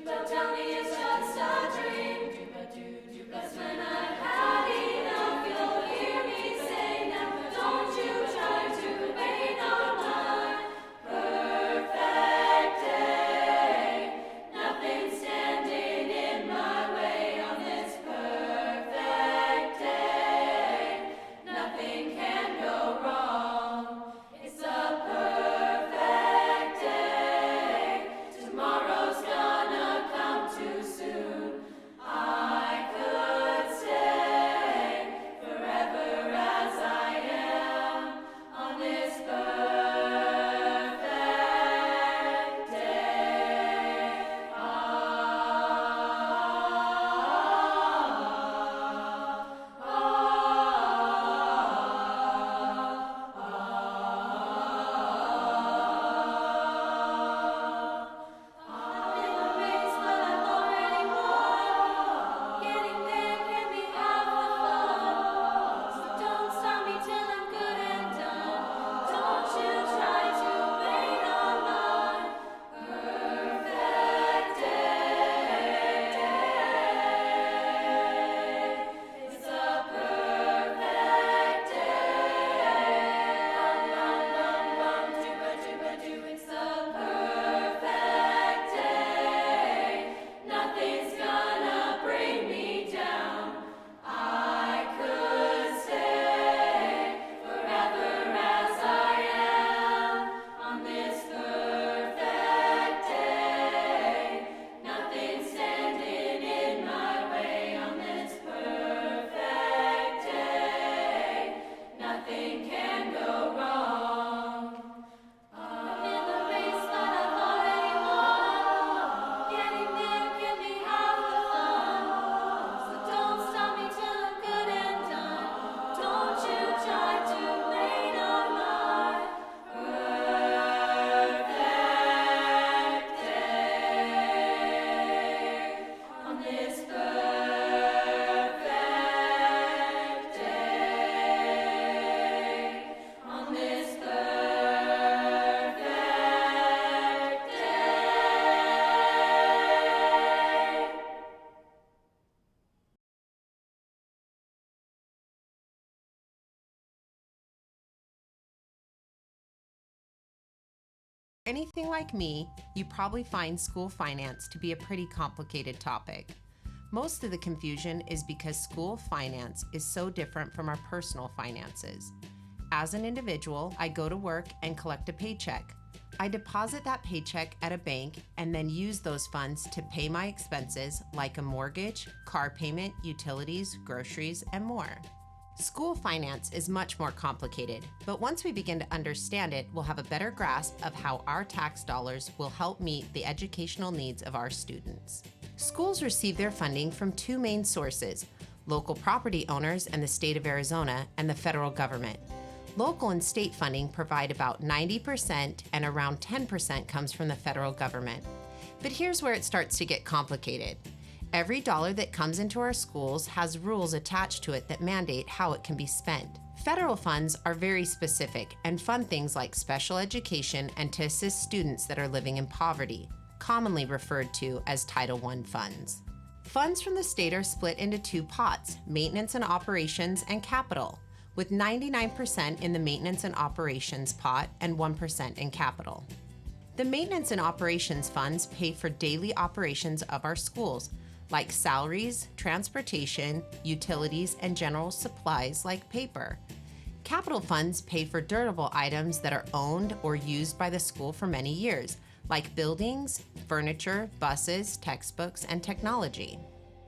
Don't tell me it's just a dream. 'Cause when I've had enough, you'll hear me say now. Don't you try to wait on my perfect day. Nothing standing in my way on this perfect day. Nothing can go wrong. It's a perfect day. Tomorrow's gonna come too soon. I could stay forever as I am on this perfect day. I'm in a race, but I've already won. Getting there can be half the fun. So don't stop me till I'm good and done. Don't you try to wait on my perfect day. It's a perfect day. Do. It's a perfect day. Nothing's gonna bring me down. I could stay forever as I am on this perfect day. Nothing standing in my way on this perfect day. Nothing can go wrong. I'm in the race, but I've already won. Getting there can be half the fun. So don't stop me till I'm good and done. Don't you try to wait on my perfect day. On this perfect day. On this perfect day. Anything like me, you probably find school finance to be a pretty complicated topic. Most of the confusion is because school finance is so different from our personal finances. As an individual, I go to work and collect a paycheck. I deposit that paycheck at a bank and then use those funds to pay my expenses like a mortgage, car payment, utilities, groceries, and more. School finance is much more complicated, but once we begin to understand it, we'll have a better grasp of how our tax dollars will help meet the educational needs of our students. Schools receive their funding from two main sources: local property owners and the state of Arizona, and the federal government. Local and state funding provide about 90% and around 10% comes from the federal government. But here's where it starts to get complicated. Every dollar that comes into our schools has rules attached to it that mandate how it can be spent. Federal funds are very specific and fund things like special education and to assist students that are living in poverty, commonly referred to as Title I funds. Funds from the state are split into two pots: maintenance and operations and capital, with 99% in the maintenance and operations pot and 1% in capital. The maintenance and operations funds pay for daily operations of our schools, like salaries, transportation, utilities, and general supplies like paper. Capital funds pay for durable items that are owned or used by the school for many years, like buildings, furniture, buses, textbooks, and technology.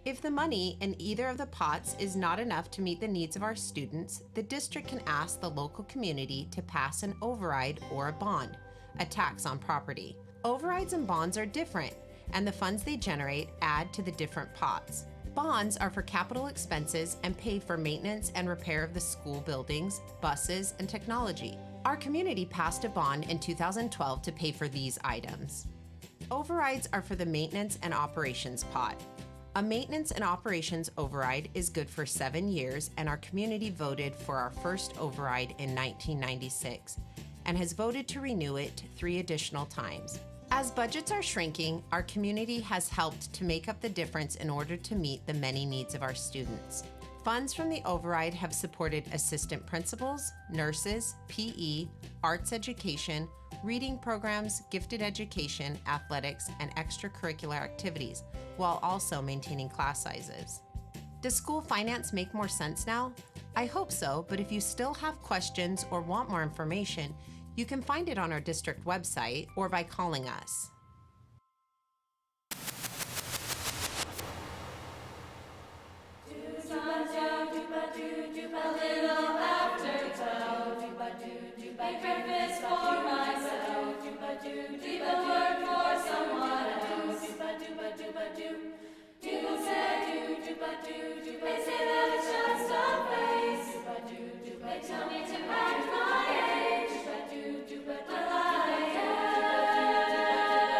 If the money in either of the pots is not enough to meet the needs of our students, the district can ask the local community to pass an override or a bond, a tax on property. Overrides and bonds are different, and the funds they generate add to the different pots. Bonds are for capital expenses and pay for maintenance and repair of the school buildings, buses, and technology. Our community passed a bond in 2012 to pay for these items. Overrides are for the maintenance and operations pot. A maintenance and operations override is good for 7 years, and our community voted for our first override in 1996 and has voted to renew it 3 additional times. As budgets are shrinking, our community has helped to make up the difference in order to meet the many needs of our students. Funds from the override have supported assistant principals, nurses, PE, arts education, reading programs, gifted education, athletics, and extracurricular activities, while also maintaining class sizes. Does school finance make more sense now? I hope so, but if you still have questions or want more information, you can find it on our district website or by calling us. Make breakfast for myself. Leave a word for someone else. People say, they say that it's just a phase. They tell me to act my age, but I am.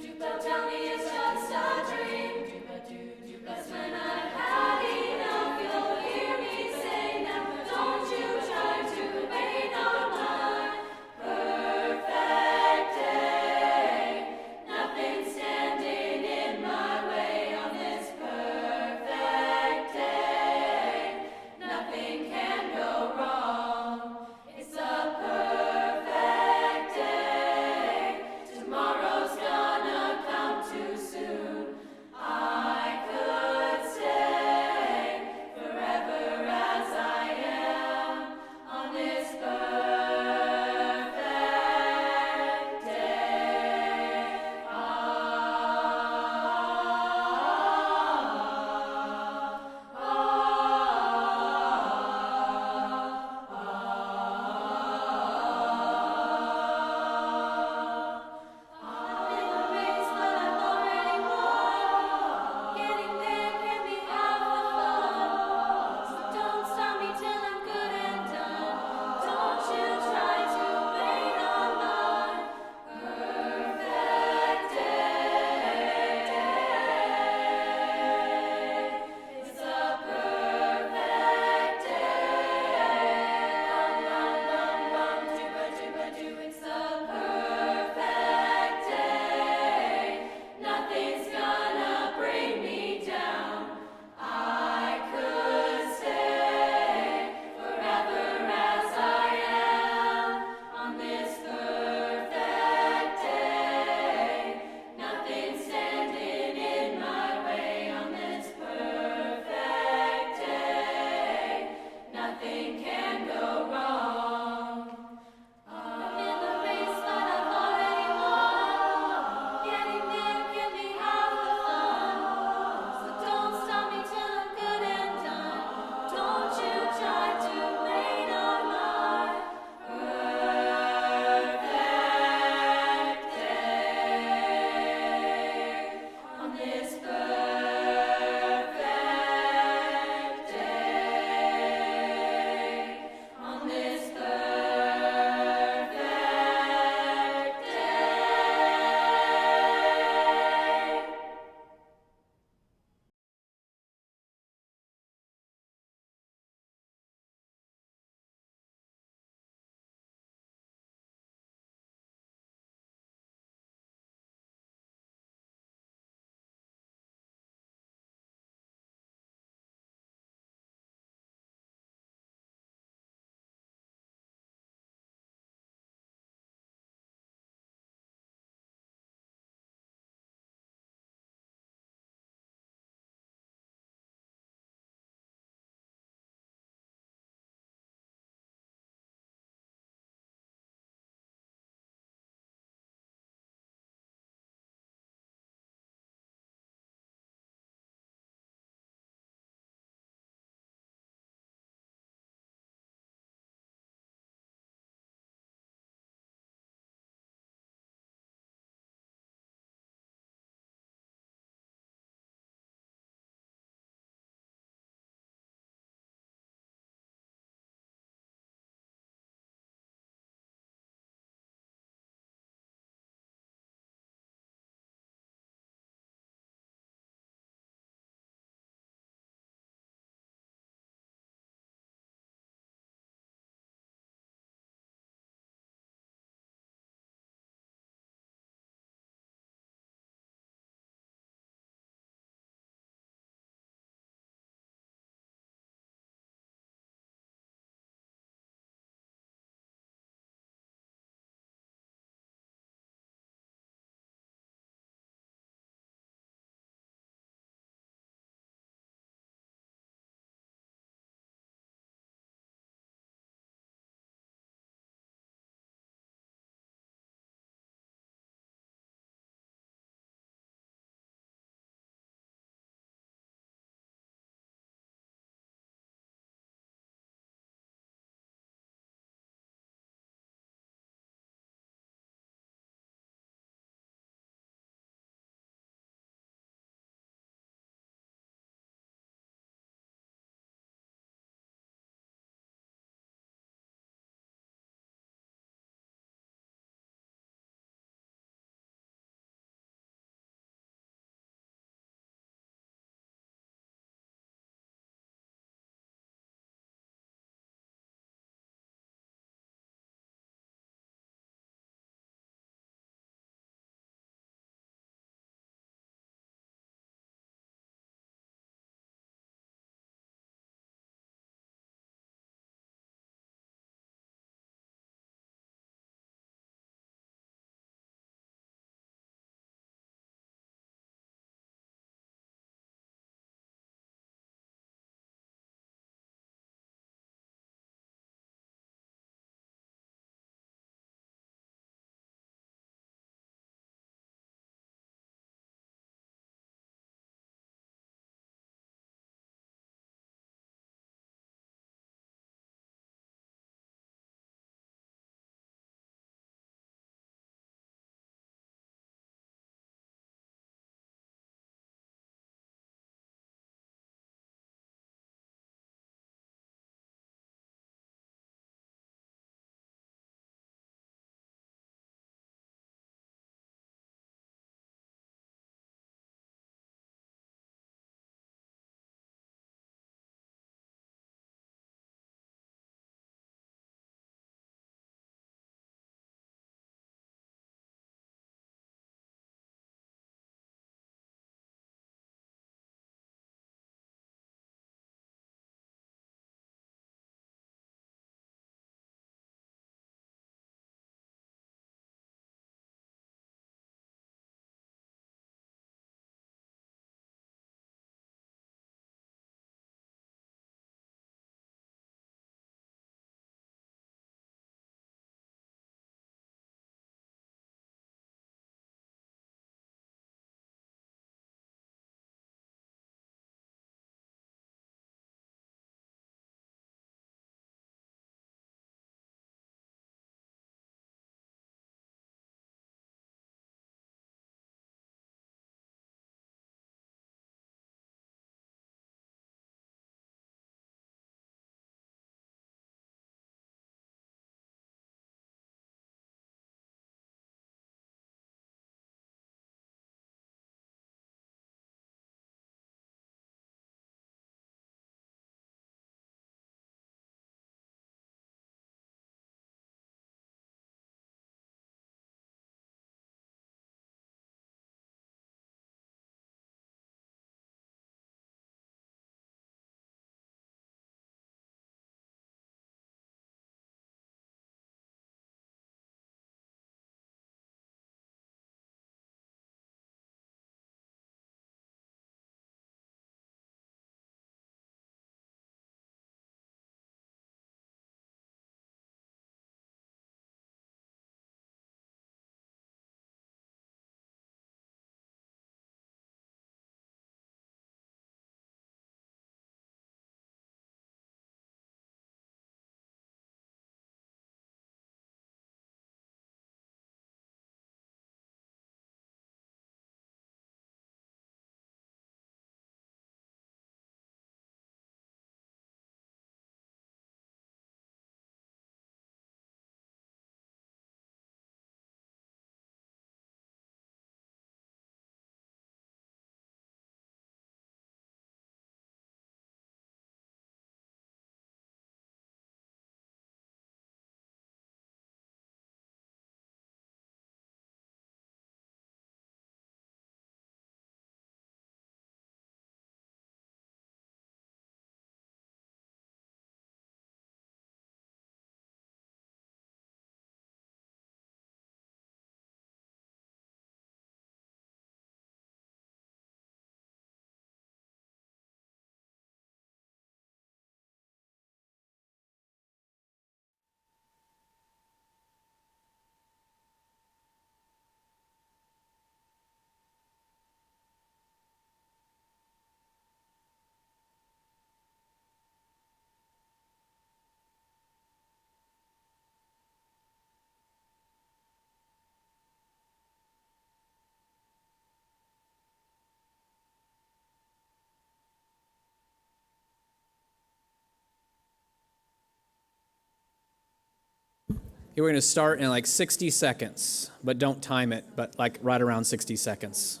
We're going to start in like 60 seconds, but don't time it, but like right around 60 seconds.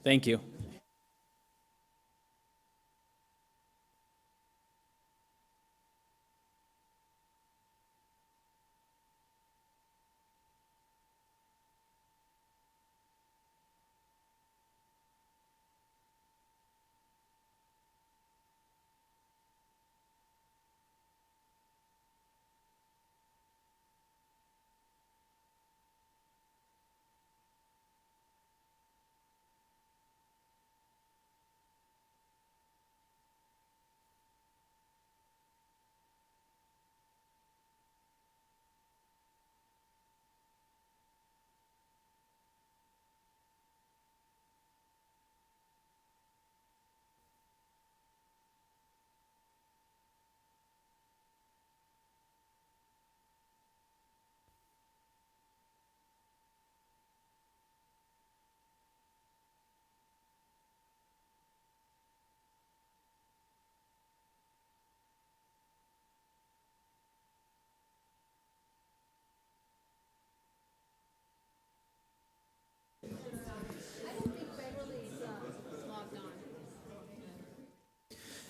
Thank you.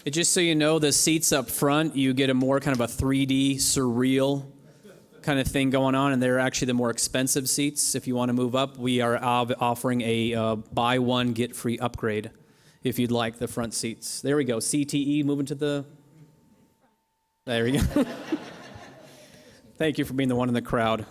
Just so you know, the seats up front, you get a more kind of a 3D, surreal kind of thing going on, and they're actually the more expensive seats. If you want to move up, we are offering a buy one, get free upgrade if you'd like the front seats. There we go, CTE, moving to the... There we go. Thank you for being the one in the crowd.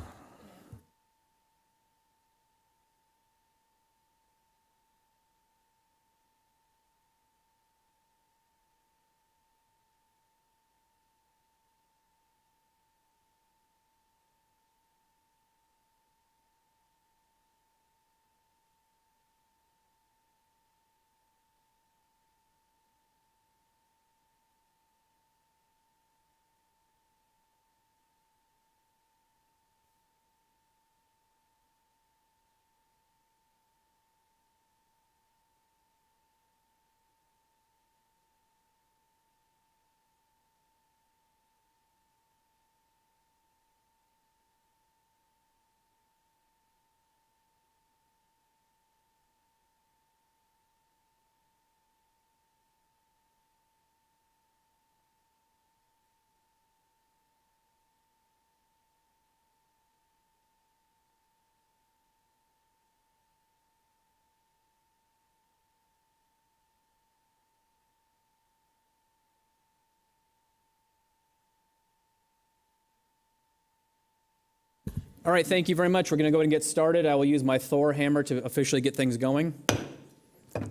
All right, thank you very much. We're going to go ahead and get started. I will use my Thor hammer to officially get things going.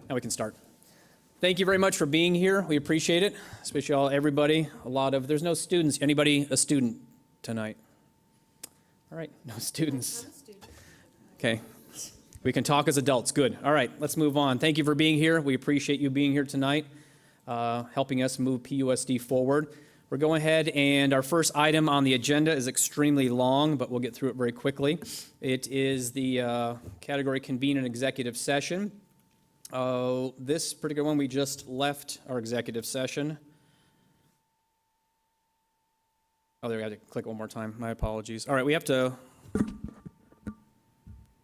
Now we can start. Thank you very much for being here. We appreciate it, especially everybody. There's no students. Anybody a student tonight? All right, no students. Okay, we can talk as adults. Good. All right, let's move on. Thank you for being here. We appreciate you being here tonight, helping us move PUSD forward. We're going ahead, and our first item on the agenda is extremely long, but we'll get through it very quickly. It is the category convene an executive session. This particular one, we just left our executive session. Oh, there, we had to click one more time. My apologies. All right, we have to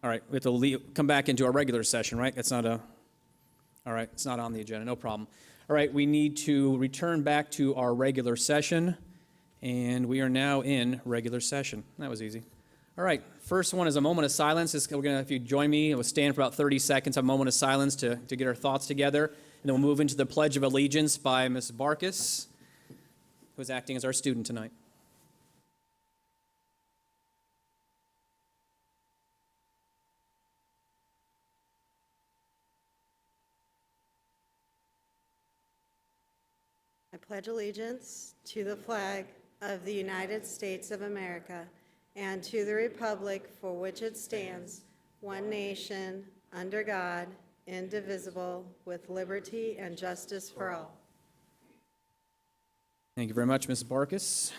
come back into our regular session, right? All right, it's not on the agenda, no problem. All right, we need to return back to our regular session, and we are now in regular session. That was easy. All right, first one is a moment of silence. If you join me, we'll stand for about 30 seconds, a moment of silence to get our thoughts together, and then we'll move into the Pledge of Allegiance by Ms. Barkus, who's acting as our student tonight. I pledge allegiance to the flag of the United States of America and to the republic for which it stands, one nation, under God, indivisible, with liberty and justice for all. Thank you very much, Ms. Barkus.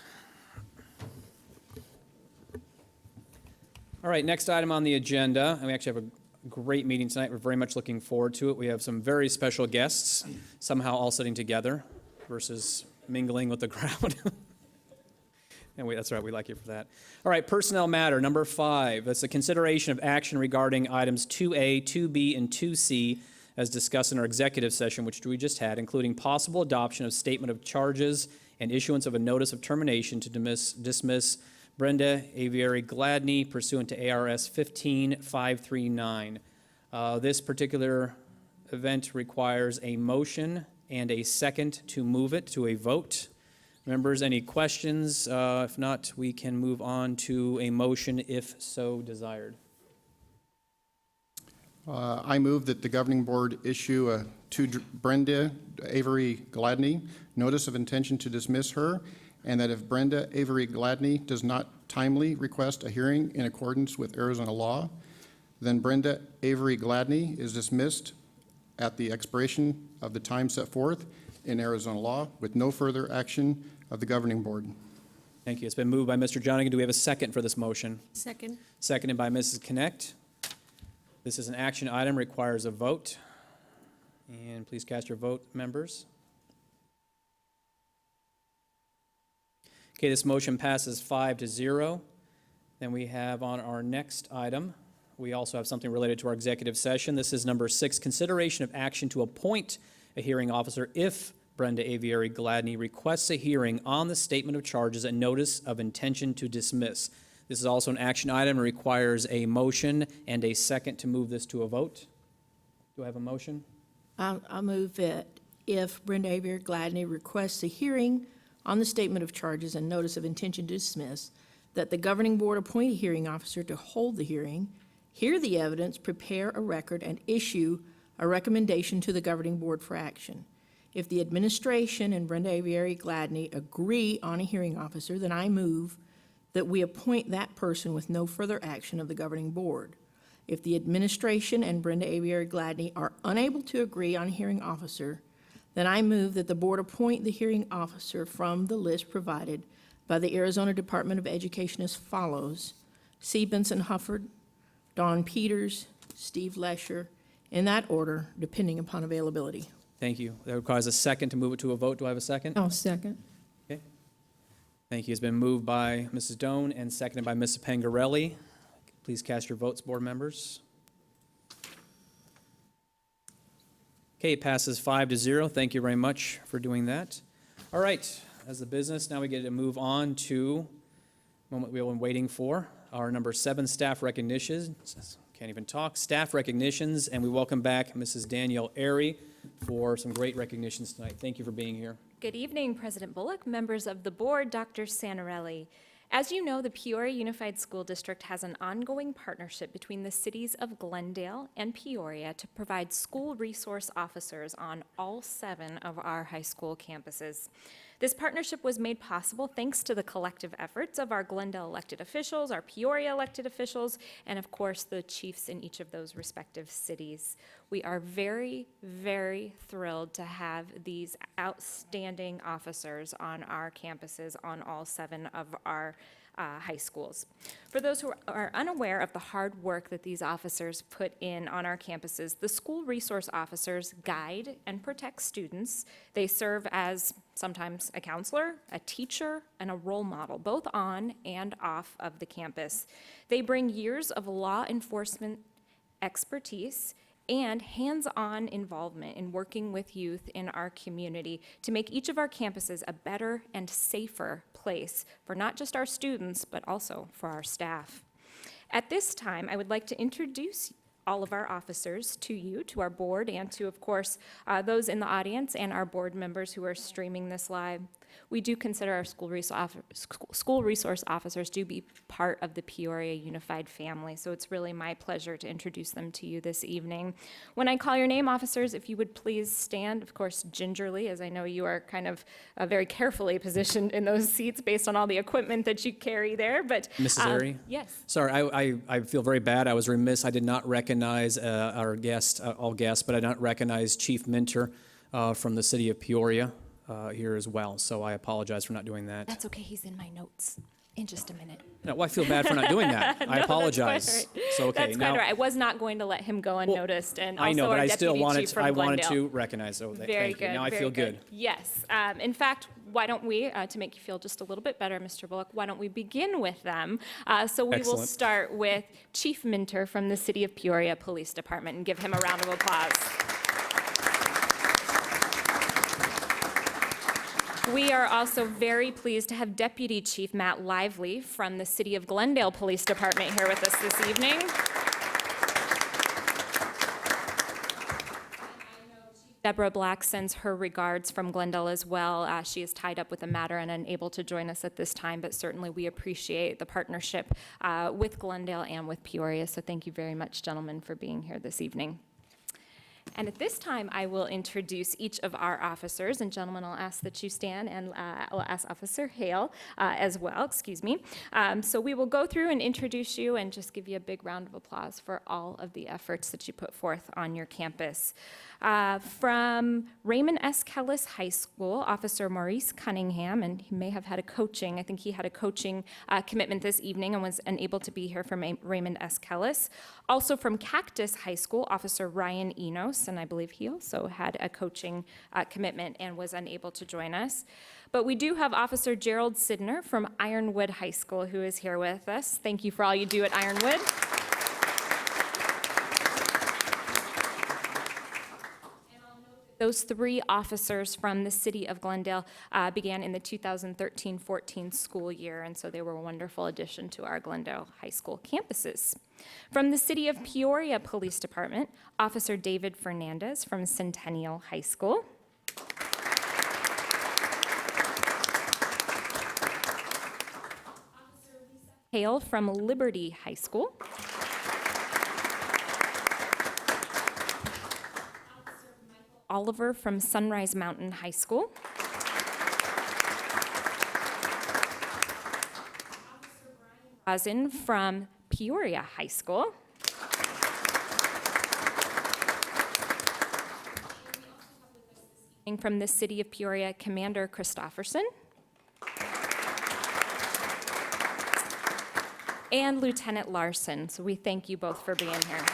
All right, next item on the agenda, and we actually have a great meeting tonight. We're very much looking forward to it. We have some very special guests, somehow all sitting together versus mingling with the crowd. And that's right, we like you for that. All right, personnel matter, number 5. That's the consideration of action regarding items 2A, 2B, and 2C as discussed in our executive session, which we just had, including possible adoption of statement of charges and issuance of a notice of termination to dismiss Brenda Aviary Gladney pursuant to ARS 15539. This particular event requires a motion and a second to move it to a vote. Members, any questions? If not, we can move on to a motion if so desired. I move that the governing board issue to Brenda Avery Gladney notice of intention to dismiss her, and that if Brenda Avery Gladney does not timely request a hearing in accordance with Arizona law, then Brenda Avery Gladney is dismissed at the expiration of the time set forth in Arizona law with no further action of the governing board. Thank you. It's been moved by Mr. Jonigan. Do we have a second for this motion? Second. Seconded by Mrs. Connect. This is an action item, requires a vote. And please cast your vote, members. Okay, this motion passes 5-0. Then we have on our next item, we also have something related to our executive session. This is number 6, consideration of action to appoint a hearing officer if Brenda Aviary Gladney requests a hearing on the statement of charges and notice of intention to dismiss. This is also an action item and requires a motion and a second to move this to a vote. Do I have a motion? I'll move that if Brenda Aviary Gladney requests a hearing on the statement of charges and notice of intention to dismiss, that the governing board appoint a hearing officer to hold the hearing, hear the evidence, prepare a record, and issue a recommendation to the governing board for action. If the administration and Brenda Aviary Gladney agree on a hearing officer, then I move that we appoint that person with no further action of the governing board. If the administration and Brenda Aviary Gladney are unable to agree on a hearing officer, then I move that the board appoint the hearing officer from the list provided by the Arizona Department of Education as follows: C. Benson Hufford, Don Peters, Steve Lesher, in that order, depending upon availability. Thank you. That requires a second to move it to a vote. Do I have a second? I'll second. Okay. Thank you. It's been moved by Mrs. Doan and seconded by Mrs. Pangarelli. Please cast your votes, board members. Okay, it passes 5-0. Thank you very much for doing that. All right, as the business, now we get to move on to the moment we've been waiting for, our number 7 staff recognitions. Can't even talk. Staff recognitions, and we welcome back Mrs. Danielle Airy for some great recognitions tonight. Thank you for being here. Good evening, President Bullock, members of the board, Dr. Santarelli. As you know, the Peoria Unified School District has an ongoing partnership between the cities of Glendale and Peoria to provide school resource officers on all 7 of our high school campuses. This partnership was made possible thanks to the collective efforts of our Glendale elected officials, our Peoria elected officials, and of course the chiefs in each of those respective cities. We are very, very thrilled to have these outstanding officers on our campuses on all 7 of our high schools. For those who are unaware of the hard work that these officers put in on our campuses, the school resource officers guide and protect students. They serve as sometimes a counselor, a teacher, and a role model, both on and off of the campus. They bring years of law enforcement expertise and hands-on involvement in working with youth in our community to make each of our campuses a better and safer place for not just our students, but also for our staff. At this time, I would like to introduce all of our officers to you, to our board, and to, of course, those in the audience and our board members who are streaming this live. We do consider our school resource officers to be part of the Peoria Unified family, so it's really my pleasure to introduce them to you this evening. When I call your name, officers, if you would please stand, of course, gingerly, as I know you are kind of very carefully positioned in those seats based on all the equipment that you carry there, but... Mrs. Airy? Yes. Sorry, I feel very bad. I was remiss. I did not recognize our guest, all guests, but I did not recognize Chief Minter from the city of Peoria here as well. So I apologize for not doing that. That's okay. He's in my notes in just a minute. No, well, I feel bad for not doing that. I apologize. That's quite right. So, okay, That's now, quite right. I was not going to let him go unnoticed, and also I know, but our I still deputy wanted chief to, from I wanted Glendale. to recognize. So Very thank good. you. Now I very feel good. Yes. In fact, why don't we, to make you feel just a little bit better, Mr. Bullock, why don't we begin with them? So we will Excellent. start with Chief Minter from the City of Peoria Police Department and give him a round of applause. We are also very pleased to have Deputy Chief Matt Lively from the City of Glendale Police Department here with us this evening. Deborah Black sends her regards from Glendale as well. She is tied up with a matter and unable to join us at this time, but certainly we appreciate the partnership with Glendale and with Peoria. So thank you very much, gentlemen, for being here this evening. And at this time, I will introduce each of our officers. And gentlemen, I'll ask that you stand, and I'll ask Officer Hale as well, excuse me. So we will go through and introduce you and just give you a big round of applause for all of the efforts that you put forth on your campus. From Raymond S. Kellis High School, Officer Maurice Cunningham, and he may have had a coaching, I think he had a coaching commitment this evening and was unable to be here from Raymond S. Kellis. Also from Cactus High School, Officer Ryan Enos, and I believe he also had a coaching commitment and was unable to join us. But we do have Officer Gerald Sidner from Ironwood High School who is here with us. Thank you for all you do at Ironwood. Those three officers from the City of Glendale began in the 2013-14 school year, and so they were a wonderful addition to our Glendale High School campuses. From the City of Peoria Police Department, Officer David Fernandez from Centennial High School. Officer Lisa Hale from Liberty High School. Oliver from Sunrise Mountain High School. Officer Brian Rosin from Peoria High School. And from the City of Peoria, Commander Christofferson. And Lieutenant Larson. So we thank you both for being here.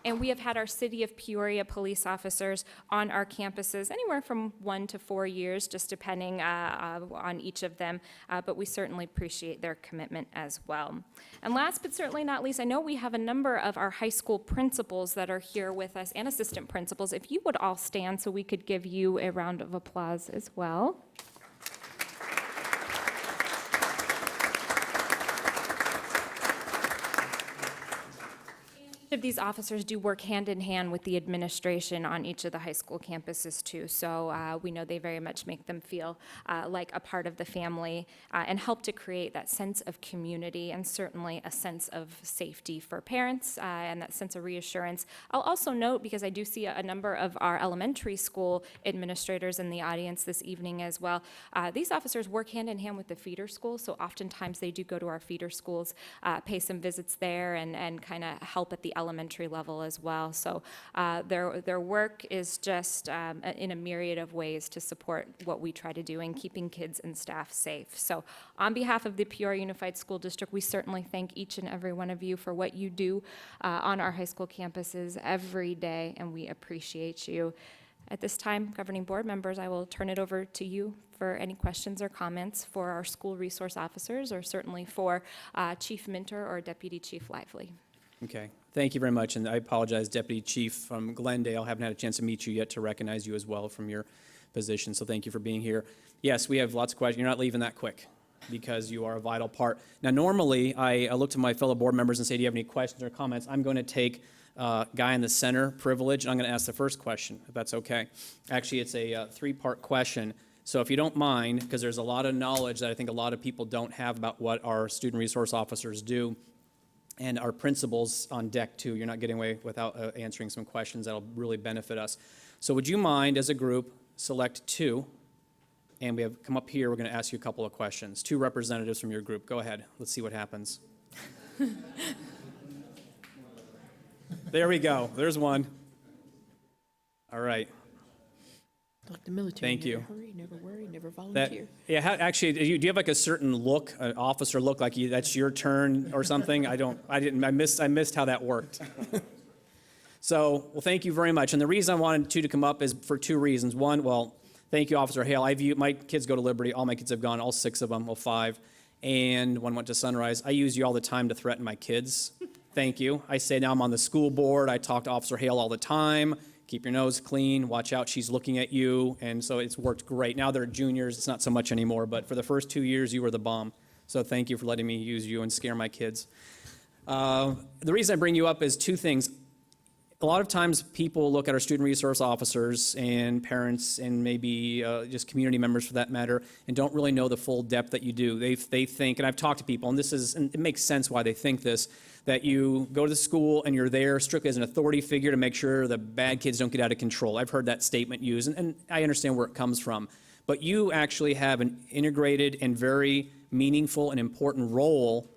And we have had our City of Peoria police officers on our campuses anywhere from 1 to 4 years, just depending on each of them, but we certainly appreciate their commitment as well. And last but certainly not least, I know we have a number of our high school principals that are here with us and assistant principals. If you would all stand so we could give you a round of applause as well. Of these officers do work hand in hand with the administration on each of the high school campuses too, so we know they very much make them feel like a part of the family and help to create that sense of community and certainly a sense of safety for parents and that sense of reassurance. I'll also note, because I do see a number of our elementary school administrators in the audience this evening as well, these officers work hand in hand with the feeder schools, so oftentimes they do go to our feeder schools, pay some visits there and kind of help at the elementary level as well. So their work is just in a myriad of ways to support what we try to do in keeping kids and staff safe. So on behalf of the Peoria Unified School District, we certainly thank each and every one of you for what you do on our high school campuses every day, and we appreciate you. At this time, governing board members, I will turn it over to you for any questions or comments for our school resource officers, or certainly for Chief Minter or Deputy Chief Lively. Okay, thank you very much, and I apologize, Deputy Chief from Glendale. Haven't had a chance to meet you yet to recognize you as well from your position, so thank you for being here. Yes, we have lots of questions. You're not leaving that quick because you are a vital part. Now, normally, I look to my fellow board members and say, do you have any questions or comments? I'm going to take guy in the center privilege, and I'm going to ask the first question, if that's okay. Actually, it's a three-part question. So if you don't mind, because there's a lot of knowledge that I think a lot of people don't have about what our student resource officers do, and our principals on deck too. You're not getting away without answering some questions that'll really benefit us. So would you mind, as a group, select two, and we have come up here, we're going to ask you a couple of questions. Two representatives from your group. Go ahead. Let's see what happens. There we go. There's one. All right. Like the military. Thank you. Never hurry, never worry, never volunteer. Actually, do you have like a certain look, an officer look, like that's your turn or something? I missed how that worked. So, well, thank you very much. And the reason I wanted to come up is for two reasons. One, well, thank you, Officer Hale. My kids go to Liberty. All my kids have gone, all 6 of them, well, 5. And one went to Sunrise. I use you all the time to threaten my kids. Thank you. I say now I'm on the school board. I talk to Officer Hale all the time. Keep your nose clean. Watch out. She's looking at you. And so it's worked great. Now they're juniors. It's not so much anymore. But for the first 2 years, you were the bomb. So thank you for letting me use you and scare my kids. The reason I bring you up is 2 things. A lot of times people look at our student resource officers and parents and maybe just community members for that matter and don't really know the full depth that you do. They think, and I've talked to people, and it makes sense why they think this, that you go to the school and you're there strictly as an authority figure to make sure the bad kids don't get out of control. I've heard that statement used, and I understand where it comes from. But you actually have an integrated and very meaningful and important role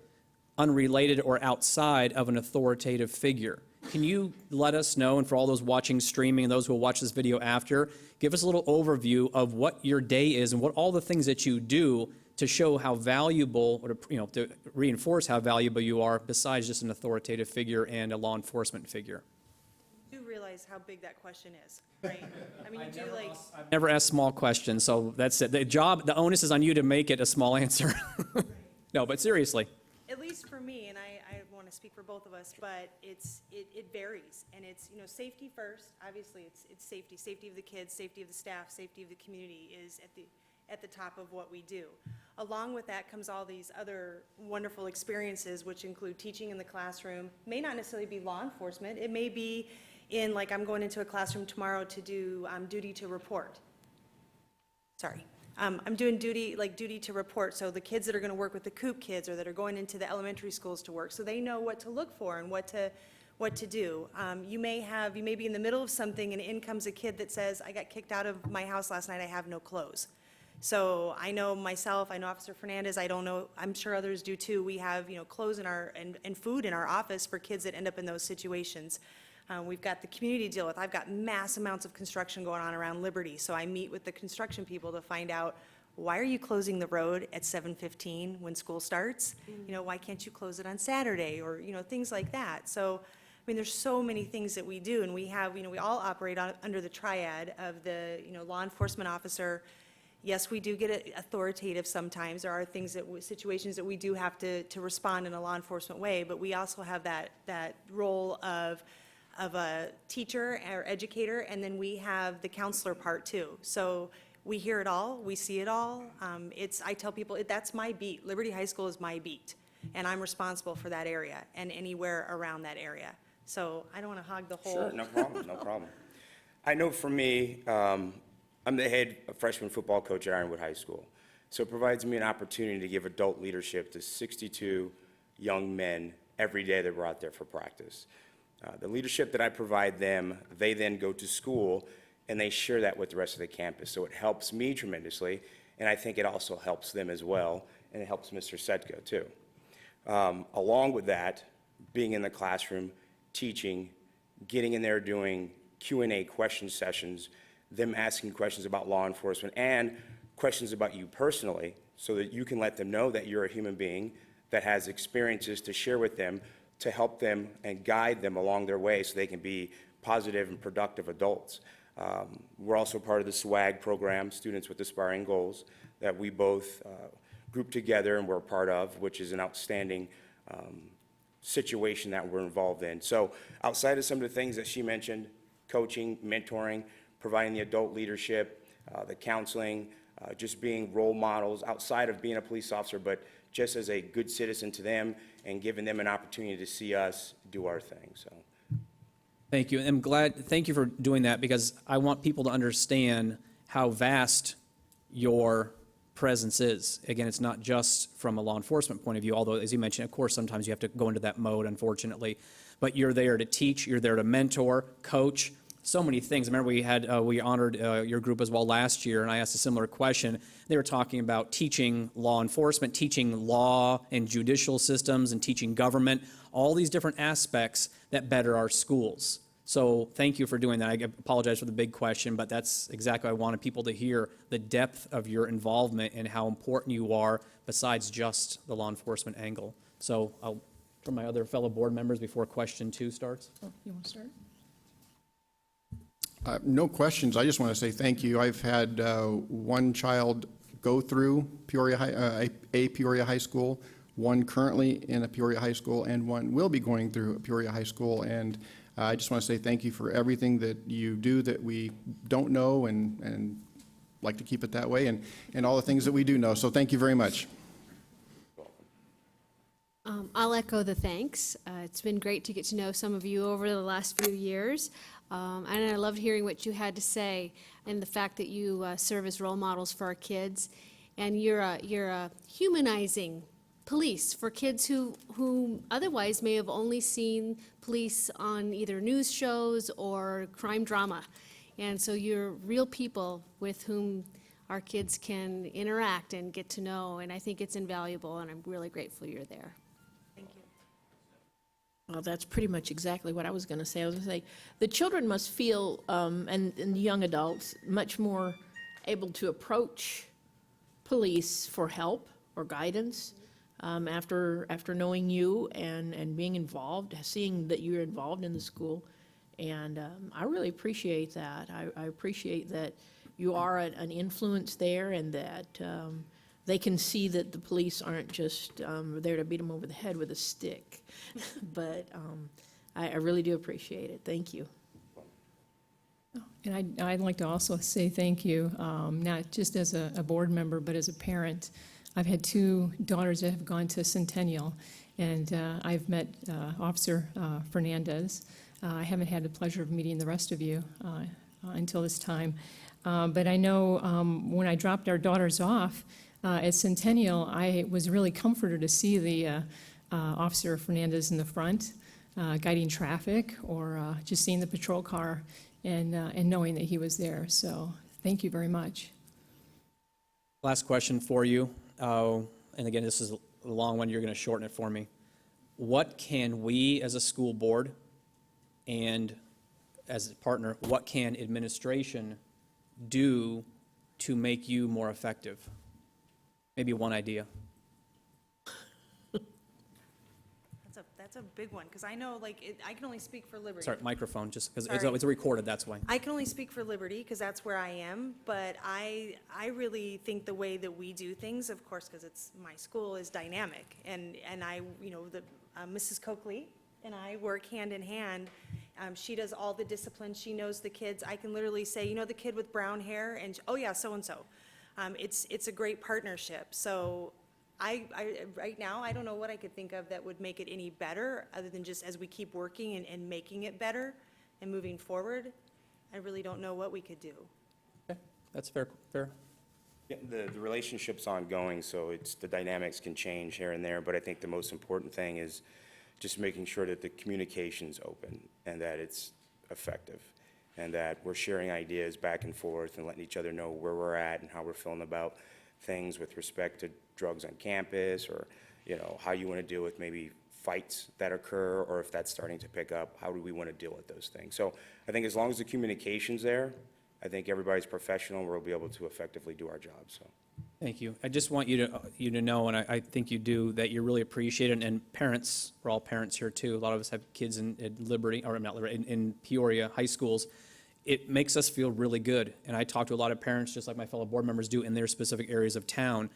unrelated or outside of an authoritative figure. Can you let us know, and for all those watching streaming and those who will watch this video after, give us a little overview of what your day is and what all the things that you do to show how valuable, or to reinforce how valuable you are besides just an authoritative figure and a law enforcement figure? You do realize how big that question is, right? I mean, you do like, I've never asked small questions, so that's it. The onus is on you to make it a small answer. No, but seriously. at least for me, and I want to speak for both of us, but it varies. And it's, safety first. Obviously, it's safety. Safety of the kids, safety of the staff, safety of the community is at the top of what we do. Along with that comes all these other wonderful experiences, which include teaching in the classroom. May not necessarily be law enforcement. It may be in, like, I'm going into a classroom tomorrow to do duty to report. Sorry. I'm doing duty to report, so the kids that are going to work with the COOP kids or that are going into the elementary schools to work, so they know what to look for and what to do. You may be in the middle of something, and in comes a kid that says, I got kicked out of my house last night, I have no clothes. So I know myself, I know Officer Fernandez, I don't know, I'm sure others do too. We have, clothes in and food in our office for kids that end up in those situations. We've got the community to deal with. I've got mass amounts of construction going on around Liberty, so I meet with the construction people to find out, why are you closing the road at 7:15 when school starts? Why can't you close it on Saturday, or, things like that. So, there's so many things that we do, and we have, we all operate under the triad of the, law enforcement officer. Yes, we do get authoritative sometimes. There are things situations that we do have to respond in a law enforcement way, but we also have that role of a teacher or educator, and then we have the counselor part too. So we hear it all, we see it all. I tell people, that's my beat. Liberty High School is my beat, and I'm responsible for that area and anywhere around that area. So I don't want to hog the whole. Sure, no problem, no problem. I know for me, I'm the head freshman football coach at Ironwood High School. So it provides me an opportunity to give adult leadership to 62 young men every day that we're out there for practice. The leadership that I provide them, they then go to school and they share that with the rest of the campus. So it helps me tremendously, and I think it also helps them as well, and it helps Mr. Setko too. Along with that, being in the classroom, teaching, getting in there doing Q&A question sessions, them asking questions about law enforcement and questions about you personally, so that you can let them know that you're a human being that has experiences to share with them to help them and guide them along their way so they can be positive and productive adults. We're also part of the SWAG program, Students with Aspiring Goals, that we both group together and we're a part of, which is an outstanding situation that we're involved in. So outside of some of the things that she mentioned, coaching, mentoring, providing the adult leadership, the counseling, just being role models outside of being a police officer, but just as a good citizen to them and giving them an opportunity to see us do our thing. So, Thank you. Thank you for doing that, because I want people to understand how vast your presence is. Again, it's not just from a law enforcement point of view, although, as you mentioned, of course, sometimes you have to go into that mode, unfortunately. But you're there to teach, you're there to mentor, coach, so many things. I remember we honored your group as well last year, and I asked a similar question. They were talking about teaching law enforcement, teaching law and judicial systems, and teaching government, all these different aspects that better our schools. So thank you for doing that. I apologize for the big question, but that's exactly what I wanted people to hear, the depth of your involvement and how important you are besides just the law enforcement angle. So I'll, from my other fellow board members before question 2 starts. Oh, you want to start? No questions. I just want to say thank you. I've had one child go through Peoria a Peoria High School, one currently in a Peoria High School, and one will be going through a Peoria High School. And I just want to say thank you for everything that you do that we don't know, and like to keep it that way, and all the things that we do know. So thank you very much. I'll echo the thanks. It's been great to get to know some of you over the last few years. And I loved hearing what you had to say and the fact that you serve as role models for our kids. And you're a humanizing police for kids who otherwise may have only seen police on either news shows or crime drama. And so you're real people with whom our kids can interact and get to know. And I think it's invaluable, and I'm really grateful you're there. Thank you. Well, that's pretty much exactly what I was going to say. I was going to say, the children must feel, and the young adults, much more able to approach police for help or guidance after knowing you and being involved, seeing that you're involved in the school. And I really appreciate that. I appreciate that you are an influence there, and that they can see that the police aren't just there to beat them over the head with a stick. But I really do appreciate it. Thank you. And I'd like to also say thank you, not just as a board member, but as a parent. I've had two daughters that have gone to Centennial, and I've met Officer Fernandez. I haven't had the pleasure of meeting the rest of you until this time. But I know when I dropped our daughters off at Centennial, I was really comforted to see the Officer Fernandez in the front guiding traffic, or just seeing the patrol car and knowing that he was there. So thank you very much. Last question for you, and again, this is a long one, you're going to shorten it for me. What can we as a school board and as a partner, what can administration do to make you more effective? Maybe one idea. That's a big one, because I know, like, I can only speak for Liberty. Sorry, microphone, just because Sorry. it's recorded, that's why. I can only speak for Liberty, because that's where I am, but I really think the way that we do things, of course, because it's my school, is dynamic. And I, Mrs. Coakley and I work hand in hand. She does all the discipline. She knows the kids. I can literally say, the kid with brown hair, and, oh yeah, so-and-so. It's a great partnership. So I right now, I don't know what I could think of that would make it any better, other than just as we keep working and making it better and moving forward. I really don't know what we could do. Okay, that's fair. Yeah, the relationship's ongoing, so the dynamics can change here and there, but I think the most important thing is just making sure that the communication's open and that it's effective, and that we're sharing ideas back and forth and letting each other know where we're at and how we're feeling about things with respect to drugs on campus, or how you want to deal with maybe fights that occur, or if that's starting to pick up, how do we want to deal with those things. So I think as long as the communication's there, I think everybody's professional, we'll be able to effectively do our job. So Thank you. I just want you to know, and I think you do, that you're really appreciated, and parents, we're all parents here too. A lot of us have kids in Liberty, or not Liberty, in Peoria high schools. It makes us feel really good, and I talk to a lot of parents, just like my fellow board members do, in their specific areas of town.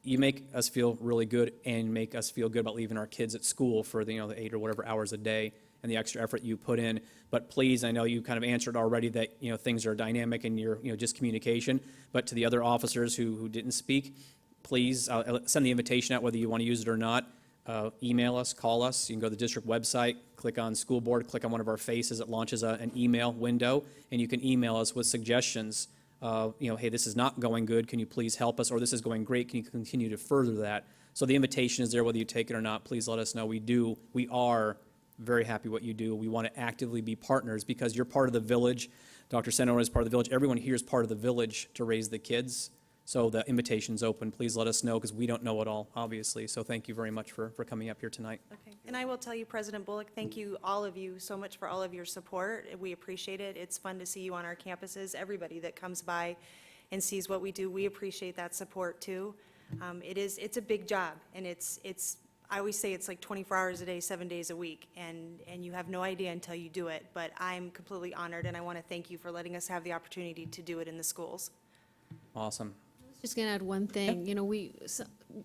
You make us feel really good, and make us feel good about leaving our kids at school for the 8 or whatever hours a day, and the extra effort you put in. But please, I know you kind of answered already that things are dynamic and you're just communication. But to the other officers who didn't speak, please send the invitation out, whether you want to use it or not. Email us, call us. You can go to the district website, click on school board, click on one of our faces. It launches an email window, and you can email us with suggestions. Hey, this is not going good. Can you please help us? Or this is going great. Can you continue to further that? So the invitation is there, whether you take it or not. Please let us know. We are very happy what you do. We want to actively be partners, because you're part of the village. Dr. Senor is part of the village. Everyone here is part of the village to raise the kids. So the invitation's open. Please let us know, because we don't know it all, obviously. So thank you very much for coming up here tonight. Okay. And I will tell you, President Bullock, thank you, all of you, so much for all of your support. We appreciate it. It's fun to see you on our campuses. Everybody that comes by and sees what we do, we appreciate that support too. It's a big job, and it's I always say it's like 24 hours a day, 7 days a week, and you have no idea until you do it. But I'm completely honored, and I want to thank you for letting us have the opportunity to do it in the schools. Awesome. Just going to add one thing. You know,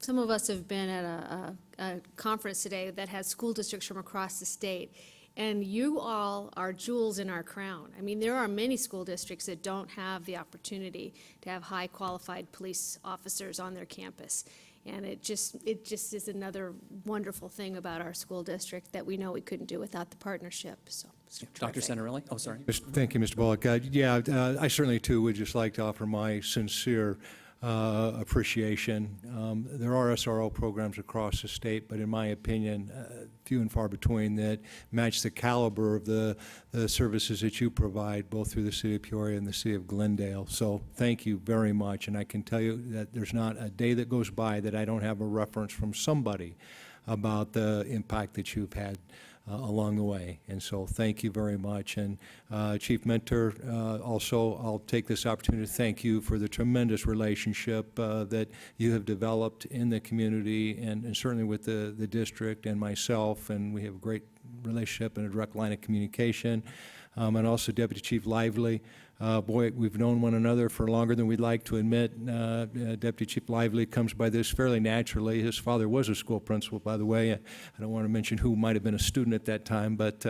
some of us have been at a conference today that has school districts from across the state, and you all are jewels in our crown. I mean, there are many school districts that don't have the opportunity to have high qualified police officers on their campus. And it just is another wonderful thing about our school district that we know we couldn't do without the partnership, so. it's Dr. terrific. Santarelli? Oh, sorry. Thank you, Mr. Bullock. I certainly, too, would just like to offer my sincere appreciation. There are SRO programs across the state, but in my opinion, few and far between that match the caliber of the services that you provide, both through the city of Peoria and the city of Glendale. So thank you very much, and I can tell you that there's not a day that goes by that I don't have a reference from somebody about the impact that you've had along the way. And so thank you very much. And Chief Mentor, also I'll take this opportunity to thank you for the tremendous relationship that you have developed in the community and certainly with the district and myself. And we have a great relationship and a direct line of communication. And also Deputy Chief Lively. Boy, we've known one another for longer than we'd like to admit. Deputy Chief Lively comes by this fairly naturally. His father was a school principal, by the way. I don't want to mention who might have been a student at that time, but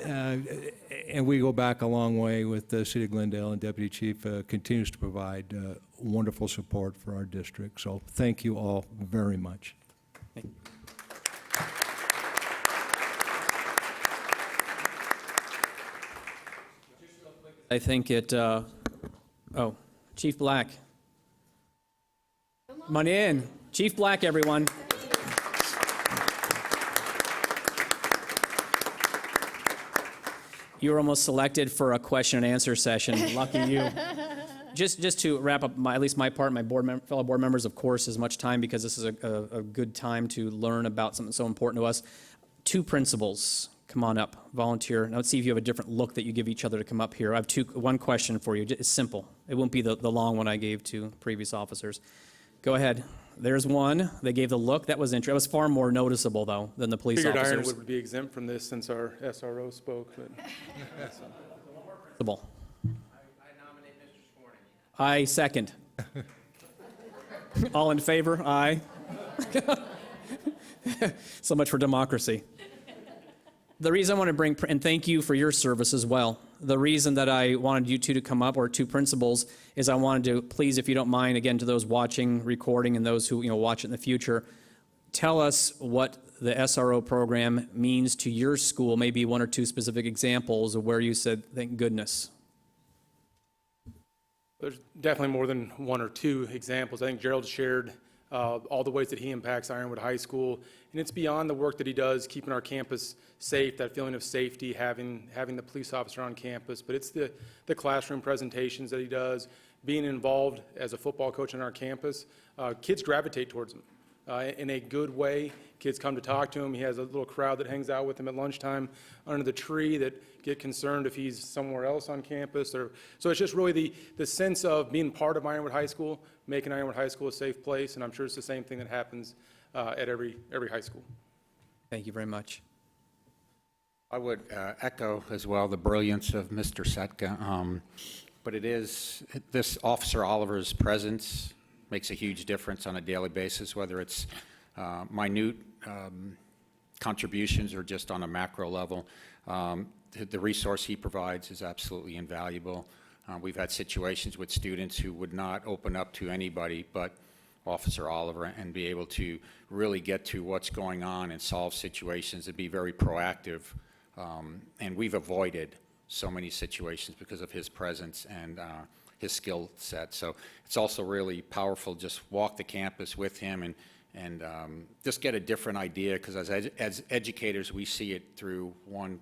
and we go back a long way with the City of Glendale, and Deputy Chief continues to provide wonderful support for our district. So thank you all very much. Thank you. I think Chief Black. Come on in. Chief Black, everyone. You were almost selected for a question and answer session. Lucky you. Just to wrap up at least my part, my fellow board members, of course, as much time because this is a good time to learn about something so important to us. Two principals. Come on up, volunteer. Now let's see if you have a different look that you give each other to come up here. I have one question for you. It's simple. It won't be the long one I gave to previous officers. Go ahead. There's one. They gave the look. That was interesting. It was far more noticeable, though, than the police Figured officers. Ironwood would be exempt from this since our SRO spoke. But Principal. I nominate Mr. Scorning. I second. All in favor? Aye. So much for democracy. The reason I want to bring, and thank you for your service as well. The reason that I wanted you two to come up, or two principals, is I wanted to, please, if you don't mind, again, to those watching, recording, and those who watch it in the future, tell us what the SRO program means to your school, maybe one or two specific examples of where you said, thank goodness. there's definitely more than one or two examples. I think Gerald shared all the ways that he impacts Ironwood High School, and it's beyond the work that he does, keeping our campus safe, that feeling of safety, having the police officer on campus, but it's the classroom presentations that he does, being involved as a football coach on our campus. Kids gravitate towards him in a good way. Kids come to talk to him. He has a little crowd that hangs out with him at lunchtime under the tree that get concerned if he's somewhere else on campus. So it's just really the sense of being part of Ironwood High School, making Ironwood High School a safe place, and I'm sure it's the same thing that happens at every high school. Thank you very much. I would echo as well the brilliance of Mr. Setka, but it is this Officer Oliver's presence makes a huge difference on a daily basis, whether it's minute contributions or just on a macro level. The resource he provides is absolutely invaluable. We've had situations with students who would not open up to anybody but Officer Oliver and be able to really get to what's going on and solve situations and be very proactive. And we've avoided so many situations because of his presence and his skill set. So it's also really powerful just walk the campus with him and just get a different idea, because as educators we see it through one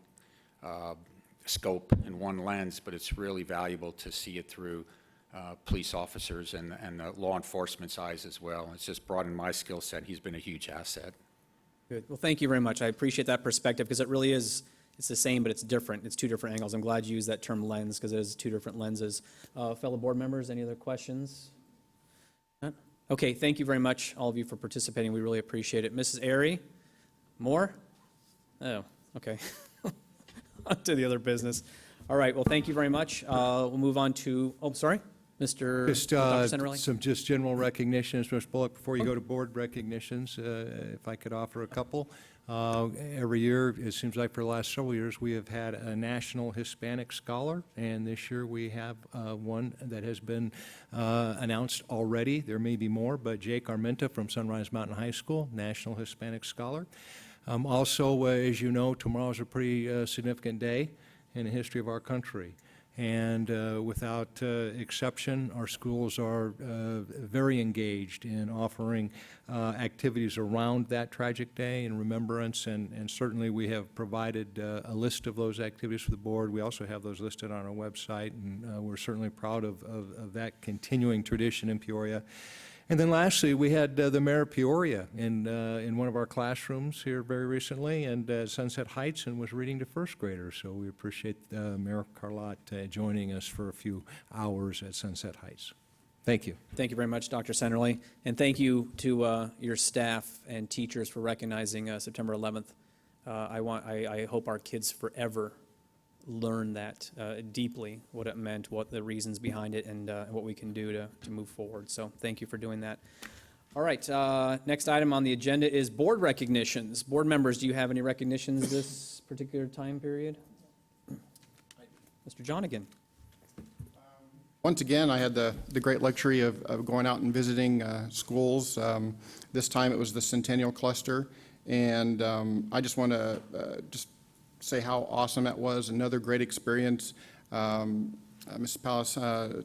scope and one lens, but it's really valuable to see it through police officers and the law enforcement's eyes as well. It's just broadened my skill set. He's been a huge asset. Good. Well, thank you very much. I appreciate that perspective, because it really is, it's the same, but it's different. It's two different angles. I'm glad you used that term lens, because it is two different lenses. Fellow board members, any other questions? None? Okay, thank you very much, all of you, for participating. We really appreciate it. Mrs. Airy, more? Oh, okay. On to the other business. All right, well, thank you very much. We'll move on to, oh, sorry, Mr. Just Dr. Centerelli. some just general recognitions, Mr. Bullock, before you go to board recognitions, if I could offer a couple. Every year, it seems like for the last several years, we have had a National Hispanic Scholar, and this year we have one that has been announced already. There may be more, but Jake Armenta from Sunrise Mountain High School, National Hispanic Scholar. Also, as you know, tomorrow is a pretty significant day in the history of our country. And without exception, our schools are very engaged in offering activities around that tragic day in remembrance, and certainly we have provided a list of those activities for the board. We also have those listed on our website, and we're certainly proud of that continuing tradition in Peoria. And then lastly, we had the mayor of Peoria in one of our classrooms here very recently, and Sunset Heights, and was reading to first graders. So we appreciate Mayor Carlott joining us for a few hours at Sunset Heights. Thank you. Thank you very much, Dr. Centerly. And thank you to your staff and teachers for recognizing September 11th. I hope our kids forever learn that deeply, what it meant, what the reasons behind it, and what we can do to move forward. So thank you for doing that. All right, next item on the agenda is board recognitions. Board members, do you have any recognitions this particular time period? Mr. Johnigan. Once again, I had the great luxury of going out and visiting schools. This time it was the Centennial Cluster, and I just want to just say how awesome that was. Another great experience. Mrs. Pallas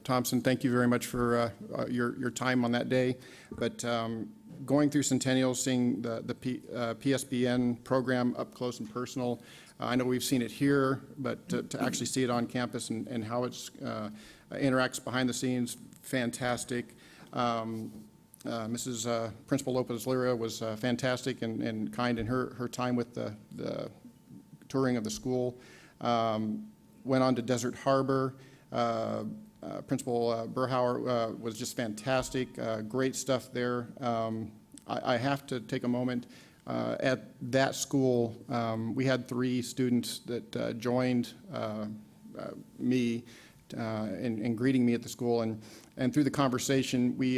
Thompson, thank you very much for your time on that day. But going through Centennial, seeing the PSBN program up close and personal, I know we've seen it here, but to actually see it on campus and how it's interacts behind the scenes, fantastic. Mrs. Principal Lopez-Lira was fantastic and kind in her time with the touring of the school. Went on to Desert Harbor. Principal Burhauer was just fantastic. Great stuff there. I have to take a moment. At that school, we had 3 students that joined me in greeting me at the school, and through the conversation, we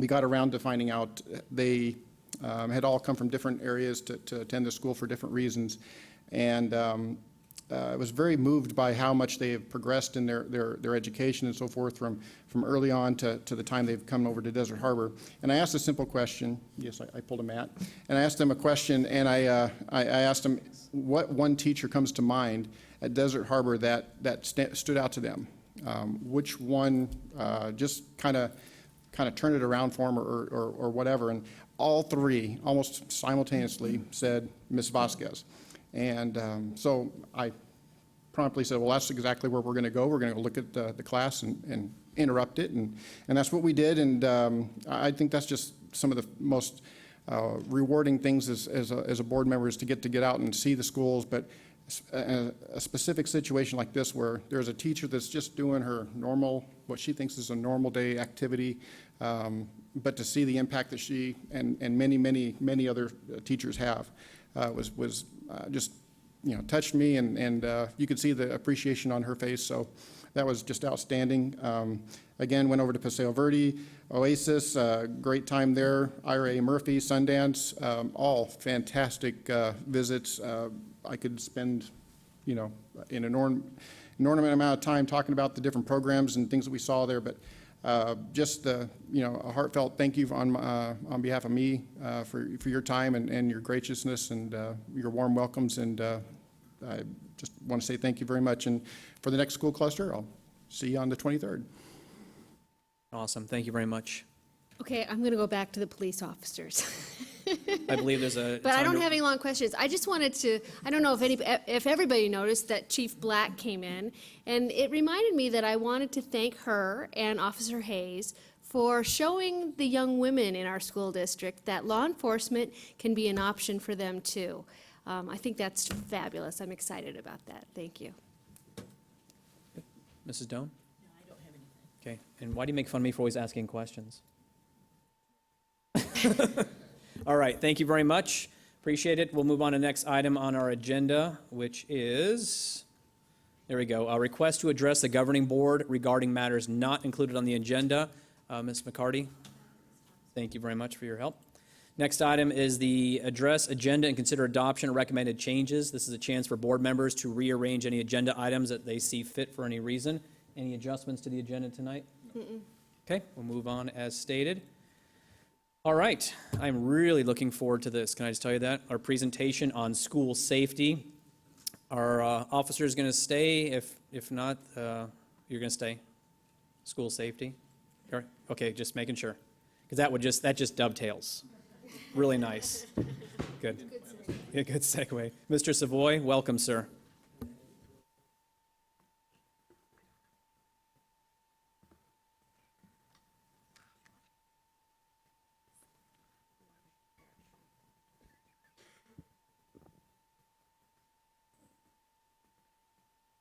got around to finding out they had all come from different areas to attend the school for different reasons. And I was very moved by how much they have progressed in their education and so forth from early on to the time they've come over to Desert Harbor. And I asked a simple question. Yes, I pulled a mat. And I asked them a question, and I asked them what one teacher comes to mind at Desert Harbor that stood out to them. Which one just kind of turned it around for them or whatever. And all 3 almost simultaneously said Miss Vasquez. And so I promptly said, well, that's exactly where we're going to go. We're going to go look at the class and interrupt it. And that's what we did. And I think that's just some of the most rewarding things as a board member is to get out and see the schools. But a specific situation like this where there's a teacher that's just doing her normal, what she thinks is a normal day activity, but to see the impact that she and many other teachers have was just, touched me, and you could see the appreciation on her face. So that was just outstanding. Again, went over to Paseo Verde, Oasis, great time there. Ira Murphy, Sundance, all fantastic visits. I could spend, in an inordinate amount of time talking about the different programs and things that we saw there, but just a heartfelt thank you on behalf of me for your time and your graciousness and your warm welcomes, and I just want to say thank you very much. And for the next school cluster, I'll see you on the 23rd. Awesome. Thank you very much. Okay, I'm going to go back to the police officers. I believe there's a. But I don't have any long questions. I just wanted to, I don't know if everybody noticed that Chief Black came in, and it reminded me that I wanted to thank her and Officer Hayes for showing the young women in our school district that law enforcement can be an option for them too. I think that's fabulous. I'm excited about that. Thank you. Mrs. Doan? No, I don't have anything. Okay, and why do you make fun of me for always asking questions? All right, thank you very much. Appreciate it. We'll move on to the next item on our agenda, which is, there we go, a request to address the governing board regarding matters not included on the agenda. Ms. McCarty, thank you very much for your help. Next item is the address agenda and consider adoption of recommended changes. This is a chance for board members to rearrange any agenda items that they see fit for any reason. Any adjustments to the agenda tonight? Okay, we'll move on as stated. All right, I'm really looking forward to this. Can I just tell you that? Our presentation on school safety. Our officer is going to stay. If not, you're going to stay. School safety. All right. Okay, just making sure, because that just dovetails. Really nice. Good. Yeah, good segue. Mr. Savoy, welcome, sir.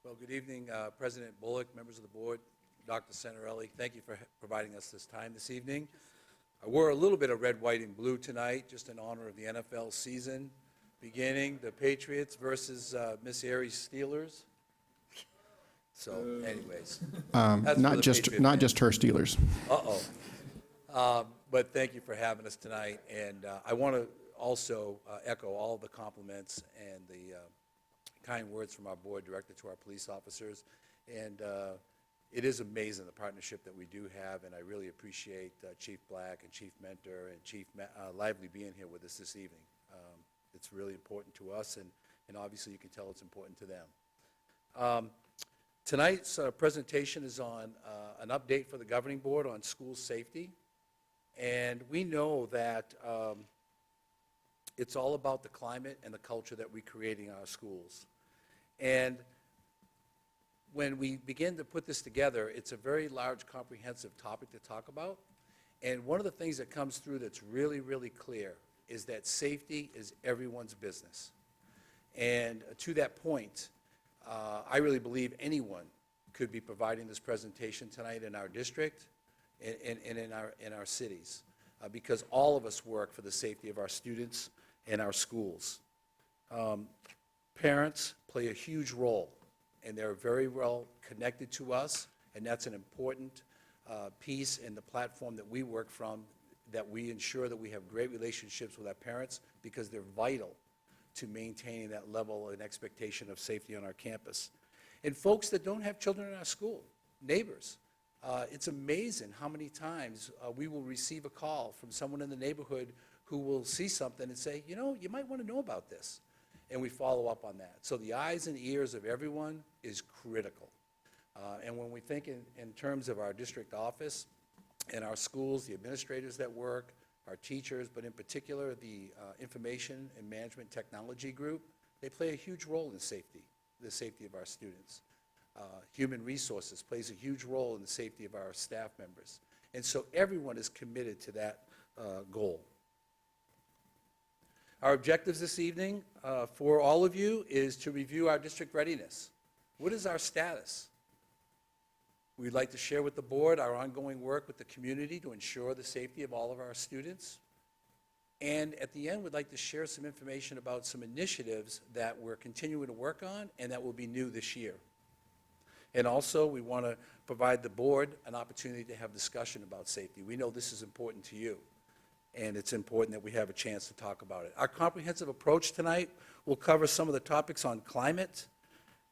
Well, good evening, President Bullock, members of the board, Dr. Santarelli. Thank you for providing us this time this evening. I wore a little bit of red, white, and blue tonight, just in honor of the NFL season beginning, the Patriots versus Miss Aries Steelers. So, anyways. Not just her Steelers. But thank you for having us tonight. And I want to also echo all the compliments and the kind words from our board directed to our police officers. And it is amazing the partnership that we do have, and I really appreciate Chief Black and Chief Mentor and Chief Lively being here with us this evening. It's really important to us, and obviously you can tell it's important to them. Tonight's presentation is on an update for the governing board on school safety. And we know that it's all about the climate and the culture that we're creating in our schools. And when we begin to put this together, it's a very large, comprehensive topic to talk about. And one of the things that comes through that's really, really clear is that safety is everyone's business. And to that point, I really believe anyone could be providing this presentation tonight in our district and in our cities, because all of us work for the safety of our students and our schools. Parents play a huge role, and they're very well connected to us, and that's an important piece in the platform that we work from, that we ensure that we have great relationships with our parents, because they're vital to maintaining that level and expectation of safety on our campus. And folks that don't have children in our school, neighbors, it's amazing how many times we will receive a call from someone in the neighborhood who will see something and say, you know, you might want to know about this. And we follow up on that. So the eyes and ears of everyone is critical. And when we think in terms of our district office and our schools, the administrators that work, our teachers, but in particular the Information and Management Technology Group, they play a huge role in safety, the safety of our students. Human Resources plays a huge role in the safety of our staff members. And so everyone is committed to that goal. Our objectives this evening for all of you is to review our district readiness. What is our status? We'd like to share with the board our ongoing work with the community to ensure the safety of all of our students. And at the end, we'd like to share some information about some initiatives that we're continuing to work on and that will be new this year. And also, we want to provide the board an opportunity to have discussion about safety. We know this is important to you, and it's important that we have a chance to talk about it. Our comprehensive approach tonight will cover some of the topics on climate,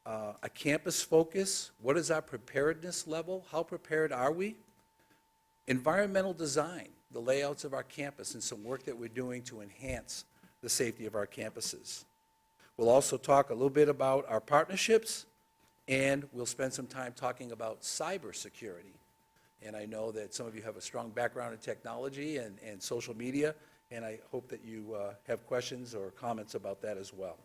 a campus focus, what is our preparedness level, how prepared are we, environmental design, the layouts of our campus, and some work that we're doing to enhance the safety of our campuses. We'll also talk a little bit about our partnerships, and we'll spend some time talking about cybersecurity. And I know that some of you have a strong background in technology and social media, and I hope that you have questions or comments about that as well.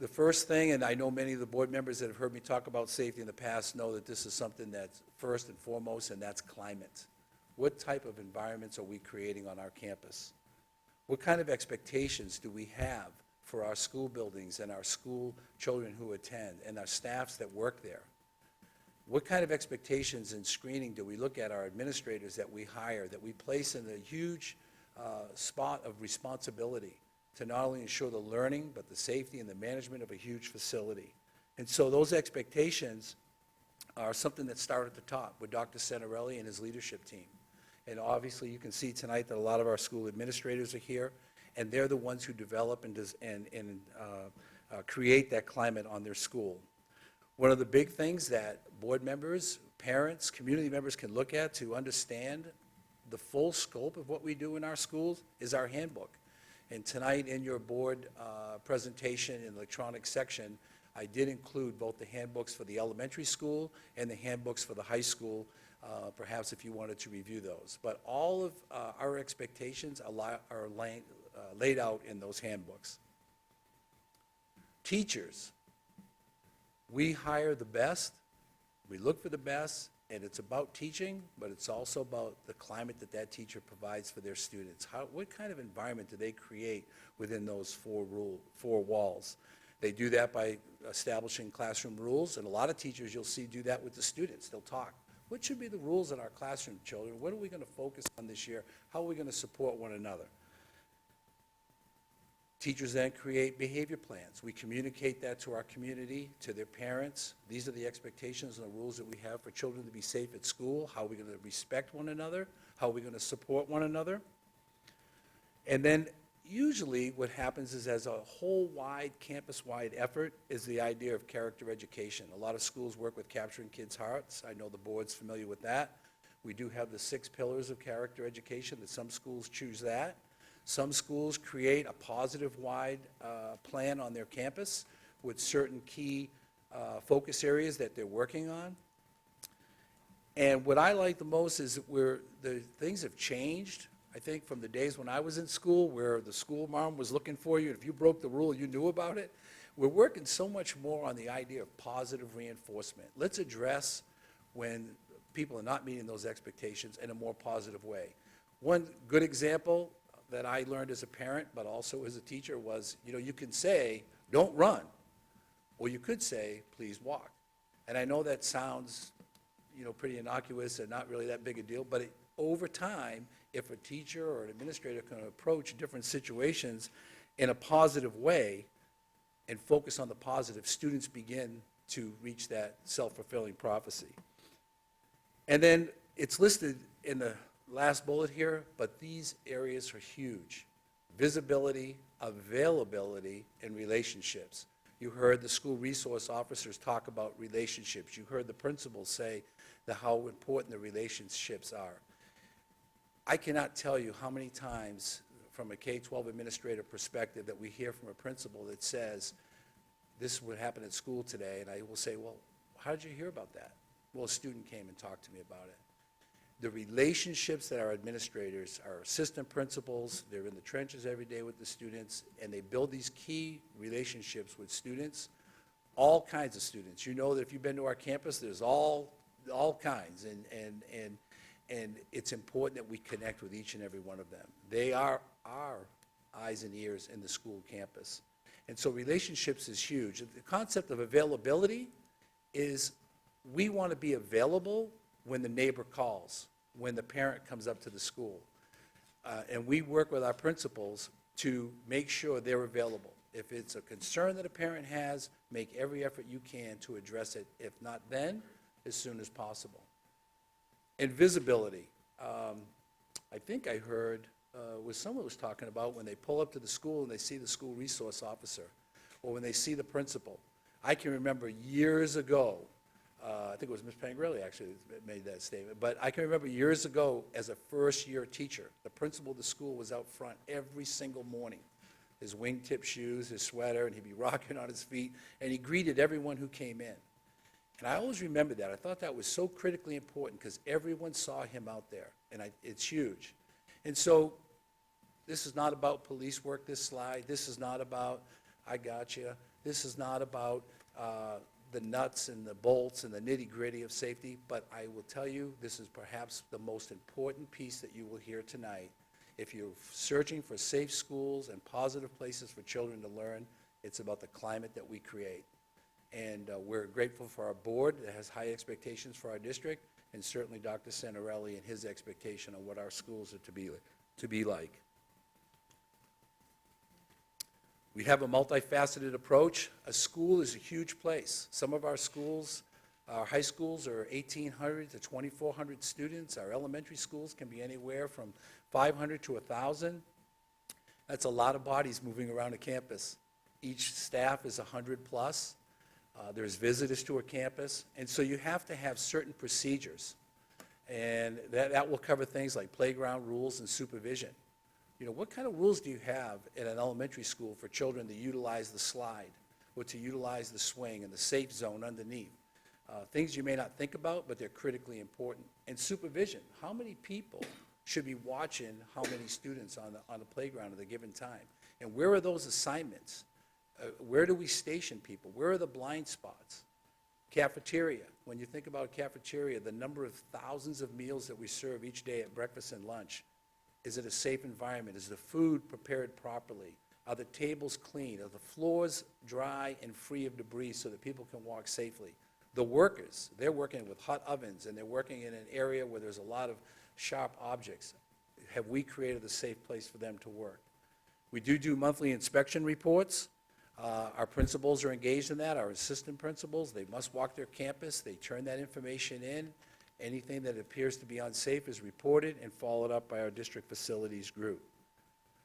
The first thing, and I know many of the board members that have heard me talk about safety in the past know that this is something that's first and foremost, and that's climate. What type of environments are we creating on our campus? What kind of expectations do we have for our school buildings and our school children who attend and our staffs that work there? What kind of expectations and screening do we look at our administrators that we hire, that we place in a huge spot of responsibility to not only ensure the learning, but the safety and the management of a huge facility? And so those expectations are something that start at the top with Dr. Santarelli and his leadership team. And obviously, you can see tonight that a lot of our school administrators are here, and they're the ones who develop and create that climate on their school. One of the big things that board members, parents, community members can look at to understand the full scope of what we do in our schools is our handbook. And tonight in your board presentation in the electronic section, I did include both the handbooks for the elementary school and the handbooks for the high school, perhaps if you wanted to review those. But all of our expectations are laid out in those handbooks. Teachers, we hire the best, we look for the best, and it's about teaching, but it's also about the climate that that teacher provides for their students. What kind of environment do they create within those four walls? They do that by establishing classroom rules, and a lot of teachers you'll see do that with the students. They'll talk. What should be the rules in our classroom, children? What are we going to focus on this year? How are we going to support one another? Teachers then create behavior plans. We communicate that to our community, to their parents. These are the expectations and the rules that we have for children to be safe at school. How are we going to respect one another? How are we going to support one another? And then usually what happens is, as a whole-wide, campus-wide effort, is the idea of character education. A lot of schools work with capturing kids' hearts. I know the board's familiar with that. We do have the 6 pillars of character education, that some schools choose that. Some schools create a positive-wide plan on their campus with certain key focus areas that they're working on. And what I like the most is where the things have changed, I think, from the days when I was in school, where the school mom was looking for you. If you broke the rule, you knew about it. We're working so much more on the idea of positive reinforcement. Let's address when people are not meeting those expectations in a more positive way. One good example that I learned as a parent, but also as a teacher, was, you can say, don't run, or you could say, please walk. And I know that sounds, pretty innocuous and not really that big a deal, but over time, if a teacher or an administrator can approach different situations in a positive way and focus on the positive, students begin to reach that self-fulfilling prophecy. And then it's listed in the last bullet here, but these areas are huge. Visibility, availability, and relationships. You heard the school resource officers talk about relationships. You heard the principals say how important the relationships are. I cannot tell you how many times, from a K-12 administrator perspective, that we hear from a principal that says, this is what happened at school today, and I will say, well, how did you hear about that? Well, a student came and talked to me about it. The relationships that our administrators, our assistant principals, they're in the trenches every day with the students, and they build these key relationships with students, all kinds of students. You know that if you've been to our campus, there's all kinds, and it's important that we connect with each and every one of them. They are our eyes and ears in the school campus. And so relationships is huge. The concept of availability is we want to be available when the neighbor calls, when the parent comes up to the school. And we work with our principals to make sure they're available. If it's a concern that a parent has, make every effort you can to address it. If not then, as soon as possible. And visibility. I think I heard was someone was talking about when they pull up to the school and they see the school resource officer, or when they see the principal. I can remember years ago, I think it was Ms. Pangrelli actually that made that statement, but I can remember years ago as a first-year teacher, the principal of the school was out front every single morning, his wingtip shoes, his sweater, and he'd be rocking on his feet, and he greeted everyone who came in. And I always remember that. I thought that was so critically important because everyone saw him out there, and it's huge. And so this is not about police work, this slide. This is not about, I got you. This is not about the nuts and the bolts and the nitty-gritty of safety, but I will tell you, this is perhaps the most important piece that you will hear tonight. If you're searching for safe schools and positive places for children to learn, it's about the climate that we create. And we're grateful for our board that has high expectations for our district, and certainly Dr. Santarelli and his expectation on what our schools are to be like. We have a multifaceted approach. A school is a huge place. Some of our schools, our high schools are 1,800 to 2,400 students. Our elementary schools can be anywhere from 500 to 1,000. That's a lot of bodies moving around a campus. Each staff is 100 plus. There's visitors to a campus, and so you have to have certain procedures. And that will cover things like playground rules and supervision. You know, what kind of rules do you have in an elementary school for children to utilize the slide or to utilize the swing and the safe zone underneath? Things you may not think about, but they're critically important. And supervision, how many people should be watching how many students on the playground at a given time? And where are those assignments? Where do we station people? Where are the blind spots? Cafeteria, when you think about cafeteria, the number of thousands of meals that we serve each day at breakfast and lunch, is it a safe environment? Is the food prepared properly? Are the tables clean? Are the floors dry and free of debris so that people can walk safely? The workers, they're working with hot ovens and they're working in an area where there's a lot of sharp objects. Have we created a safe place for them to work? We do monthly inspection reports. Our principals are engaged in that, our assistant principals. They must walk their campus. They turn that information in. Anything that appears to be unsafe is reported and followed up by our district facilities group.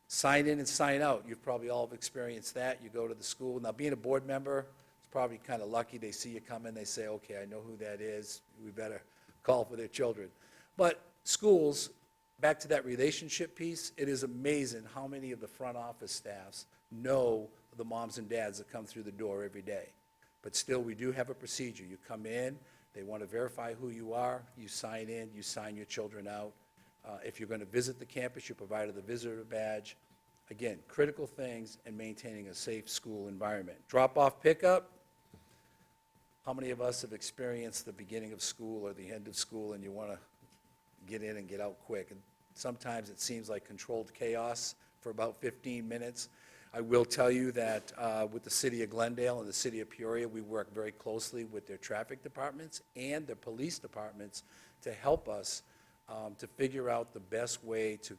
Sign in and sign out. You've probably all have experienced that. You go to the school. Now, being a board member, it's probably kind of lucky. They see you come in, they say, okay, I know who that is. We better call for their children. But schools, back to that relationship piece, it is amazing how many of the front office staffs know the moms and dads that come through the door every day. But still, we do have a procedure. You come in, they want to verify who you are, you sign in, you sign your children out. If you're going to visit the campus, you're provided the visitor badge. Again, critical things in maintaining a safe school environment. Drop-off pickup. How many of us have experienced the beginning of school or the end of school and you want to get in and get out quick? And sometimes it seems like controlled chaos for about 15 minutes. I will tell you that with the city of Glendale and the city of Peoria, we work very closely with their traffic departments and their police departments to help us to figure out the best way to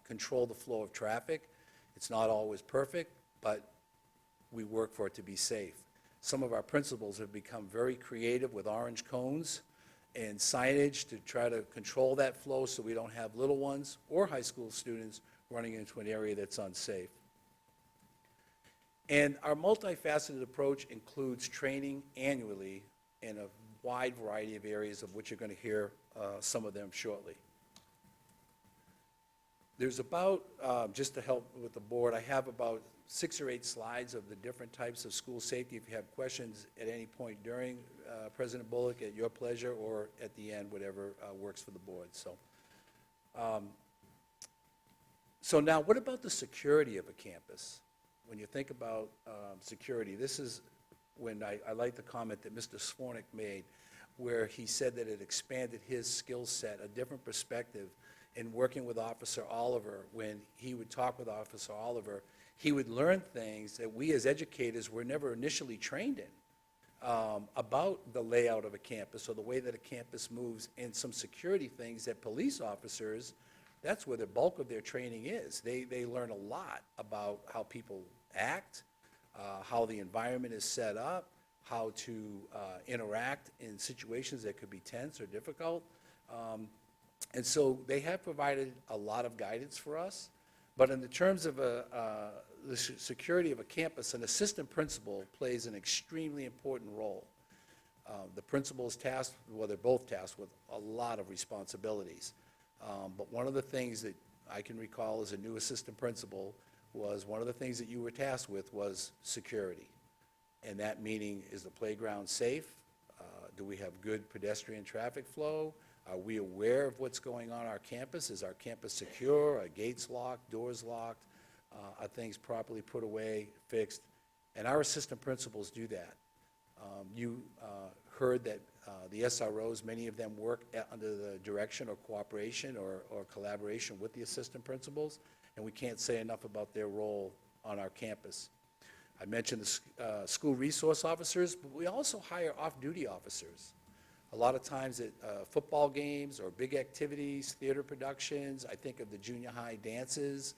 control the flow of traffic. It's not always perfect, but we work for it to be safe. Some of our principals have become very creative with orange cones and signage to try to control that flow so we don't have little ones or high school students running into an area that's unsafe. And our multifaceted approach includes training annually in a wide variety of areas, of which you're going to hear some of them shortly. There's about, just to help with the board, I have about 6 or 8 slides of the different types of school safety. If you have questions at any point during, President Bullock, at your pleasure, or at the end, whatever works for the board. So now, what about the security of a campus? When you think about security, this is when I like the comment that Mr. Sfornick made, where he said that it expanded his skill set, a different perspective in working with Officer Oliver. When he would talk with Officer Oliver, he would learn things that we as educators were never initially trained in about the layout of a campus or the way that a campus moves, and some security things that police officers, that's where the bulk of their training is. They learn a lot about how people act, how the environment is set up, how to interact in situations that could be tense or difficult. And so they have provided a lot of guidance for us. But in the terms of the security of a campus, an assistant principal plays an extremely important role. The principal is tasked, well, they're both tasked with a lot of responsibilities. But one of the things that I can recall as a new assistant principal was one of the things that you were tasked with was security. And that meaning, is the playground safe? Do we have good pedestrian traffic flow? Are we aware of what's going on our campus? Is our campus secure? Are gates locked, doors locked? Are things properly put away, fixed? And our assistant principals do that. You heard that the SROs, many of them work under the direction or cooperation or collaboration with the assistant principals, and we can't say enough about their role on our campus. I mentioned the school resource officers, but we also hire off-duty officers. A lot of times at football games or big activities, theater productions, I think of the junior high dances,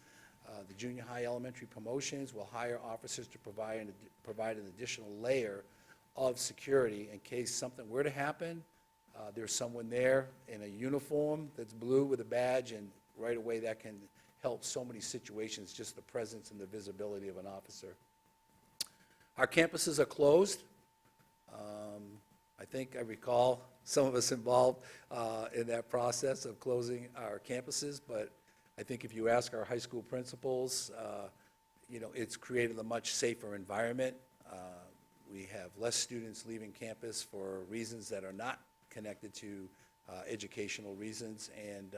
the junior high elementary promotions, we'll hire officers to provide an additional layer of security in case something were to happen. There's someone there in a uniform that's blue with a badge, and right away that can help so many situations, just the presence and the visibility of an officer. Our campuses are closed. I think I recall some of us involved in that process of closing our campuses, but I think if you ask our high school principals, it's created a much safer environment. We have less students leaving campus for reasons that are not connected to educational reasons, and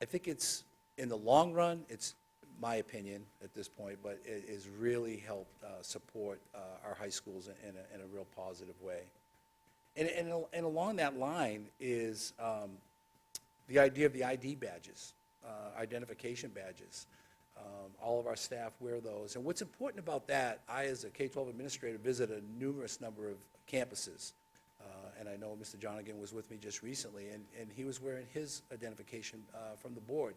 I think it's, in the long run, it's my opinion at this point, but it has really helped support our high schools in a real positive way. And along that line is the idea of the ID badges, identification badges. All of our staff wear those. And what's important about that, I, as a K-12 administrator, visit a numerous number of campuses. And I know Mr. Jonigan was with me just recently, and he was wearing his identification from the board.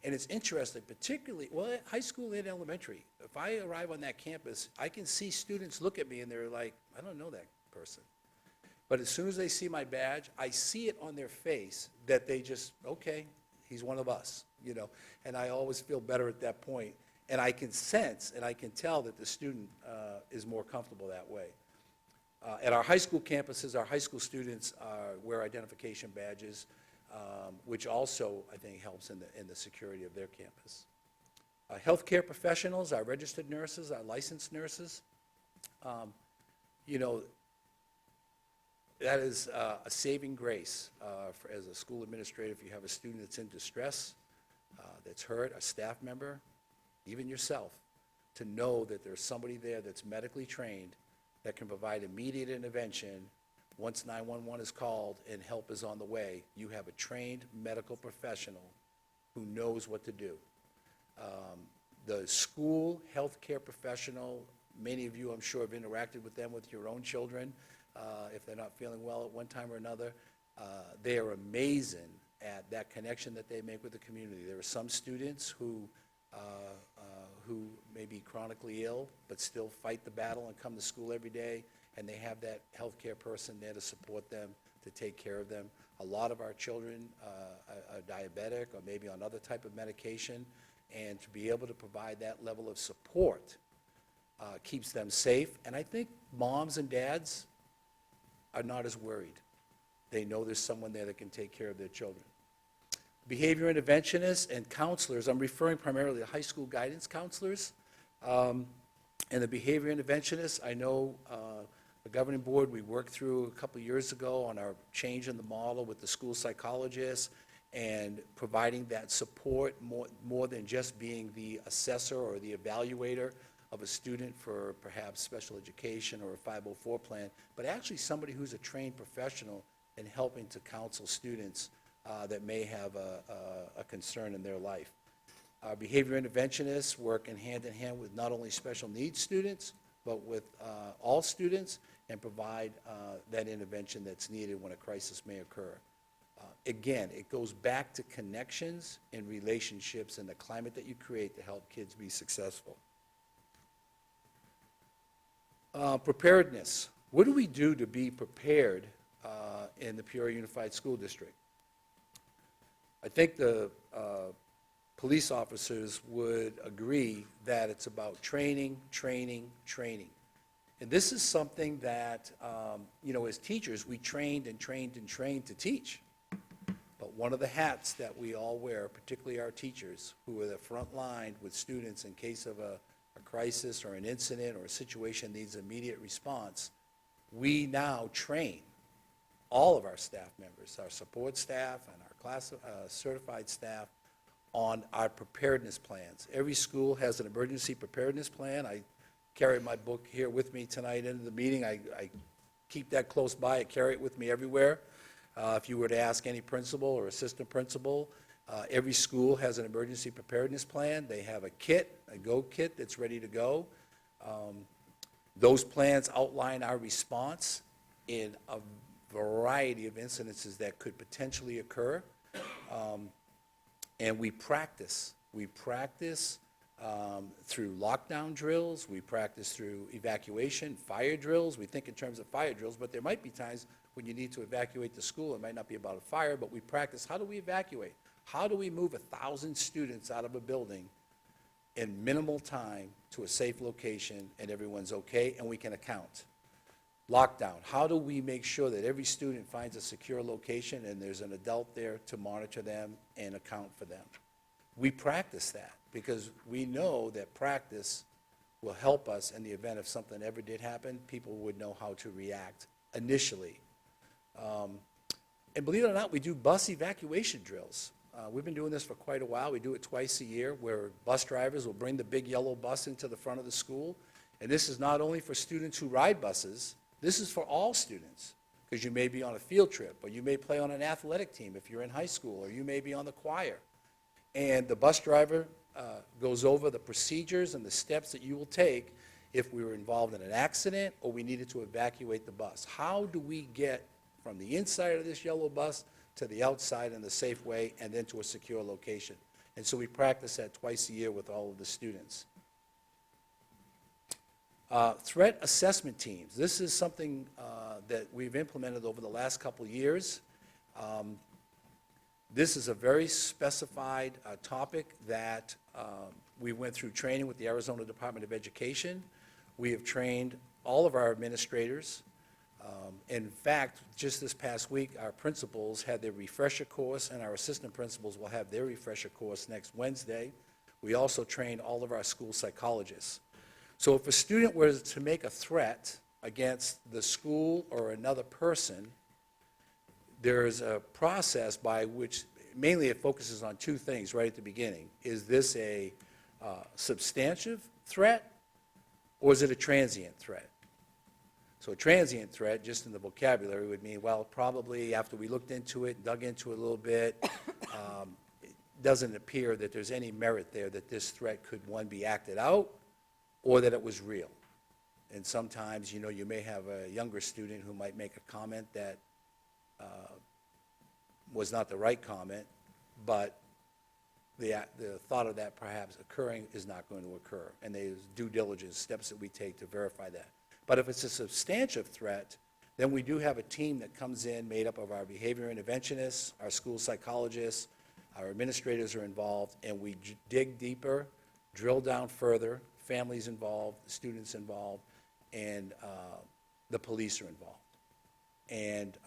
And it's interesting, particularly, well, high school and elementary. If I arrive on that campus, I can see students look at me and they're like, I don't know that person. But as soon as they see my badge, I see it on their face that they just, okay, he's one of us, And I always feel better at that point. And I can sense and I can tell that the student is more comfortable that way. At our high school campuses, our high school students wear identification badges, which also, I think, helps in the security of their campus. Healthcare professionals, our registered nurses, our licensed nurses, that is a saving grace as a school administrator. If you have a student that's in distress, that's hurt, a staff member, even yourself, to know that there's somebody there that's medically trained that can provide immediate intervention. Once 911 is called and help is on the way, you have a trained medical professional who knows what to do. The school healthcare professional, many of you, I'm sure, have interacted with them with your own children. If they're not feeling well at one time or another, they are amazing at that connection that they make with the community. There are some students who may be chronically ill, but still fight the battle and come to school every day, and they have that healthcare person there to support them, to take care of them. A lot of our children are diabetic or maybe on other type of medication, and to be able to provide that level of support keeps them safe. And I think moms and dads are not as worried. They know there's someone there that can take care of their children. Behavior interventionists and counselors, I'm referring primarily to high school guidance counselors. And the behavior interventionists, I know the governing board, we worked through a couple of years ago on our change in the model with the school psychologists and providing that support more than just being the assessor or the evaluator of a student for perhaps special education or a 504 plan, but actually somebody who's a trained professional in helping to counsel students that may have a concern in their life. Our behavior interventionists work in hand with not only special needs students, but with all students, and provide that intervention that's needed when a crisis may occur. Again, it goes back to connections and relationships and the climate that you create to help kids be successful. Preparedness. What do we do to be prepared in the Peoria Unified School District? I think the police officers would agree that it's about training, training, training. And this is something that, as teachers, we trained and trained and trained to teach. But one of the hats that we all wear, particularly our teachers, who are the front line with students in case of a crisis or an incident or a situation needs immediate response, we now train all of our staff members, our support staff and our class certified staff, on our preparedness plans. Every school has an emergency preparedness plan. I carry my book here with me tonight into the meeting. I keep that close by. I carry it with me everywhere. If you were to ask any principal or assistant principal, every school has an emergency preparedness plan. They have a kit, a go kit that's ready to go. Those plans outline our response in a variety of incidences that could potentially occur. And we practice. We practice through lockdown drills. We practice through evacuation, fire drills. We think in terms of fire drills, but there might be times when you need to evacuate the school. It might not be about a fire, but we practice, how do we evacuate? How do we move 1,000 students out of a building in minimal time to a safe location and everyone's okay and we can account? Lockdown, how do we make sure that every student finds a secure location and there's an adult there to monitor them and account for them? We practice that because we know that practice will help us in the event if something ever did happen, people would know how to react initially. And believe it or not, we do bus evacuation drills. We've been doing this for quite a while. We do it twice a year where bus drivers will bring the big yellow bus into the front of the school. And this is not only for students who ride buses, this is for all students, because you may be on a field trip, or you may play on an athletic team if you're in high school, or you may be on the choir. And the bus driver goes over the procedures and the steps that you will take if we were involved in an accident or we needed to evacuate the bus. How do we get from the inside of this yellow bus to the outside in a safe way and then to a secure location? And so we practice that twice a year with all of the students. Threat assessment teams. This is something that we've implemented over the last couple of years. This is a very specified topic that we went through training with the Arizona Department of Education. We have trained all of our administrators. In fact, just this past week, our principals had their refresher course, and our assistant principals will have their refresher course next Wednesday. We also trained all of our school psychologists. So if a student were to make a threat against the school or another person, there's a process by which, mainly it focuses on two things right at the beginning. Is this a substantive threat, or is it a transient threat? So a transient threat, just in the vocabulary, would mean, well, probably after we looked into it, dug into it a little bit, it doesn't appear that there's any merit there that this threat could, one, be acted out, or that it was real. And sometimes, you may have a younger student who might make a comment that was not the right comment, but the thought of that perhaps occurring is not going to occur. And there's due diligence steps that we take to verify that. But if it's a substantive threat, then we do have a team that comes in made up of our behavior interventionists, our school psychologists, our administrators are involved, and we dig deeper, drill down further, families involved, students involved, and the police are involved. And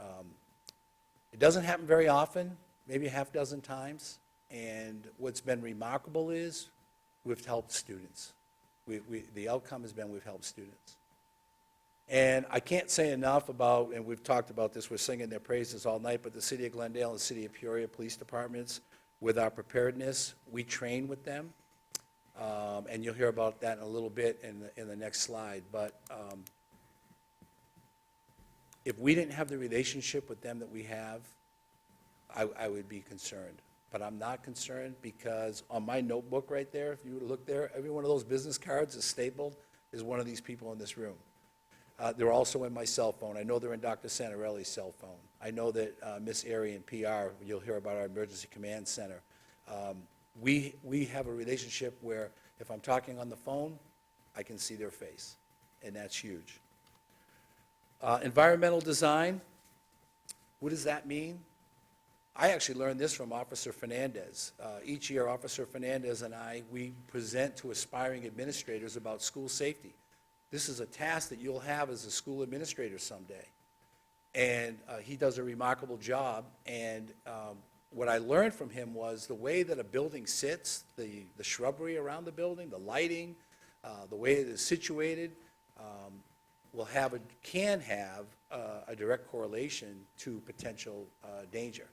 it doesn't happen very often, maybe a half dozen times. And what's been remarkable is we've helped students. The outcome has been we've helped students. And I can't say enough about, and we've talked about this, we're singing their praises all night, but the City of Glendale and the City of Peoria Police Departments, with our preparedness, we train with them. And you'll hear about that in a little bit in the next slide. But if we didn't have the relationship with them that we have, I would be concerned. But I'm not concerned because on my notebook right there, if you were to look there, every one of those business cards is stapled, is one of these people in this room. They're also in my cell phone. I know they're in Dr. Santarelli's cell phone. I know that Miss Airy in PR, you'll hear about our Emergency Command Center. We have a relationship where if I'm talking on the phone, I can see their face, and that's huge. Environmental design, what does that mean? I actually learned this from Officer Fernandez. Each year, Officer Fernandez and we present to aspiring administrators about school safety. This is a task that you'll have as a school administrator someday. And he does a remarkable job, and what I learned from him was the way that a building sits, the shrubbery around the building, the lighting, the way it is situated, can have a direct correlation to potential danger.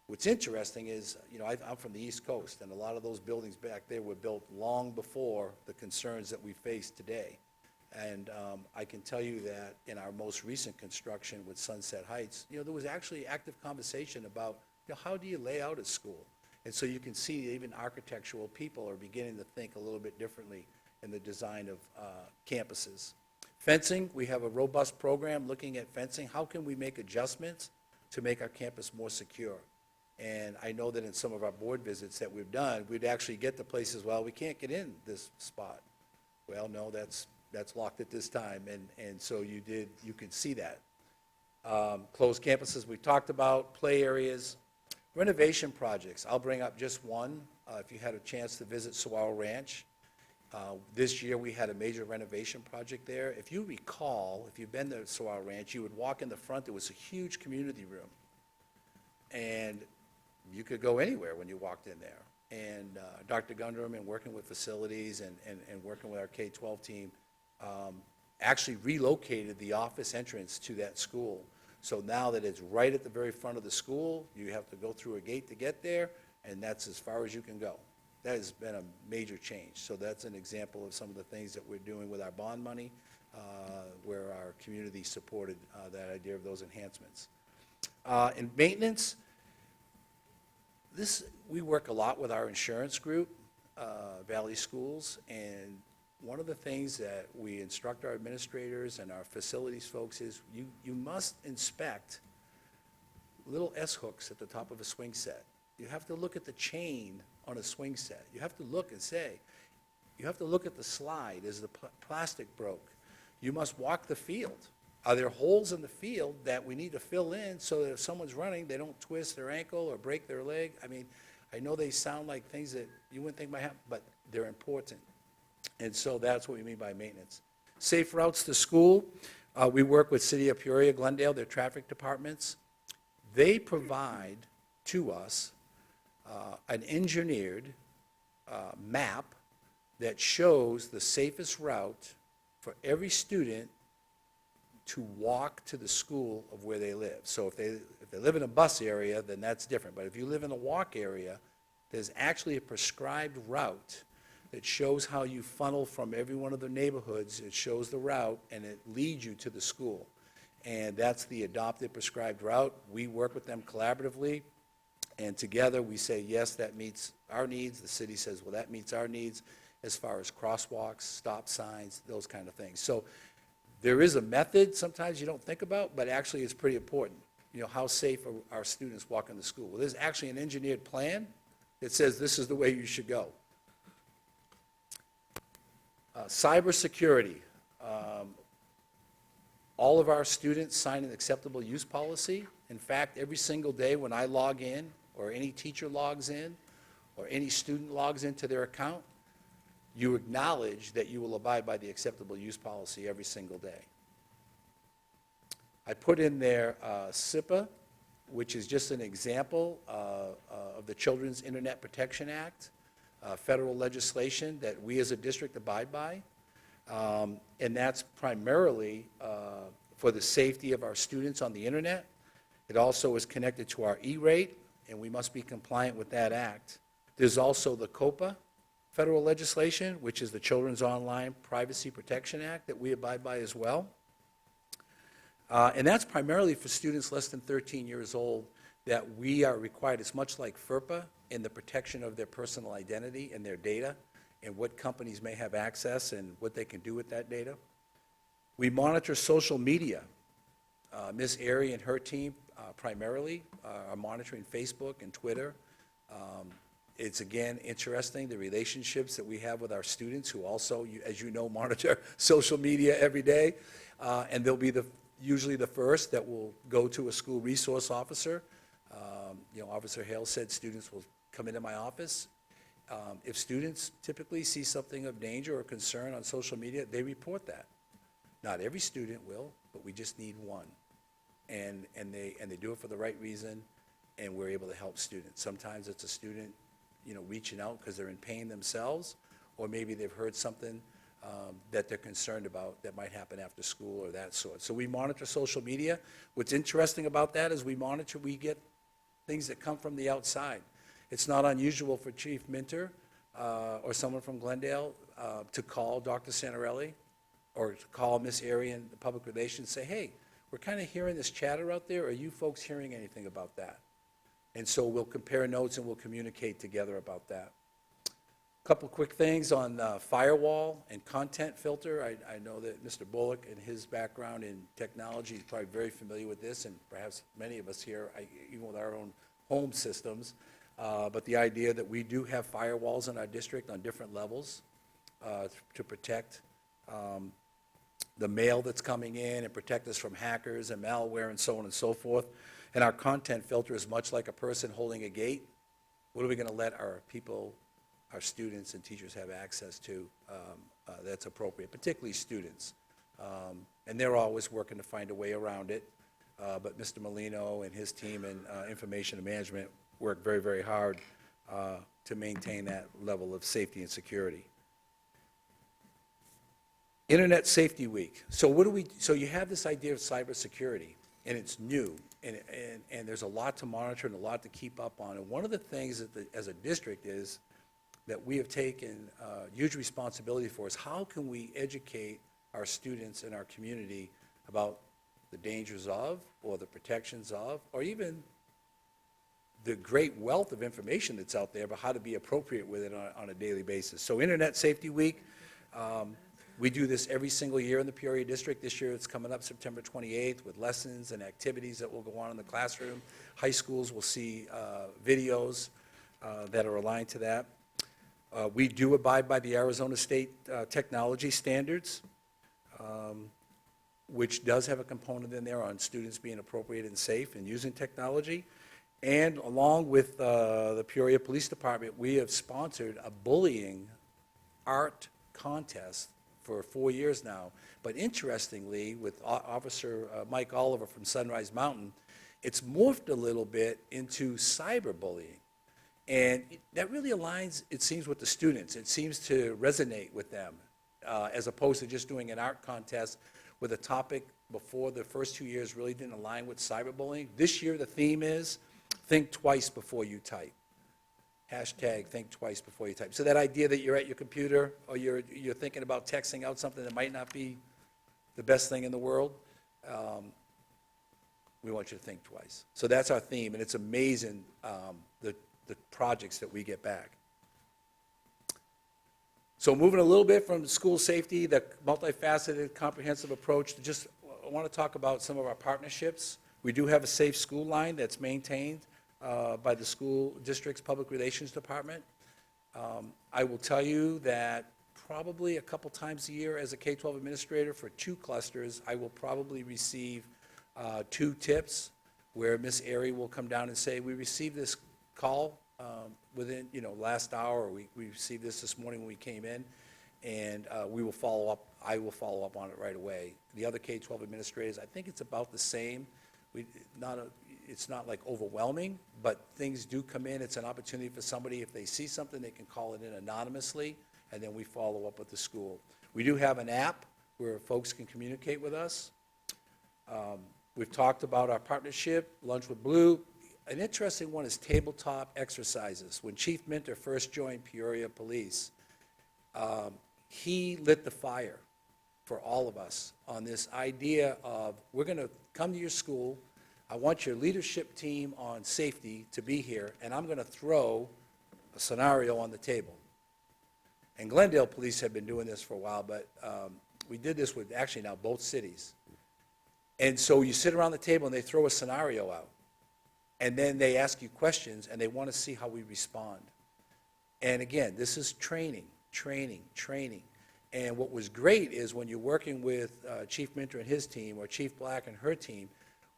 What's interesting is, I'm from the East Coast, and a lot of those buildings back there were built long before the concerns that we face today. And I can tell you that in our most recent construction with Sunset Heights, there was actually active conversation about how do you lay out a school? And so you can see even architectural people are beginning to think a little bit differently in the design of campuses. Fencing, we have a robust program looking at fencing. How can we make adjustments to make our campus more secure? And I know that in some of our board visits that we've done, we'd actually get to places, well, we can't get in this spot. Well, no, that's locked at this time, and so you could see that. Closed campuses we talked about, play areas, renovation projects. I'll bring up just one. If you had a chance to visit Saguaro Ranch, this year we had a major renovation project there. If you recall, if you've been to Saguaro Ranch, you would walk in the front, there was a huge community room. And you could go anywhere when you walked in there. And Dr. Gundram, and working with facilities and working with our K-12 team, actually relocated the office entrance to that school. So now that it's right at the very front of the school, you have to go through a gate to get there, and that's as far as you can go. That has been a major change. So that's an example of some of the things that we're doing with our bond money, where our community supported that idea of those enhancements. In maintenance, we work a lot with our insurance group, Valley Schools, and one of the things that we instruct our administrators and our facilities folks is you must inspect little S-hooks at the top of a swing set. You have to look at the chain on a swing set. You have to look and say, you have to look at the slide. Is the plastic broke? You must walk the field. Are there holes in the field that we need to fill in so that if someone's running, they don't twist their ankle or break their leg? I mean, I know they sound like things that you wouldn't think might happen, but they're important. And so that's what we mean by maintenance. Safe routes to school. We work with City of Peoria, Glendale, their traffic departments. They provide to us an engineered map that shows the safest route for every student to walk to the school of where they live. So if they live in a bus area, then that's different. But if you live in a walk area, there's actually a prescribed route that shows how you funnel from every one of the neighborhoods. It shows the route, and it leads you to the school. And that's the adopted prescribed route. We work with them collaboratively, and together we say, yes, that meets our needs. The city says, well, that meets our needs as far as crosswalks, stop signs, those kind of things. So there is a method sometimes you don't think about, but actually it's pretty important. You know, how safe are our students walking to school? Well, there's actually an engineered plan that says this is the way you should go. Cybersecurity. All of our students sign an acceptable use policy. In fact, every single day when I log in, or any teacher logs in, or any student logs into their account, you acknowledge that you will abide by the acceptable use policy every single day. I put in there SIPA, which is just an example of the Children's Internet Protection Act, federal legislation that we as a district abide by. And that's primarily for the safety of our students on the internet. It also is connected to our E-rate, and we must be compliant with that act. There's also the COPA federal legislation, which is the Children's Online Privacy Protection Act, that we abide by as well. And that's primarily for students less than 13 years old, that we are required. It's much like FERPA in the protection of their personal identity and their data, and what companies may have access and what they can do with that data. We monitor social media. Ms. Airy and her team primarily are monitoring Facebook and Twitter. It's, again, interesting, the relationships that we have with our students who also, as you know, monitor social media every day. And they'll be usually the first that will go to a school resource officer. You know, Officer Hale said students will come into my office. If students typically see something of danger or concern on social media, they report that. Not every student will, but we just need one. And they do it for the right reason, and we're able to help students. Sometimes it's a student, you know, reaching out because they're in pain themselves, or maybe they've heard something that they're concerned about that might happen after school or that sort. So we monitor social media. What's interesting about that is we get things that come from the outside. It's not unusual for Chief Minter or someone from Glendale to call Dr. Santarelli or to call Ms. Airy in the public relations and say, hey, we're kind of hearing this chatter out there. Are you folks hearing anything about that? And so we'll compare notes and we'll communicate together about that. Couple quick things on firewall and content filter. I know that Mr. Bullock and his background in technology is probably very familiar with this, and perhaps many of us here, even with our own home systems. But the idea that we do have firewalls in our district on different levels to protect the mail that's coming in and protect us from hackers and malware and so on and so forth. And our content filter is much like a person holding a gate. What are we going to let our people, our students and teachers have access to that's appropriate, particularly students? And they're always working to find a way around it. But Mr. Molino and his team in information and management work very, very hard to maintain that level of safety and security. Internet Safety Week. So so you have this idea of cybersecurity, and it's new, and there's a lot to monitor and a lot to keep up on. And one of the things that as a district is that we have taken huge responsibility for is how can we educate our students and our community about the dangers of, or the protections of, or even the great wealth of information that's out there about how to be appropriate with it on a daily basis. So Internet Safety Week, we do this every single year in the Peoria District. This year it's coming up September 28th with lessons and activities that will go on in the classroom. High schools will see videos that are aligned to that. We do abide by the Arizona State technology standards, which does have a component in there on students being appropriate and safe and using technology. And along with the Peoria Police Department, we have sponsored a bullying art contest for 4 years now. But interestingly, with Officer Mike Oliver from Sunrise Mountain, it's morphed a little bit into cyberbullying. And that really aligns, it seems, with the students. It seems to resonate with them, as opposed to just doing an art contest with a topic before the first 2 years really didn't align with cyberbullying. This year the theme is, think twice before you type. Hashtag think twice before you type. So that idea that you're at your computer or you're thinking about texting out something that might not be the best thing in the world, we want you to think twice. So that's our theme, and it's amazing the projects that we get back. So moving a little bit from school safety, the multifaceted, comprehensive approach, I want to talk about some of our partnerships. We do have a safe school line that's maintained by the school district's public relations department. I will tell you that probably a couple times a year as a K-12 administrator for 2 clusters, I will probably receive 2 tips where Ms. Airy will come down and say, we received this call within, last hour, or we received this morning when we came in, and we will follow up. I will follow up on it right away. The other K-12 administrators, I think it's about the same. It's not like overwhelming, but things do come in. It's an opportunity for somebody, if they see something, they can call it in anonymously, and then we follow up with the school. We do have an app where folks can communicate with us. We've talked about our partnership, Lunch with Blue. An interesting one is tabletop exercises. When Chief Minter first joined Peoria Police, he lit the fire for all of us on this idea of, we're going to come to your school, I want your leadership team on safety to be here, and I'm going to throw a scenario on the table. And Glendale Police have been doing this for a while, but we did this with actually now both cities. And so you sit around the table and they throw a scenario out. And then they ask you questions and they want to see how we respond. And again, this is training. And what was great is when you're working with Chief Minter and his team, or Chief Black and her team,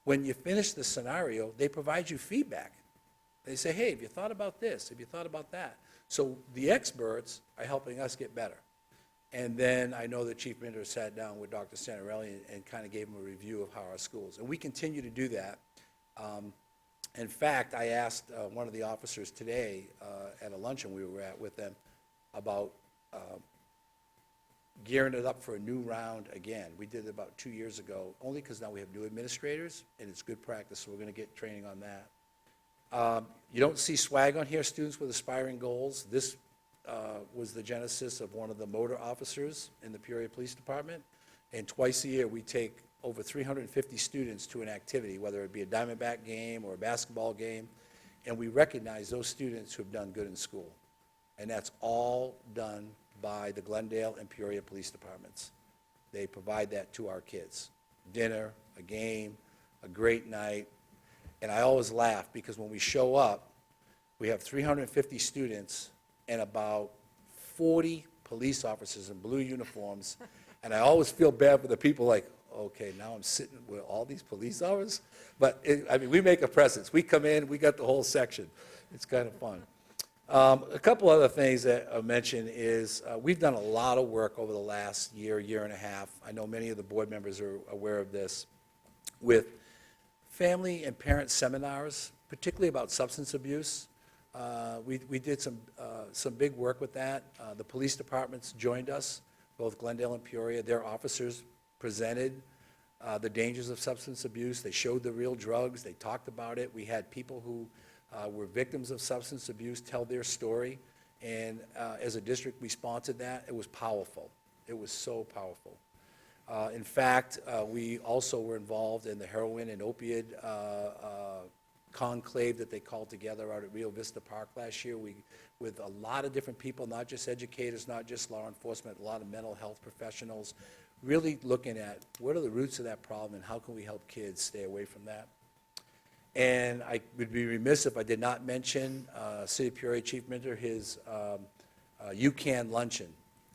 when you finish the scenario, they provide you feedback. They say, hey, have you thought about this? Have you thought about that? So the experts are helping us get better. And then I know that Chief Minter sat down with Dr. Santarelli and kind of gave him a review of how our schools. And we continue to do that. In fact, I asked one of the officers today at a luncheon we were at with them about gearing it up for a new round again. We did it about 2 years ago, only because now we have new administrators, and it's good practice, so we're going to get training on that. You don't see swag on here, students with aspiring goals. This was the genesis of one of the motor officers in the Peoria Police Department, and twice a year we take over 350 students to an activity, whether it be a Diamondback game or a basketball game, and we recognize those students who have done good in school. And that's all done by the Glendale and Peoria Police Departments. They provide that to our kids. Dinner, a game, a great night. And I always laugh because when we show up, we have 350 students and about 40 police officers in blue uniforms. And I always feel bad for the people like, okay, now I'm sitting with all these police officers? But, I mean, we make a presence. We come in, we got the whole section. It's kind of fun. A couple other things that I mentioned is we've done a lot of work over the last year, year and a half. I know many of the board members are aware of this, with family and parent seminars, particularly about substance abuse. We did some big work with that. The police departments joined us, both Glendale and Peoria. Their officers presented the dangers of substance abuse. They showed the real drugs. They talked about it. We had people who were victims of substance abuse tell their story. And as a district, we sponsored that. It was powerful. It was so powerful. In fact, we also were involved in the heroin and opiate conclave that they called together out at Rio Vista Park last year. With a lot of different people, not just educators, not just law enforcement, a lot of mental health professionals, really looking at what are the roots of that problem and how can we help kids stay away from that. And I would be remiss if I did not mention City of Peoria Chief Minter, his You Can Luncheon,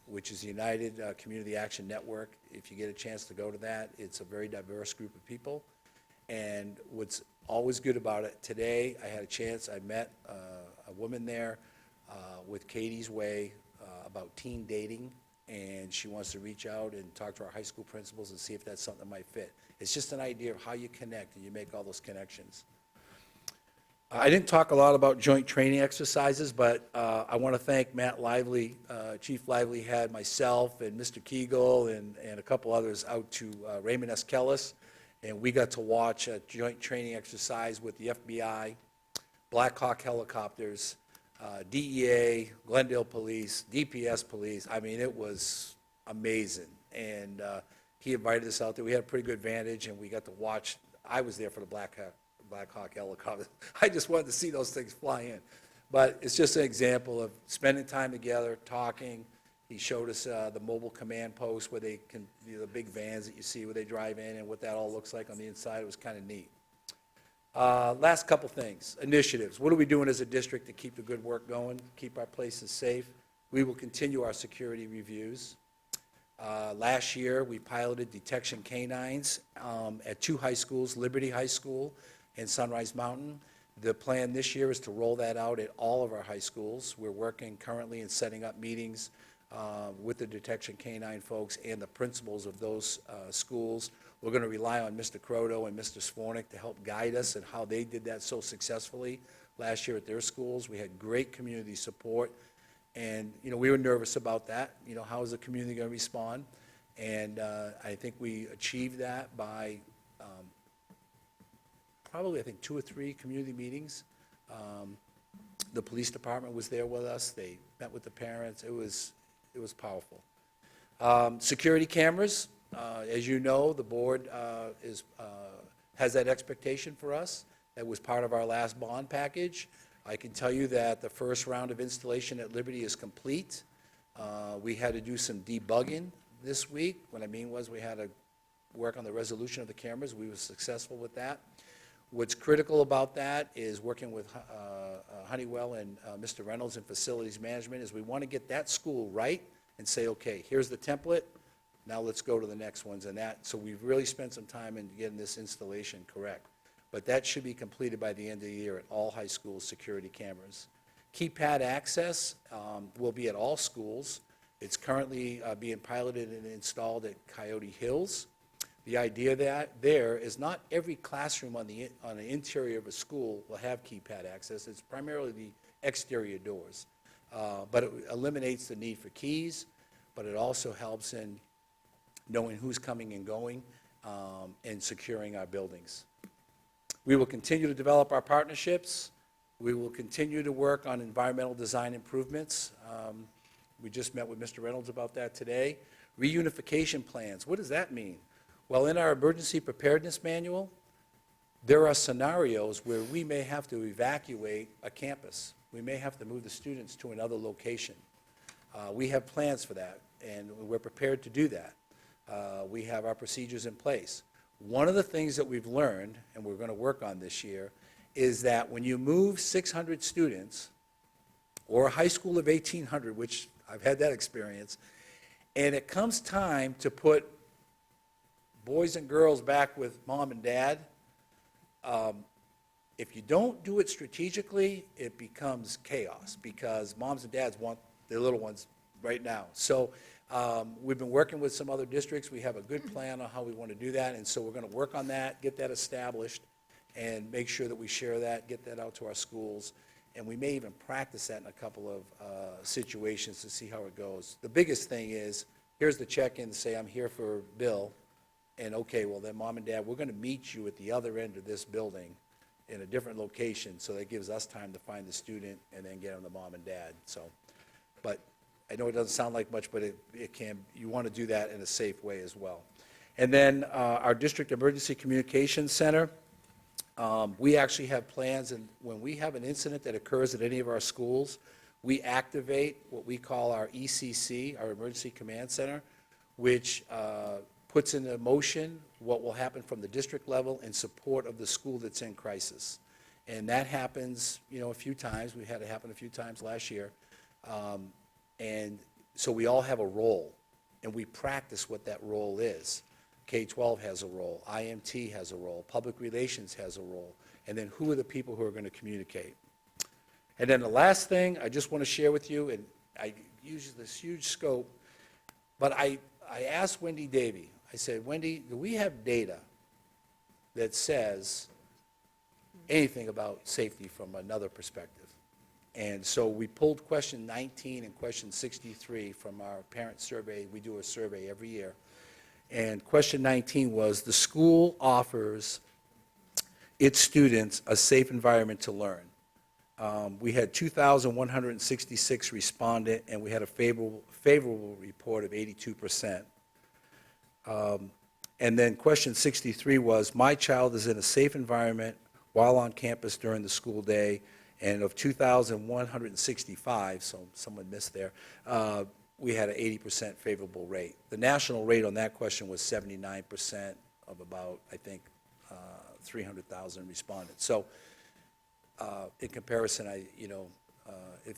which is the United Community Action Network. If you get a chance to go to that, it's a very diverse group of people. And what's always good about it, today I had a chance, I met a woman there with Katie's Way about teen dating, and she wants to reach out and talk to our high school principals and see if that's something that might fit. It's just an idea of how you connect and you make all those connections. I didn't talk a lot about joint training exercises, but I want to thank Matt Lively. Chief Lively had myself and Mr. Kegel and a couple others out to Raymond S. Kellis, and we got to watch a joint training exercise with the FBI, Black Hawk helicopters, DEA, Glendale Police, DPS Police. I mean, it was amazing. And he invited us out there. We had a pretty good vantage, and we got to watch. I was there for the Black Hawk helicopter. I just wanted to see those things fly in. But it's just an example of spending time together, talking. He showed us the mobile command post where they can, the big vans that you see where they drive in and what that all looks like on the inside. It was kind of neat. Last couple things, initiatives. What are we doing as a district to keep the good work going, keep our places safe? We will continue our security reviews. Last year, we piloted detection canines at 2 high schools, Liberty High School and Sunrise Mountain. The plan this year is to roll that out at all of our high schools. We're working currently in setting up meetings with the detection canine folks and the principals of those schools. We're going to rely on Mr. Croto and Mr. Svornick to help guide us in how they did that so successfully last year at their schools. We had great community support. And, you know, we were nervous about that. You know, how is the community going to respond? And I think we achieved that by probably, I think, 2 or 3 community meetings. The police department was there with us. They met with the parents. It was powerful. Security cameras. As you know, the board has that expectation for us. That was part of our last bond package. I can tell you that the first round of installation at Liberty is complete. We had to do some debugging this week. What I mean was we had to work on the resolution of the cameras. We were successful with that. What's critical about that is working with Honeywell and Mr. Reynolds in facilities management is we want to get that school right and say, okay, here's the template. Now let's go to the next ones and that. So we've really spent some time in getting this installation correct. But that should be completed by the end of the year at all high schools, security cameras. Keypad access will be at all schools. It's currently being piloted and installed at Coyote Hills. The idea there is not every classroom on the interior of a school will have keypad access. It's primarily the exterior doors. But it eliminates the need for keys, but it also helps in knowing who's coming and going and securing our buildings. We will continue to develop our partnerships. We will continue to work on environmental design improvements. We just met with Mr. Reynolds about that today. Reunification plans, what does that mean? Well, in our emergency preparedness manual, there are scenarios where we may have to evacuate a campus. We may have to move the students to another location. We have plans for that, and we're prepared to do that. We have our procedures in place. One of the things that we've learned, and we're going to work on this year, is that when you move 600 students, or a high school of 1,800, which I've had that experience, and it comes time to put boys and girls back with mom and dad, if you don't do it strategically, it becomes chaos, because moms and dads want their little ones right now. So we've been working with some other districts. We have a good plan on how we want to do that, and so we're going to work on that, get that established, and make sure that we share that, get that out to our schools, and we may even practice that in a couple of situations to see how it goes. The biggest thing is, here's the check-in to say, I'm here for Bill, and okay, well then, mom and dad, we're going to meet you at the other end of this building in a different location, so that gives us time to find the student and then get them to mom and dad. So, but I know it doesn't sound like much, but it can, you want to do that in a safe way as well. And then our District Emergency Communications Center, we actually have plans, and when we have an incident that occurs at any of our schools, we activate what we call our ECC, our Emergency Command Center, which puts into motion what will happen from the district level in support of the school that's in crisis. And that happens, you know, a few times. We had it happen a few times last year. And so we all have a role, and we practice what that role is. K-12 has a role, IMT has a role, Public Relations has a role, and then who are the people who are going to communicate? And then the last thing I just want to share with you, and I use this huge scope, but I asked Wendy Davy, I said, Wendy, do we have data that says anything about safety from another perspective? And so we pulled question 19 and question 63 from our parent survey. We do a survey every year. And question 19 was, the school offers its students a safe environment to learn. We had 2,166 respondent, and we had a favorable report of 82%. And then question 63 was, my child is in a safe environment while on campus during the school day, and of 2,165, so someone missed there, we had an 80% favorable rate. The national rate on that question was 79% of about, I think, 300,000 respondents. So in comparison, if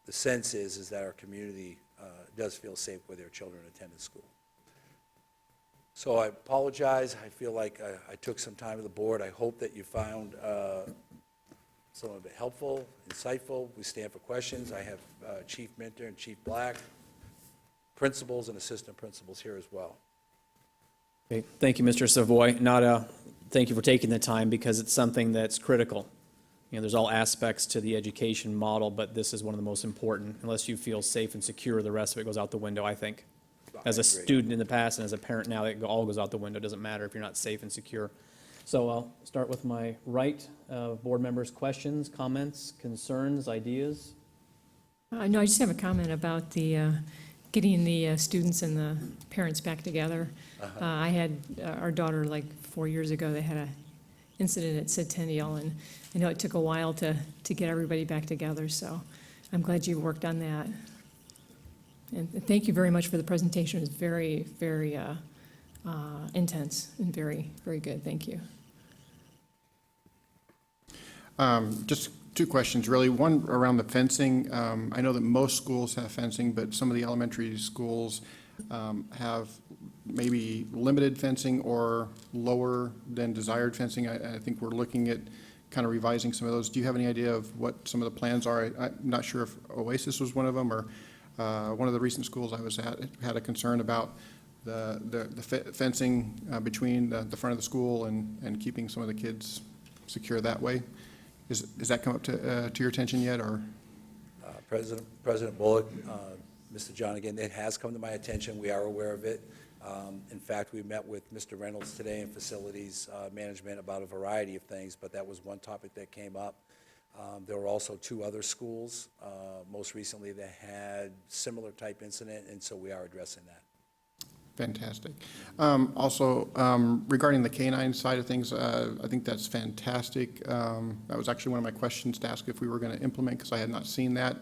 the sense is that our community does feel safe where their children attend school. So I apologize. I feel like I took some time with the board. I hope that you found some of it helpful, insightful. We stand for questions. I have Chief Minter and Chief Black, principals and assistant principals here as well. Okay, thank you, Mr. Savoy. Thank you for taking the time, because it's something that's critical. You know, there's all aspects to the education model, but this is one of the most important. Unless you feel safe and secure, the rest of it goes out the window, I think. As a student in the past and as a parent now, it all goes out the window. It doesn't matter if you're not safe and secure. So I'll start with my right. Board members' questions, comments, concerns, ideas? No, I just have a comment about the getting the students and the parents back together. I had our daughter, like 4 years ago, they had an incident at Centennial, and I know it took a while to get everybody back together, so I'm glad you worked on that. And thank you very much for the presentation. It was very, very intense and very, very good. Thank you. Just two questions, really. One around the fencing. I know that most schools have fencing, but some of the elementary schools have maybe limited fencing or lower than desired fencing. I think we're looking at kind of revising some of those. Do you have any idea of what some of the plans are? I'm not sure if Oasis was one of them, or one of the recent schools I was at had a concern about the fencing between the front of the school and keeping some of the kids secure that way. Has that come up to your attention yet, or? President Bullock, Mr. John, again, it has come to my attention. We are aware of it. In fact, we met with Mr. Reynolds today in facilities management about a variety of things, but that was one topic that came up. There were also two other schools, most recently, that had similar type incident, and so we are addressing that. Fantastic. Also, regarding the canine side of things, I think that's fantastic. That was actually one of my questions to ask if we were going to implement, because I had not seen that.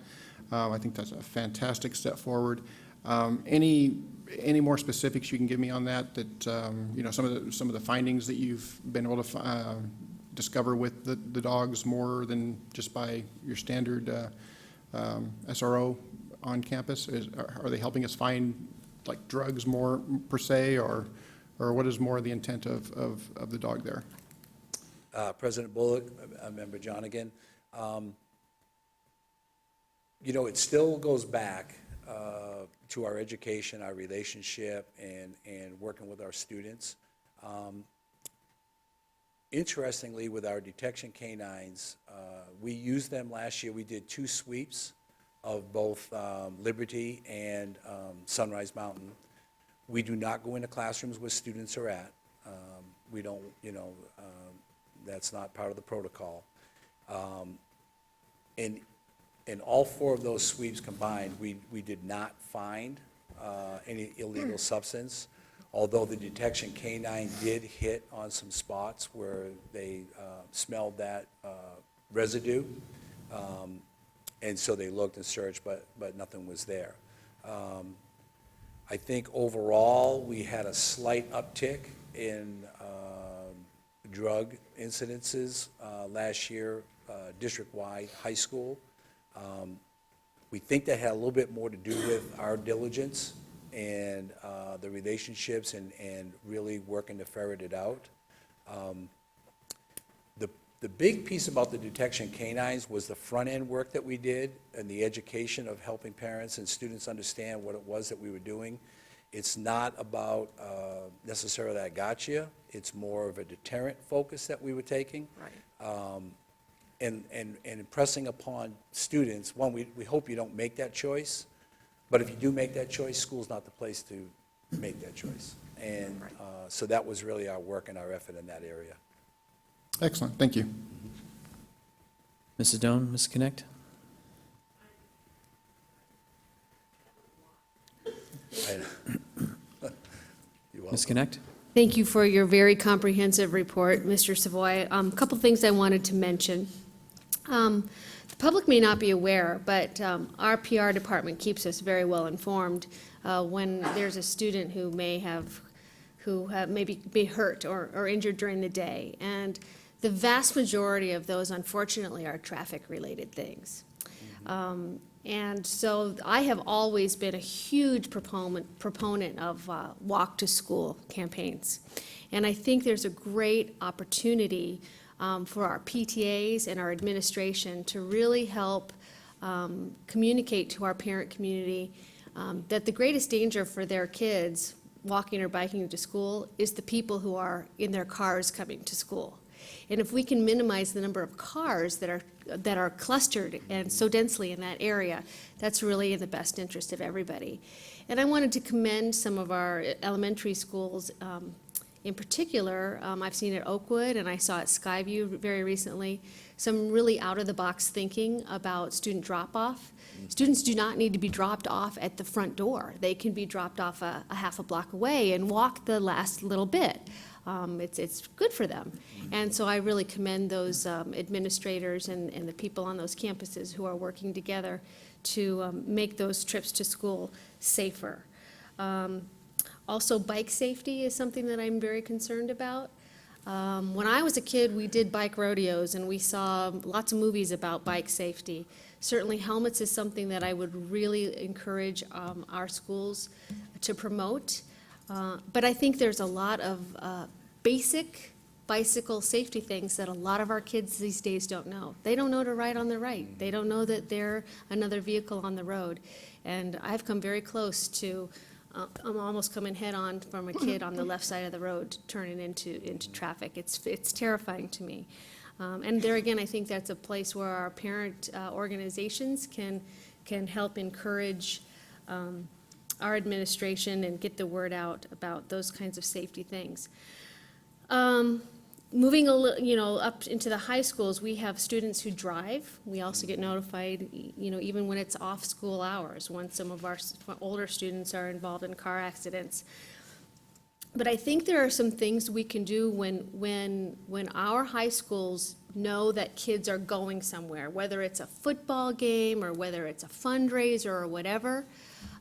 I think that's a fantastic step forward. Any more specifics you can give me on that? You know, some of the findings that you've been able to discover with the dogs, more than just by your standard SRO on campus? Are they helping us find like drugs more per se, or what is more the intent of the dog there? President Bullock, Member John again. You know, it still goes back to our education, our relationship, and working with our students. Interestingly, with our detection canines, we used them last year. We did 2 sweeps of both Liberty and Sunrise Mountain. We do not go into classrooms where students are at. We don't, you know, that's not part of the protocol. In all 4 of those sweeps combined, we did not find any illegal substance, although the detection canine did hit on some spots where they smelled that residue. And so they looked and searched, but nothing was there. I think overall, we had a slight uptick in drug incidences last year, district-wide, high school. We think that had a little bit more to do with our diligence and the relationships and really working to ferret it out. The big piece about the detection canines was the front-end work that we did and the education of helping parents and students understand what it was that we were doing. It's not about necessarily I got you. It's more of a deterrent focus that we were taking. Right. And impressing upon students, one, we hope you don't make that choice, but if you do make that choice, school's not the place to make that choice. And so that was really our work and our effort in that area. Excellent, thank you. Mrs. Doan, Mrs. Connect? Ms. Connect? Thank you for your very comprehensive report, Mr. Savoy. A couple things I wanted to mention. The public may not be aware, but our PR department keeps us very well informed when there's a student who may maybe be hurt or injured during the day. And the vast majority of those, unfortunately, are traffic-related things. And so I have always been a huge proponent of walk to school campaigns. And I think there's a great opportunity for our PTAs and our administration to really help communicate to our parent community that the greatest danger for their kids walking or biking to school is the people who are in their cars coming to school. And if we can minimize the number of cars that are clustered and so densely in that area, that's really in the best interest of everybody. And I wanted to commend some of our elementary schools. In particular, I've seen at Oakwood and I saw at Skyview very recently, some really out-of-the-box thinking about student drop-off. Students do not need to be dropped off at the front door. They can be dropped off a half a block away and walk the last little bit. It's good for them. And so I really commend those administrators and the people on those campuses who are working together to make those trips to school safer. Also, bike safety is something that I'm very concerned about. When I was a kid, we did bike rodeos and we saw lots of movies about bike safety. Certainly helmets is something that I would really encourage our schools to promote. But I think there's a lot of basic bicycle safety things that a lot of our kids these days don't know. They don't know to ride on the right. They don't know that they're another vehicle on the road. And I've come very close to, I'm almost coming head-on from a kid on the left side of the road turning into traffic. It's terrifying to me. And there again, I think that's a place where our parent organizations can help encourage our administration and get the word out about those kinds of safety things. Moving up into the high schools, we have students who drive. We also get notified, even when it's off school hours, when some of our older students are involved in car accidents. But I think there are some things we can do when our high schools know that kids are going somewhere, whether it's a football game or whether it's a fundraiser or whatever.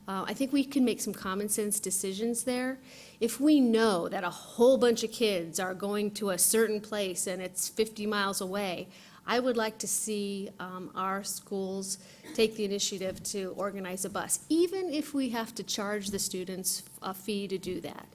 I think we can make some common sense decisions there. If we know that a whole bunch of kids are going to a certain place and it's 50 miles away, I would like to see our schools take the initiative to organize a bus, even if we have to charge the students a fee to do that.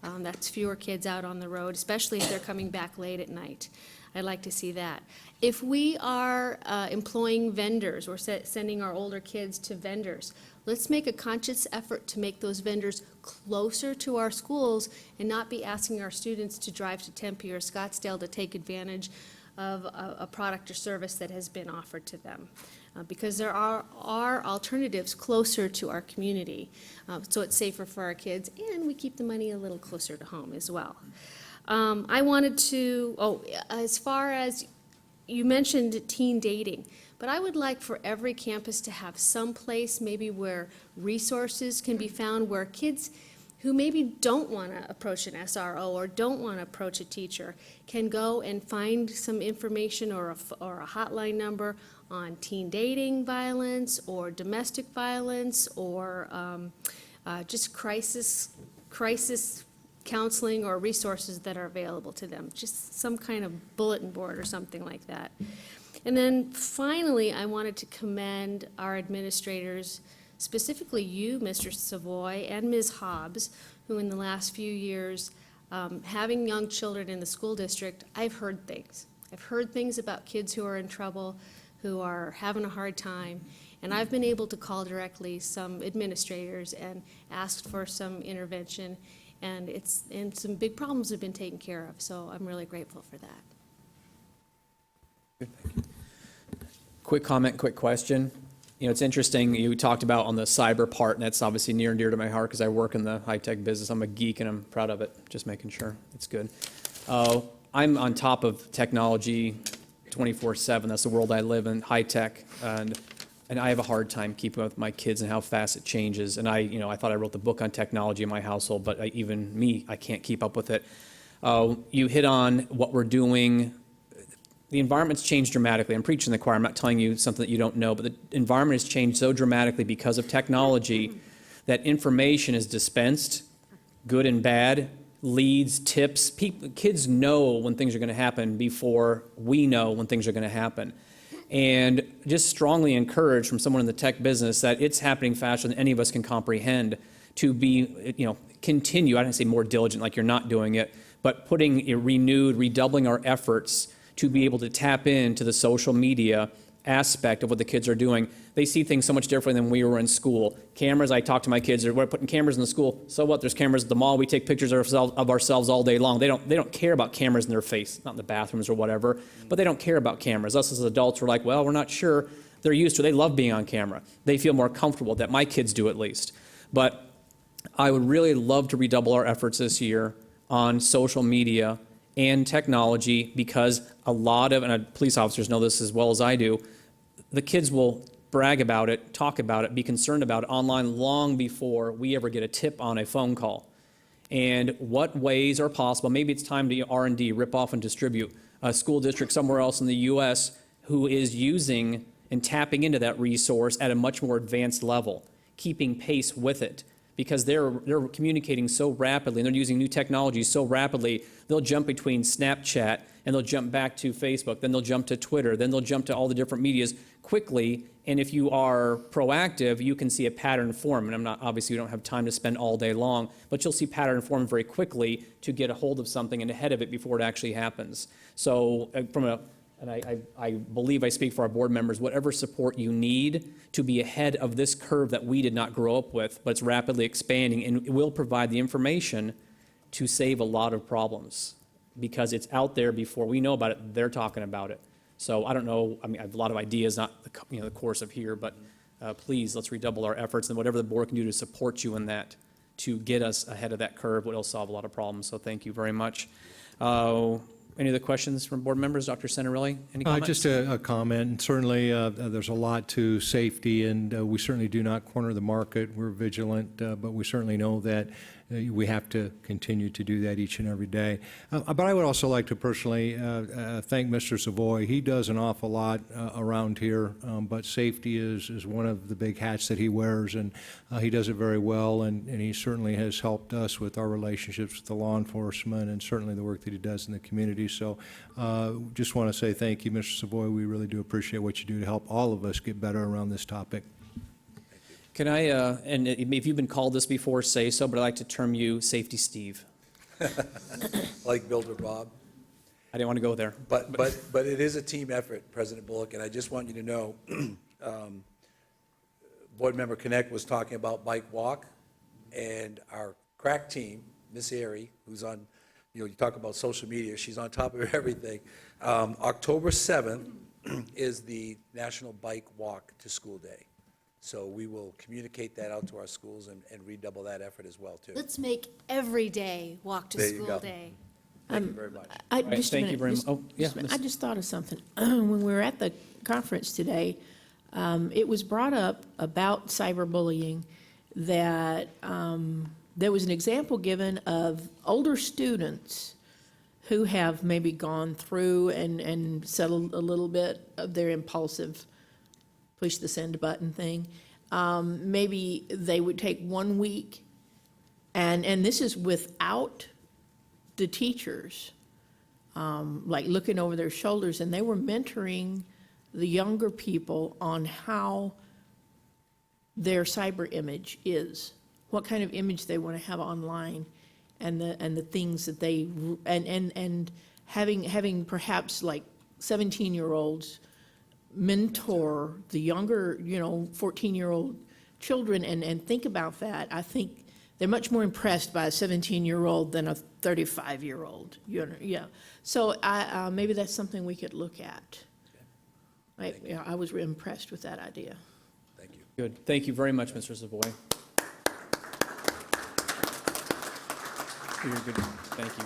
That's fewer kids out on the road, especially if they're coming back late at night. I'd like to see that. If we are employing vendors or sending our older kids to vendors, let's make a conscious effort to make those vendors closer to our schools and not be asking our students to drive to Tempe or Scottsdale to take advantage of a product or service that has been offered to them. Because there are alternatives closer to our community, so it's safer for our kids, and we keep the money a little closer to home as well. I wanted to, as far as, you mentioned teen dating, but I would like for every campus to have some place maybe where resources can be found, where kids who maybe don't want to approach an SRO or don't want to approach a teacher can go and find some information or a hotline number on teen dating violence or domestic violence or just crisis counseling or resources that are available to them, just some kind of bulletin board or something like that. And then finally, I wanted to commend our administrators, specifically you, Mr. Savoy, and Ms. Hobbs, who in the last few years, having young children in the school district, I've heard things. I've heard things about kids who are in trouble, who are having a hard time, and I've been able to call directly some administrators and asked for some intervention, and some big problems have been taken care of, so I'm really grateful for that. Quick comment, quick question. You know, it's interesting, you talked about on the cyber part, and that's obviously near and dear to my heart because I work in the high-tech business. I'm a geek and I'm proud of it, just making sure. It's good. I'm on top of technology 24/7. That's the world I live in, high-tech, and I have a hard time keeping up with my kids and how fast it changes. And I thought I wrote the book on technology in my household, but I can't keep up with it. You hit on what we're doing. The environment's changed dramatically. I'm preaching the choir. I'm not telling you something that you don't know, but the environment has changed so dramatically because of technology that information is dispensed, good and bad, leads, tips. Kids know when things are going to happen before we know when things are going to happen. And just strongly encourage from someone in the tech business that it's happening faster than any of us can comprehend to be, continue, I don't say more diligent like you're not doing it, but putting a redoubling our efforts to be able to tap into the social media aspect of what the kids are doing. They see things so much differently than we were in school. Cameras, I talk to my kids, we're putting cameras in the school. So what? There's cameras at the mall. We take pictures of ourselves all day long. They don't care about cameras in their face, not in the bathrooms or whatever, but they don't care about cameras. Us as adults, we're like, well, we're not sure. They're used to it. They love being on camera. They feel more comfortable, that my kids do at least. But I would really love to redouble our efforts this year on social media and technology, because a lot of, and police officers know this as well as I do, the kids will brag about it, talk about it, be concerned about it online long before we ever get a tip on a phone call. And what ways are possible? Maybe it's time to R&D, rip off and distribute. A school district somewhere else in the U.S. who is using and tapping into that resource at a much more advanced level, keeping pace with it. Because they're communicating so rapidly and they're using new technologies so rapidly, they'll jump between Snapchat and they'll jump back to Facebook, then they'll jump to Twitter, then they'll jump to all the different medias quickly. And if you are proactive, you can see a pattern form. And obviously, you don't have time to spend all day long, but you'll see pattern form very quickly to get a hold of something and ahead of it before it actually happens. So I believe I speak for our board members, whatever support you need to be ahead of this curve that we did not grow up with, but it's rapidly expanding, and it will provide the information to save a lot of problems because it's out there before we know about it, they're talking about it. So I don't know, I have a lot of ideas, not the course of here, but please, let's redouble our efforts and whatever the board can do to support you in that, to get us ahead of that curve, it'll solve a lot of problems. So thank you very much. Any other questions from board members? Dr. Santarelli, any comments? Just a comment. Certainly, there's a lot to safety, and we certainly do not corner the market. We're vigilant, but we certainly know that we have to continue to do that each and every day. But I would also like to personally thank Mr. Savoy. He does an awful lot around here, but safety is one of the big hats that he wears, and he does it very well, and he certainly has helped us with our relationships with the law enforcement and certainly the work that he does in the community. So just want to say thank you, Mr. Savoy. We really do appreciate what you do to help all of us get better around this topic. Can I, and if you've been called this before, say so, but I'd like to term you Safety Steve. Like Builder Bob. I didn't want to go there. But it is a team effort, President Bullock, and I just want you to know, Board Member Connect was talking about bike walk, and our crack team, Miss Airy, who's on, you talk about social media, she's on top of everything. October 7th is the National Bike Walk to School Day. So we will communicate that out to our schools and redouble that effort as well, too. Let's make every day walk to There you school go. day. Thank you very much. Just a Thank you minute, very just- much. Oh, yeah, just a minute. Miss- I just thought of something. When we were at the conference today, it was brought up about cyberbullying that there was an example given of older students who have maybe gone through and settled a little bit of their impulsive push the send button thing. Maybe they would take 1 week, and this is without the teachers, like looking over their shoulders, and they were mentoring the younger people on how their cyber image is, what kind of image they want to have online, and the things that they, and having perhaps like 17-year-olds mentor the younger, 14-year-old children and think about that. I think they're much more impressed by a 17-year-old than a 35-year-old. Yeah. So maybe that's something we could look at. I was impressed with that idea. Thank you. Good. Thank you very much, Mr. Savoy. You're good. Thank you.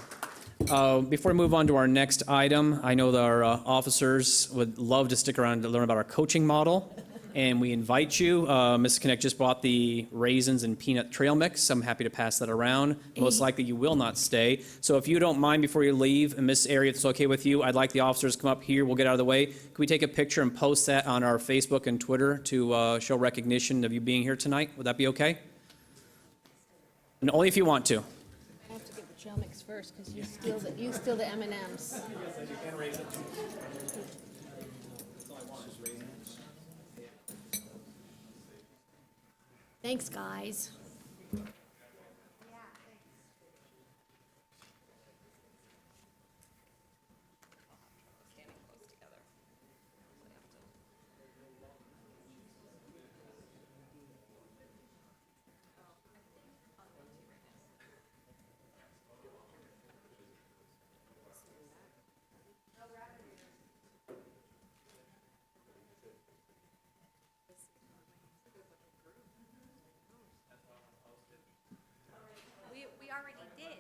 Before we move on to our next item, I know that our officers would love to stick around to learn about our coaching model, and we invite you. Ms. Connect just bought the raisins and peanut trail mix. I'm happy to pass that around. Most likely you will not stay. So if you don't mind before you leave, and Ms. Airy, if it's okay with you, I'd like the officers to come up here. We'll get out of the way. Can we take a picture and post that on our Facebook and Twitter to show recognition of you being here tonight? Would that be okay? And only if you want to. I have to get the trail mix first, because you steal the M&Ms. Thanks, guys. We already did.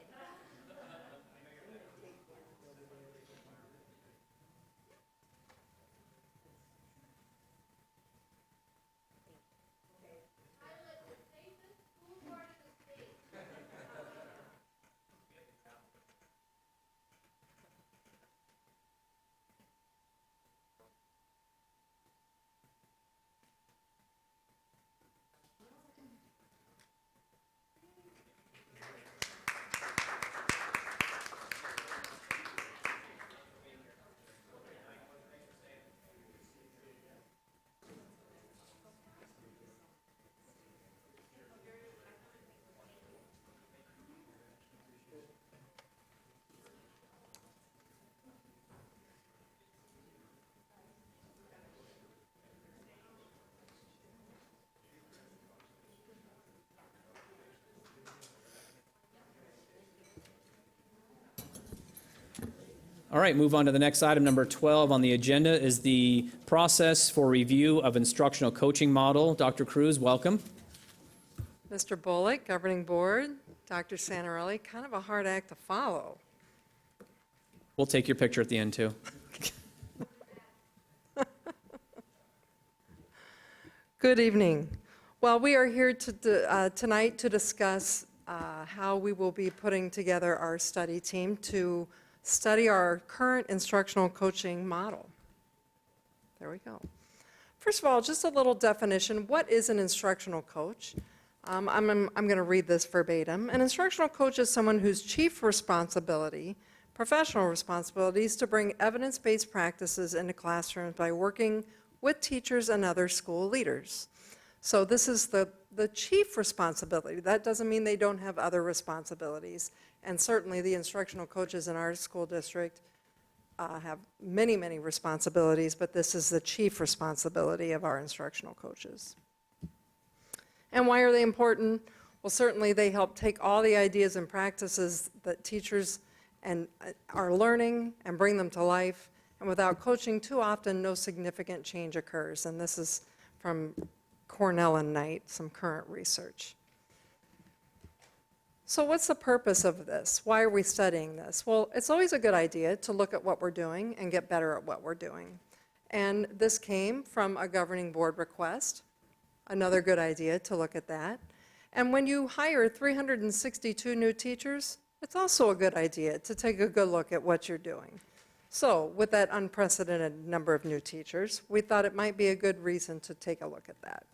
All right, move on to the next item. Number 12 on the agenda is the process for review of instructional coaching model. Dr. Cruz, welcome. Mr. Bullock, Governing Board, Dr. Santarelli, kind of a hard act to follow. We'll take your picture at the end, too. Good evening. Well, we are here tonight to discuss how we will be putting together our study team to study our current instructional coaching model. There we go. First of all, just a little definition. What is an instructional coach? I'm going to read this verbatim. An instructional coach is someone whose chief responsibility, professional responsibility, is to bring evidence-based practices into classrooms by working with teachers and other school leaders. So this is the chief responsibility. That doesn't mean they don't have other responsibilities. And certainly the instructional coaches in our school district have many, many responsibilities, but this is the chief responsibility of our instructional coaches. And why are they important? Well, certainly they help take all the ideas and practices that teachers are learning and bring them to life. And without coaching, too often no significant change occurs. And this is from Cornell and Knight, some current research. So what's the purpose of this? Why are we studying this? Well, it's always a good idea to look at what we're doing and get better at what we're doing. And this came from a governing board request. Another good idea to look at that. And when you hire 362 new teachers, it's also a good idea to take a good look at what you're doing. So with that unprecedented number of new teachers, we thought it might be a good reason to take a look at that.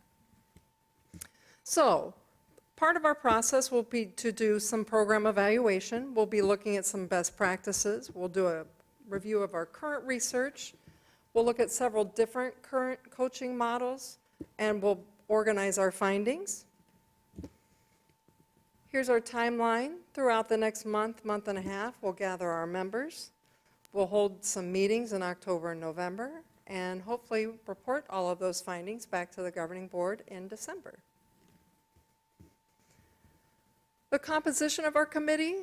So part of our process will be to do some program evaluation. We'll be looking at some best practices. We'll do a review of our current research. We'll look at several different current coaching models, and we'll organize our findings. Here's our timeline. Throughout the next month, month and a half, we'll gather our members. We'll hold some meetings in October and November, and hopefully report all of those findings back to the governing board in December. The composition of our committee,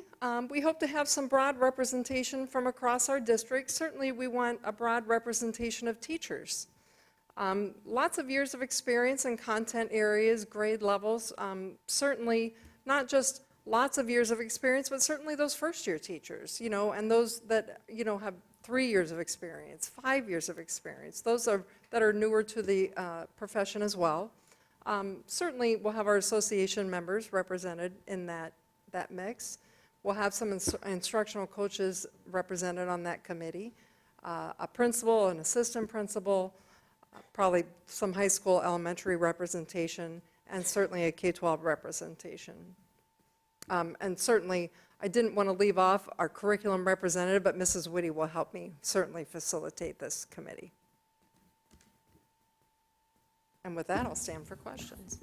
we hope to have some broad representation from across our district. Certainly we want a broad representation of teachers. Lots of years of experience in content areas, grade levels, certainly not just lots of years of experience, but certainly those first-year teachers, and those that, have 3 years of experience, 5 years of experience, those that are newer to the profession as well. Certainly we'll have our association members represented in that mix. We'll have some instructional coaches represented on that committee, a principal, an assistant principal, probably some high school elementary representation, and certainly a K-12 representation. And certainly, I didn't want to leave off our curriculum representative, but Mrs. Whitty will help me certainly facilitate this committee. And with that, I'll stand for questions.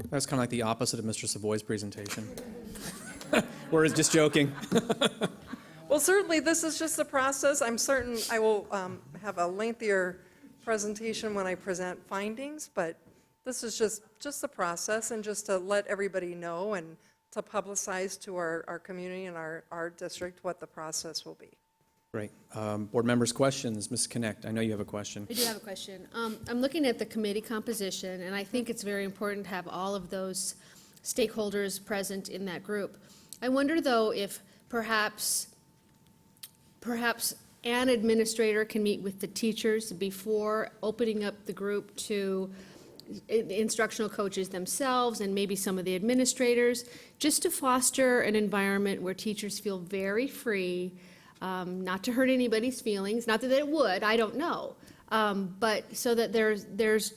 That's kind of like the opposite of Mr. Savoy's presentation. We're just joking. Well, certainly, this is just the process. I'm certain I will have a lengthier presentation when I present findings, but this is just the process, and just to let everybody know and to publicize to our community and our district what the process will be. Great. Board members' questions. Ms. Connect, I know you have a question. I do have a question. I'm looking at the committee composition, and I think it's very important to have all of those stakeholders present in that group. I wonder, though, if perhaps an administrator can meet with the teachers before opening up the group to the instructional coaches themselves and maybe some of the administrators, just to foster an environment where teachers feel very free, not to hurt anybody's feelings, not that it would, I don't know, but so that there's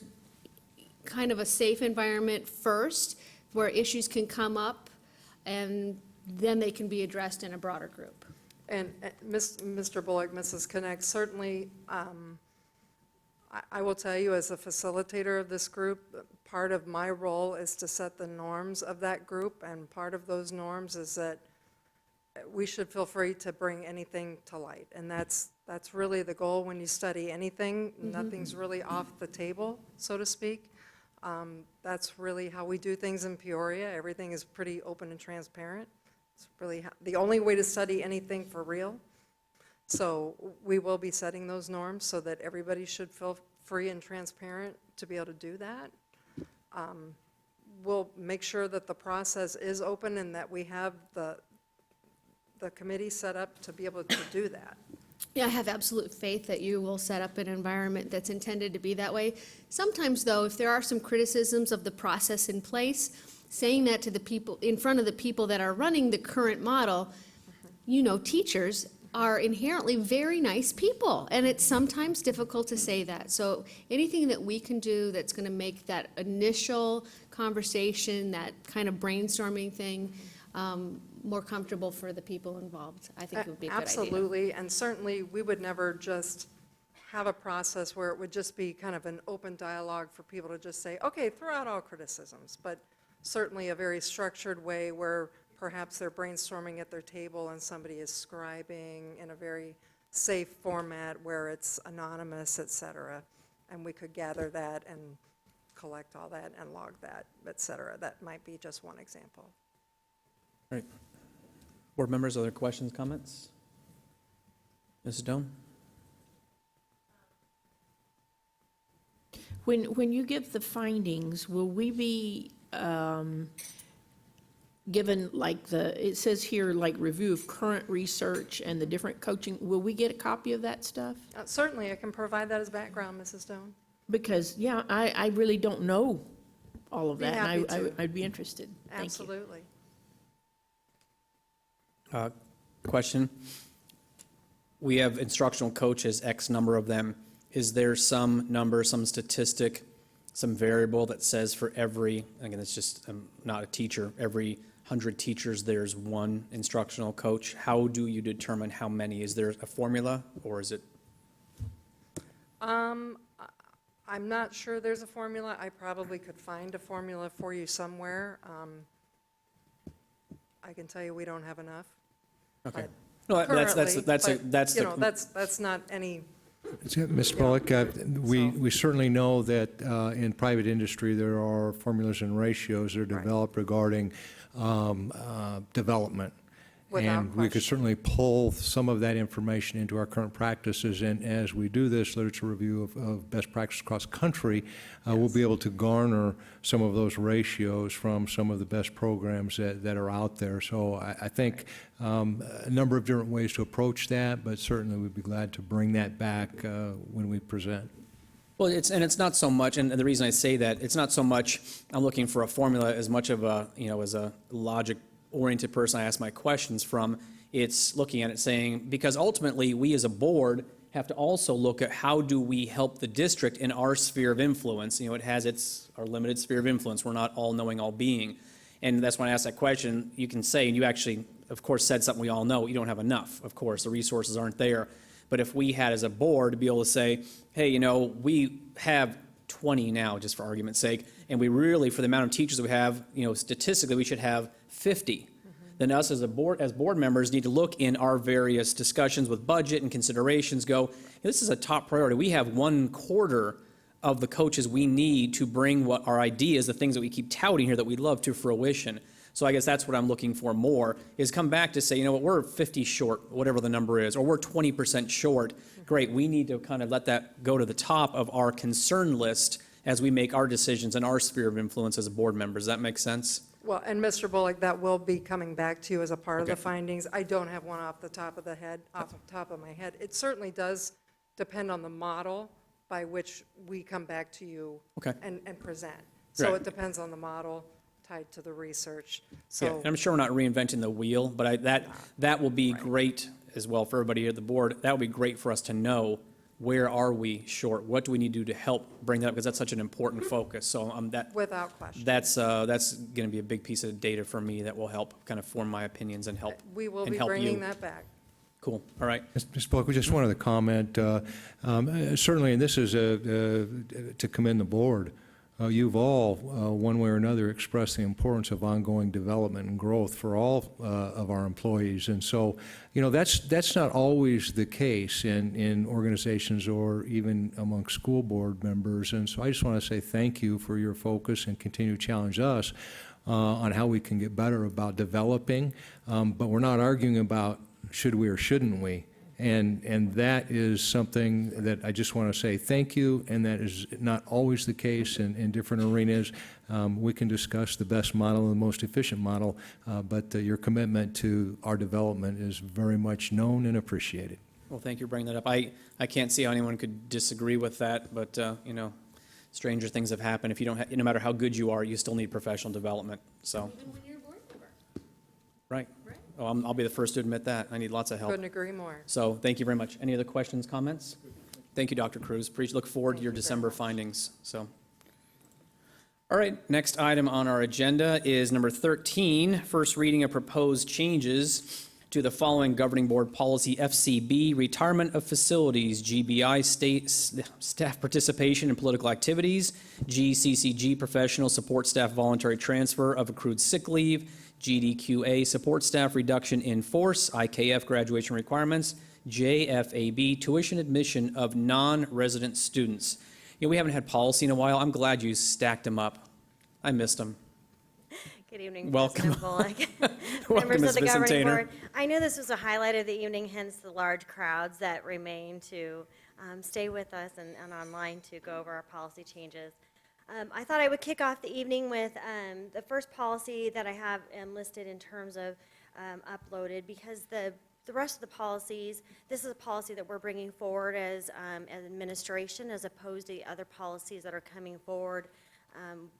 kind of a safe environment first where issues can come up and then they can be addressed in a broader group. And Mr. Bullock, Mrs. Connect, certainly I will tell you, as a facilitator of this group, part of my role is to set the norms of that group, and part of those norms is that we should feel free to bring anything to light. And that's really the goal when you study anything. Mm-hmm. Nothing's really off the table, so to speak. That's really how we do things in Peoria. Everything is pretty open and transparent. It's really the only way to study anything for real. So we will be setting those norms so that everybody should feel free and transparent to be able to do that. We'll make sure that the process is open and that we have the committee set up to be able to do that. Yeah, I have absolute faith that you will set up an environment that's intended to be that way. Sometimes, though, if there are some criticisms of the process in place, saying that to the people, in front of the people that are running the current model, teachers are inherently very nice people, and it's sometimes difficult to say that. So anything that we can do that's going to make that initial conversation, that kind of brainstorming thing, more comfortable for the people involved, I think it would be a good idea. Absolutely, and certainly, we would never just have a process where it would just be kind of an open dialogue for people to just say, okay, throw out all criticisms, but certainly a very structured way where perhaps they're brainstorming at their table and somebody is scribing in a very safe format where it's anonymous, et cetera, and we could gather that and collect all that and log that, et cetera. That might be just one example. All right. Board members, other questions, comments? Mrs. Doan? When you give the findings, will we be given, like, it says here, like, review of current research and the different coaching, will we get a copy of that stuff? Certainly, I can provide that as background, Mrs. Stone. Because, yeah, I really don't know all of Be that, and happy to. I'd be interested. Thank you. Absolutely. Question. We have instructional coaches, X number of them. Is there some number, some statistic, some variable that says for every, again, it's just, I'm not a teacher, every 100 teachers, there's one instructional coach? How do you determine how many? Is there a formula, or is it? I'm not sure there's a formula. I probably could find a formula for you somewhere. I can tell you we don't have enough. Okay. But No, that's currently, that's not any. Ms. Bullock, we certainly know that in private industry, there are formulas and ratios that are developed regarding development. Without And we could question. certainly pull some of that information into our current practices, and as we do this literature review of best practice across country, we'll be able to garner some of those ratios from some of the best programs that are out there. So I think a number of different ways to approach that, but certainly we'd be glad to bring that back when we present. Well, it's not so much, and the reason I say that, it's not so much I'm looking for a formula as much of a, as a logic-oriented person I ask my questions from. It's looking at it saying, because ultimately, we as a board have to also look at how do we help the district in our sphere of influence. It has our limited sphere of influence. We're not all-knowing, all-being. And that's when I ask that question, you can say, and you actually, of course, said something we all know, you don't have enough, of course. The resources aren't there. But if we had, as a board, to be able to say, hey, we have 20 now, just for argument's sake, and we really, for the amount of teachers we have, statistically, we should have 50. Then us as board members need to look in our various discussions with budget and considerations, go, this is a top priority. We have 1/4 of the coaches we need to bring what our ideas, the things that we keep touting here that we love, to fruition. So I guess that's what I'm looking for more, is come back to say, we're 50 short, whatever the number is, or we're 20% short. Great, we need to kind of let that go to the top of our concern list as we make our decisions in our sphere of influence as a board member. Does that make sense? Well, and Mr. Bullock, that will be coming back to you as a part of the Okay. findings. I don't have one off the top of my head. It certainly does depend on the model by which we come back to you Okay. and present. So Right. it depends on the model tied to the research. Yeah, So and I'm sure we're not reinventing the wheel, but that will be great as well for everybody at the board. That would be great for us to know, where are we short? What do we need to do to help bring that up? Because that's such an important focus. So without question. that's going to be a big piece of data for me that will help kind of form my opinions and help We will and be help bringing you. that back. Cool. All right. Ms. Bullock, we just wanted to comment, certainly, and this is to commend the board. You've all, one way or another, expressed the importance of ongoing development and growth for all of our employees. And so, that's not always the case in organizations or even among school board members. And so I just want to say thank you for your focus and continue to challenge us on how we can get better about developing. But we're not arguing about should we or shouldn't we. And that is something that I just want to say thank you, and that is not always the case in different arenas. We can discuss the best model and the most efficient model, but your commitment to our development is very much known and appreciated. Well, thank you for bringing that up. I can't see how anyone could disagree with that, but, stranger things have happened. If you don't, no matter how good you are, you still need professional development, so. Even when you're a board member. Right. Oh, I'll be the first to admit that. I need lots of help. Couldn't agree more. So thank you very much. Any other questions, comments? Thank you, Dr. Cruz. Look forward to your December findings, so. All right, next item on our agenda is number 13, first reading of proposed changes to the following governing board policy FCB, retirement of facilities, GBI staff participation in political activities, GCCG professional support staff voluntary transfer of accrued sick leave, GDQA support staff reduction in force, IKF graduation requirements, JFAB tuition admission of non-resident students. You know, we haven't had policy in a while. I'm glad you stacked them up. I missed them. Good evening, Welcome. President Bullock. Welcome, Members Ms. of the governing Vicentainer. board. I knew this was a highlight of the evening, hence the large crowds that remain to stay with us and online to go over our policy changes. I thought I would kick off the evening with the first policy that I have listed in terms of uploaded, because the rest of the policies, this is a policy that we're bringing forward as administration, as opposed to the other policies that are coming forward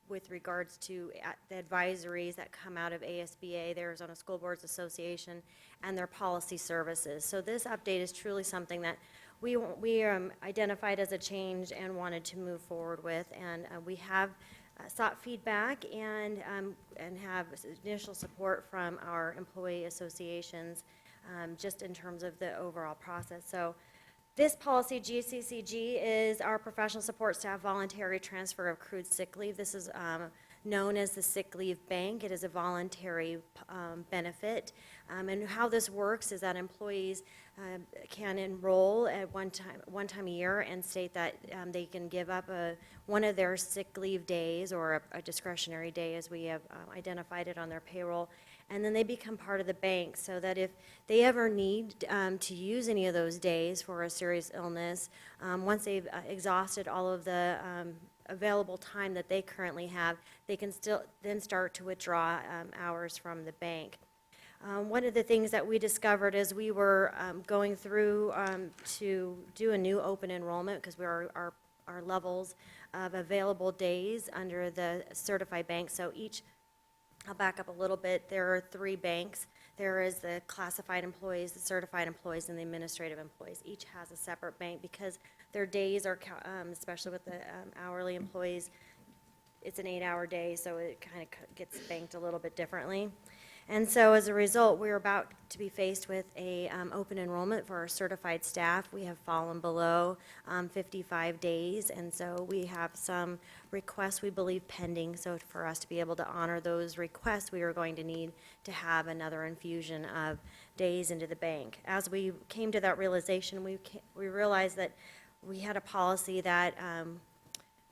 with regards to the advisories that come out of ASBA, the Arizona School Boards Association, and their policy services. So this update is truly something that we identified as a change and wanted to move forward with, and we have sought feedback and have initial support from our employee associations just in terms of the overall process. So this policy, GCCG, is our professional support staff voluntary transfer of accrued sick leave. This is known as the sick leave bank. It is a voluntary benefit. And how this works is that employees can enroll at one time a year and state that they can give up one of their sick leave days, or a discretionary day as we have identified it on their payroll, and then they become part of the bank, so that if they ever need to use any of those days for a serious illness, once they've exhausted all of the available time that they currently have, they can still then start to withdraw hours from the bank. One of the things that we discovered as we were going through to do a new open enrollment, because our levels of available days under the certified bank, so I'll back up a little bit. There are 3 banks. There is the classified employees, the certified employees, and the administrative employees. Each has a separate bank because their days are, especially with the hourly employees, it's an 8-hour day, so it kind of gets banked a little bit differently. And so as a result, we're about to be faced with a open enrollment for our certified staff. We have fallen below 55 days, and so we have some requests we believe pending. So for us to be able to honor those requests, we are going to need to have another infusion of days into the bank. As we came to that realization, we realized that we had a policy that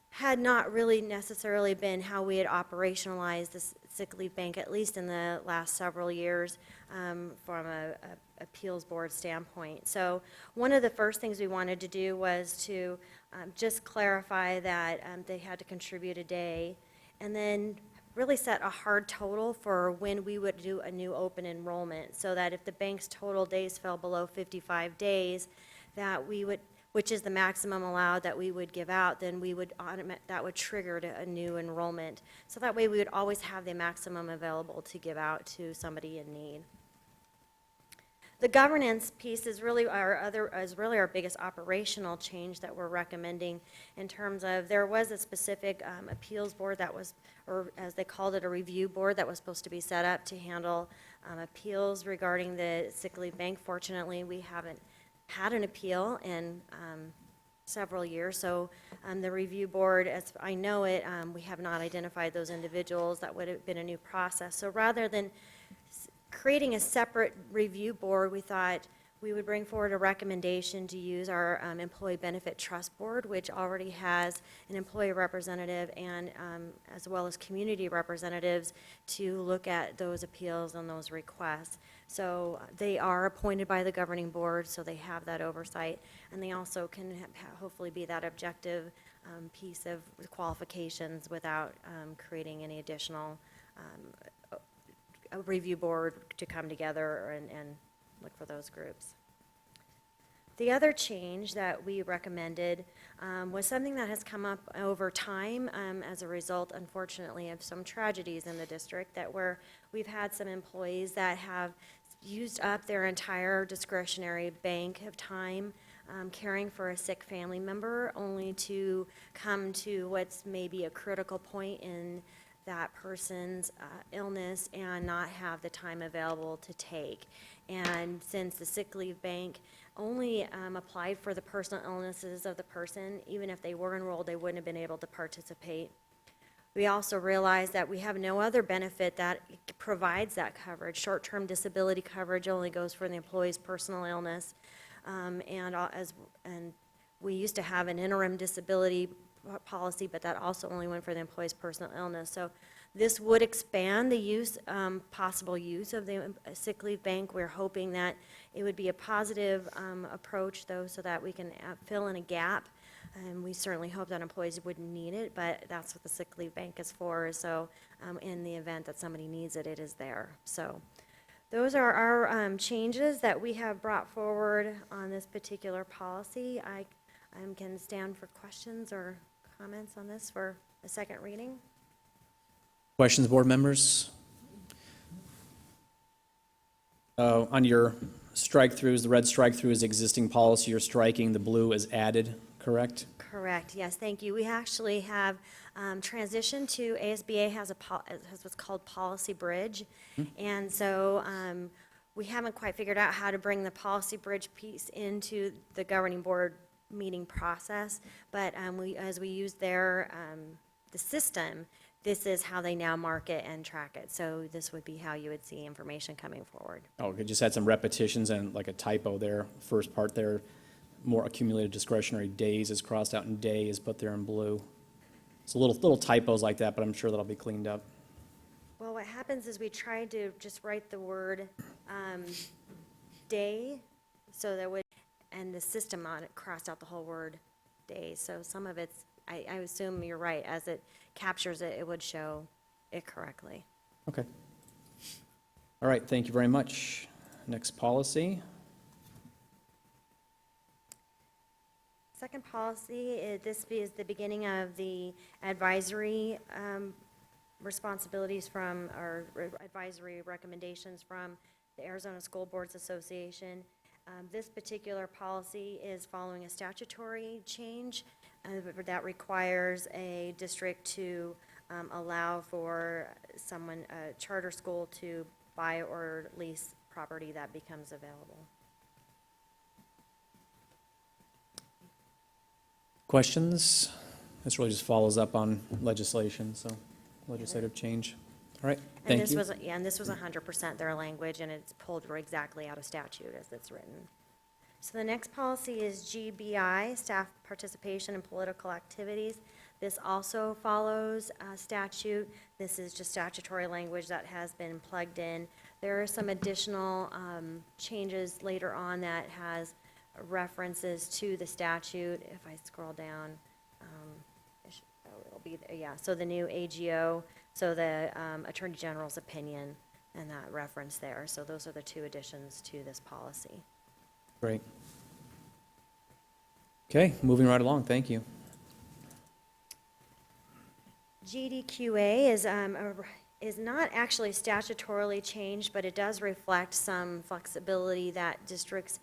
had not really necessarily been how we had operationalized this sick leave bank, at least in the last several years, from a appeals board standpoint. So one of the first things we wanted to do was to just clarify that they had to contribute a day, and then really set a hard total for when we would do a new open enrollment, so that if the bank's total days fell below 55 days, that we would, which is the maximum allowed that we would give out, then we would that would trigger a new enrollment. So that way we would always have the maximum available to give out to somebody in need. The governance piece is really our biggest operational change that we're recommending, in terms of there was a specific appeals board that was, or as they called it, a review board that was supposed to be set up to handle appeals regarding the sick leave bank. Fortunately, we haven't had an appeal in several years, so the review board, as I know it, we have not identified those individuals. That would have been a new process. So rather than creating a separate review board, we thought we would bring forward a recommendation to use our Employee Benefit Trust Board, which already has an employee representative and as well as community representatives to look at those appeals and those requests. So they are appointed by the governing board, so they have that oversight, and they also can hopefully be that objective piece of qualifications without creating any additional a review board to come together and look for those groups. The other change that we recommended was something that has come up over time as a result, unfortunately, of some tragedies in the district, that where we've had some employees that have used up their entire discretionary bank of time caring for a sick family member, only to come to what's maybe a critical point in that person's illness and not have the time available to take. And since the sick leave bank only applied for the personal illnesses of the person, even if they were enrolled, they wouldn't have been able to participate. We also realized that we have no other benefit that provides that coverage. Short-term disability coverage only goes for the employee's personal illness. And we used to have an interim disability policy, but that also only went for the employee's personal illness. So this would expand the use, possible use of the sick leave bank. We're hoping that it would be a positive approach, though, so that we can fill in a gap. And we certainly hope that employees wouldn't need it, but that's what the sick leave bank is for. So in the event that somebody needs it, it is there. So those are our changes that we have brought forward on this particular policy. I can stand for questions or comments on this for a second reading. Questions, board members? On your strike-throughs, the red strike-through is existing policy. You're striking, the blue is added, correct? Correct, yes, thank you. We actually have transitioned to, ASBA has what's called Policy Bridge. And so we haven't quite figured out how to bring the Policy Bridge piece into the governing board meeting process. But as we use the system, this is how they now mark it and track it. So this would be how you would see information coming forward. Oh, it just had some repetitions and like a typo there. First part there, more accumulated discretionary days is crossed out and day is put there in blue. So little typos like that, but I'm sure that'll be cleaned up. Well, what happens is we try to just write the word day, so that would, and the system on it crossed out the whole word day. So some of it's, I assume you're right, as it captures it, it would show it correctly. Okay. All right, thank you very much. Next policy. Second policy, this is the beginning of the advisory responsibilities from, or advisory recommendations from the Arizona School Boards Association. This particular policy is following a statutory change that requires a district to allow for someone, a charter school, to buy or lease property that becomes available. Questions? This really just follows up on legislation, so legislative change. All right, And thank this you. was, yeah, and this was 100% their language, and it's pulled exactly out of statute as it's written. So the next policy is GBI, staff participation in political activities. This also follows statute. This is just statutory language that has been plugged in. There are some additional changes later on that has references to the statute. If I scroll down, it'll be, yeah, so the new AGO, so the Attorney General's opinion and that reference there. So those are the two additions to this policy. Great. Okay, moving right along, thank you. GDQA is not actually statutorily changed, but it does reflect some flexibility that districts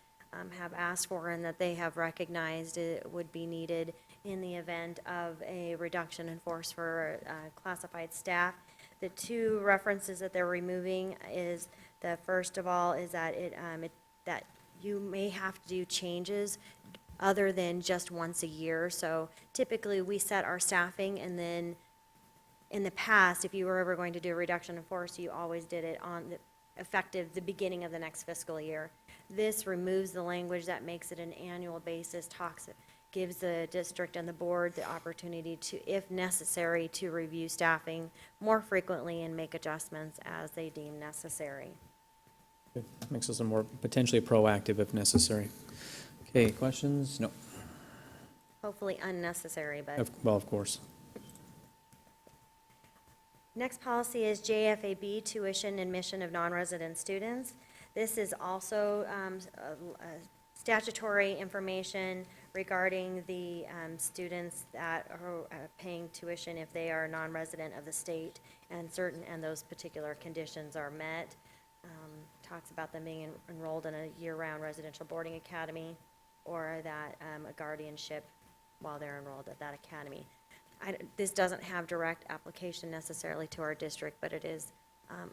have asked for and that they have recognized it would be needed in the event of a reduction in force for classified staff. The two references that they're removing is, the first of all is that that you may have to do changes other than just once a year. So typically we set our staffing, and then in the past, if you were ever going to do a reduction in force, you always did it on effective the beginning of the next fiscal year. This removes the language that makes it an annual basis, gives the district and the board the opportunity to, if necessary, to review staffing more frequently and make adjustments as they deem necessary. Good. Makes us more potentially proactive if necessary. Okay, questions? No. Hopefully unnecessary, but. Well, of course. Next policy is JFAB, tuition admission of non-resident students. This is also statutory information regarding the students that are paying tuition if they are non-resident of the state and those particular conditions are met. Talks about them being enrolled in a year-round residential boarding academy or that a guardianship while they're enrolled at that academy. This doesn't have direct application necessarily to our district, but it is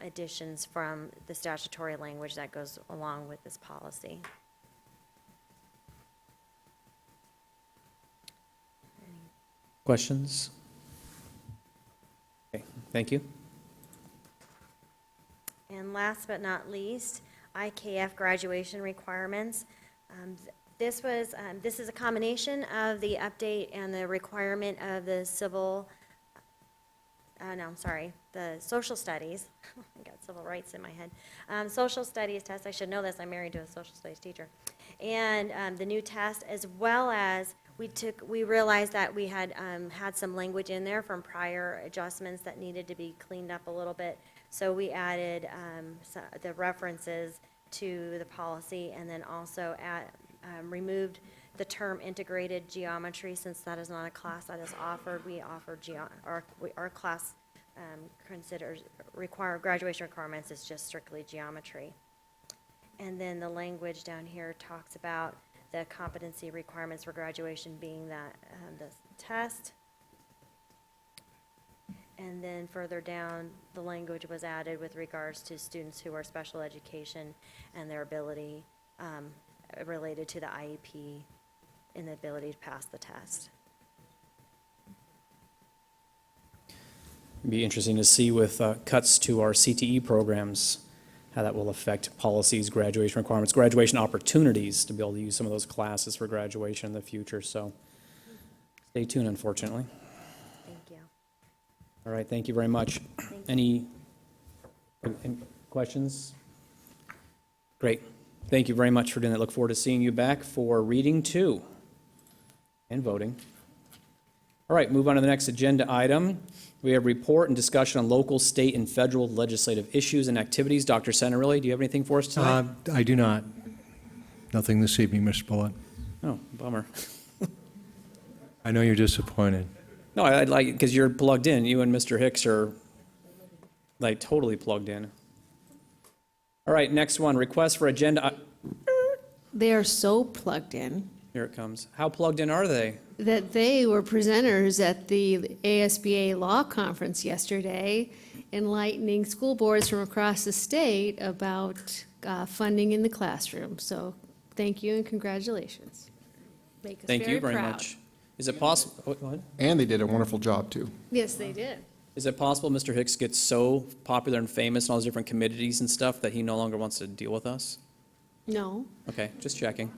additions from the statutory language that goes along with this policy. Questions? Okay, thank you. And last but not least, IKF graduation requirements. This is a combination of the update and the requirement of the the social studies. I got civil rights in my head. Social studies test, I should know this, I'm married to a social studies teacher. And the new test, as well as we realized that we had had some language in there from prior adjustments that needed to be cleaned up a little bit. So we added the references to the policy and then also removed the term integrated geometry, since that is not a class that is offered. We offer our class graduation requirements is just strictly geometry. And then the language down here talks about the competency requirements for graduation being that the test. And then further down, the language was added with regards to students who are special education and their ability related to the IEP and the ability to pass the test. It'd be interesting to see with cuts to our CTE programs, how that will affect policies, graduation requirements, graduation opportunities to be able to use some of those classes for graduation in the future. So stay tuned, unfortunately. Thank you. All right, thank you very much. Any questions? Great. Thank you very much for doing that. Look forward to seeing you back for reading 2 and voting. All right, move on to the next agenda item. We have report and discussion on local, state, and federal legislative issues and activities. Dr. Santarelli, do you have anything for us tonight? I do not. Nothing this evening, Mr. Bullitt. Oh, bummer. I know you're disappointed. No, I'd like it because you're plugged in. You and Mr. Hicks are like totally plugged in. All right, next one, request for agenda. They are so plugged in Here it comes. How plugged in are they? that they were presenters at the ASBA Law Conference yesterday, enlightening school boards from across the state about funding in the classroom. So thank you and congratulations. Make us Thank you very proud. much. Is it possible? Go ahead. And they did a wonderful job, too. Yes, they did. Is it possible Mr. Hicks gets so popular and famous in all those different committees and stuff that he no longer wants to deal with us? No. Okay, just checking.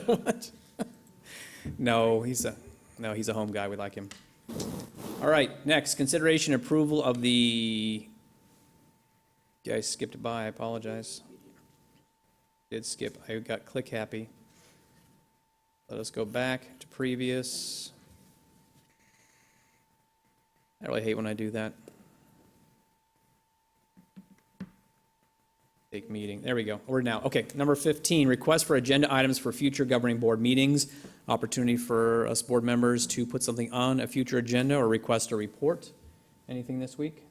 What? No, he's a home guy. We like him. All right, next, consideration and approval of the, you guys skipped by, I apologize. Did skip, I got click happy. Let us go back to previous. I really hate when I do that. Take meeting, there we go, we're now, okay, number 15, request for agenda items for future governing board meetings. Opportunity for us board members to put something on a future agenda or request a report. Anything this week?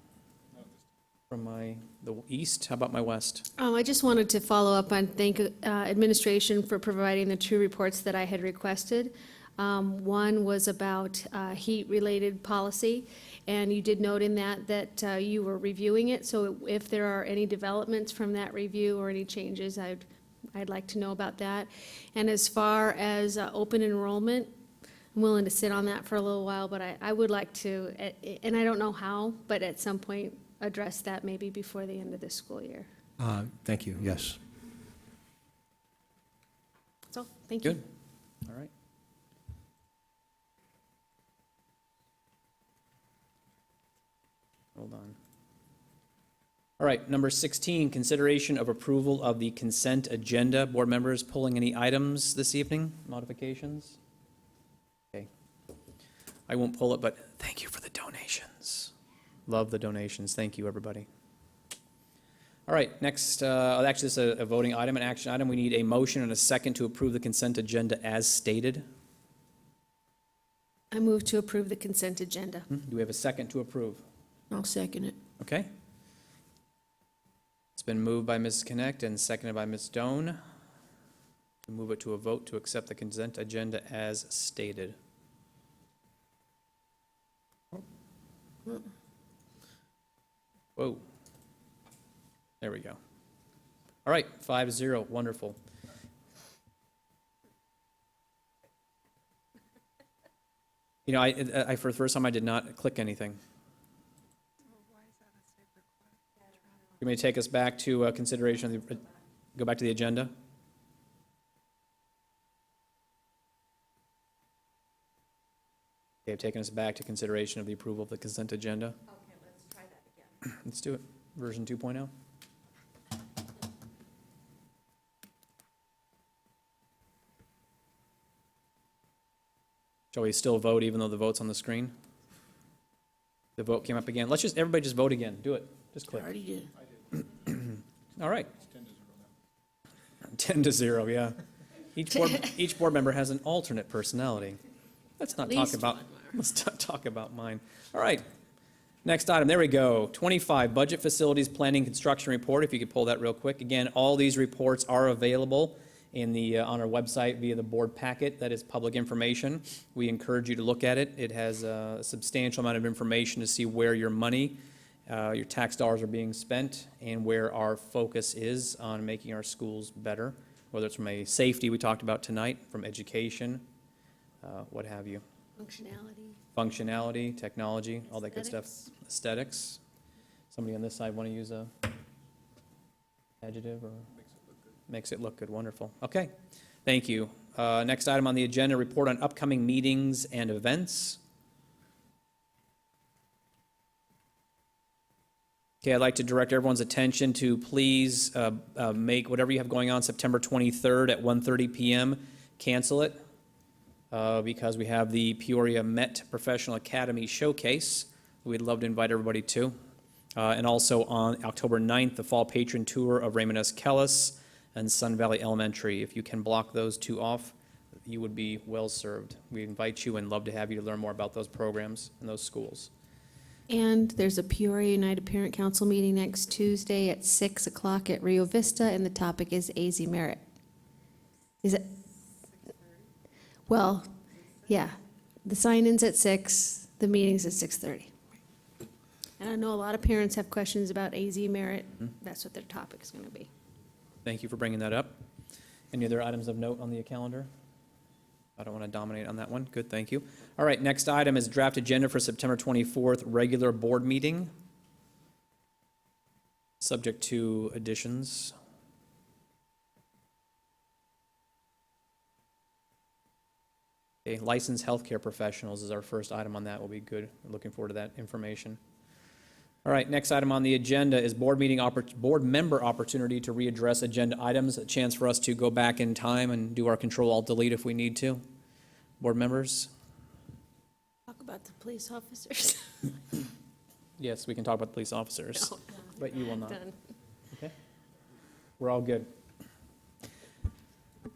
From the east, how about my west? I just wanted to follow up and thank administration for providing the 2 reports that I had requested. One was about heat-related policy, and you did note in that you were reviewing it. So if there are any developments from that review or any changes, I'd like to know about that. And as far as open enrollment, I'm willing to sit on that for a little while, but I would like to, and I don't know how, but at some point address that maybe before the end of this school year. Thank you, yes. So, thank you. Good, all right. Hold on. All right, number 16, consideration of approval of the consent agenda. Board members pulling any items this evening, modifications? Okay. I won't pull it, but thank you for the donations. Love the donations. Thank you, everybody. All right, next, actually, this is a voting item, an action item. We need a motion and a second to approve the consent agenda as stated. I move to approve the consent agenda. Do we have a second to approve? I'll second it. Okay. It's been moved by Ms. Connect and seconded by Ms. Doan. To move it to a vote to accept the consent agenda as stated. Whoa. There we go. All right, 5-0, wonderful. You know, I for the first time, I did not click anything. You may take us back to consideration of the, go back to the agenda. Okay, taking us back to consideration of the approval of the consent agenda. Okay, let's try that again. Let's do it. Version 2.0. Shall we still vote even though the vote's on the screen? The vote came up again. Let's just, everybody just vote again. Do it. Just I click. already did. All right. 10-0, yeah. Each board member has an alternate personality. Let's not talk Least about, one. let's not talk about mine. All right. Next item, there we go. 25, Budget Facilities Planning Construction Report. If you could pull that real quick. Again, all these reports are available in the, on our website via the board packet. That is public information. We encourage you to look at it. It has a substantial amount of information to see where your money, your tax dollars are being spent, and where our focus is on making our schools better, whether it's from a safety we talked about tonight, from education, what have you. Functionality, technology, all that good stuff. Aesthetics. Somebody on this side want to use a adjective or? Makes it look good. Wonderful. Okay. Thank you. Next item on the agenda, report on upcoming meetings and events. Okay, I'd like to direct everyone's attention to please make whatever you have going on September 23rd at 1:30 p.m. Cancel it because we have the Peoria Met Professional Academy Showcase. We'd love to invite everybody to. And also on October 9th, the Fall Patron Tour of Raymond S. Kellis and Sun Valley Elementary. If you can block those two off, you would be well served. We invite you and love to have you to learn more about those programs and those schools. And there's a Peoria United Parent Council meeting next Tuesday at 6 o'clock at Rio Vista, and the topic is AZ Merit. Is it? Well, yeah, the sign-in's at 6, the meeting's at 6:30. And I know a lot of parents have questions about AZ Merit. That's what their topic is going to be. Thank you for bringing that up. Any other items of note on the calendar? I don't want to dominate on that one. Good, thank you. All right, next item is draft agenda for September 24th, regular board meeting. Subject to additions. Okay, licensed healthcare professionals is our first item on that. Will be good. Looking forward to that information. All right, next item on the agenda is board member opportunity to readdress agenda items, a chance for us to go back in time and do our Control-Alt-Delete if we need to. Board members? Talk about the police officers. Yes, we can talk about the police officers, No, but you will not. done. Okay? We're all good.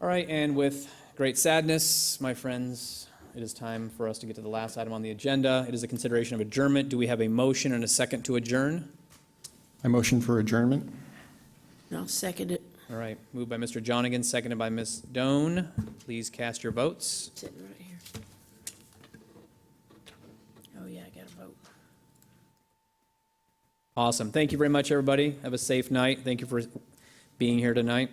All right, and with great sadness, my friends, it is time for us to get to the last item on the agenda. It is a consideration of adjournment. Do we have a motion and a second to adjourn? I motion for adjournment. I'll second it. All right, moved by Mr. Jonigan, seconded by Ms. Doan. Please cast your votes. Sitting right here. Oh, yeah, I gotta vote. Awesome. Thank you very much, everybody. Have a safe night. Thank you for being here tonight.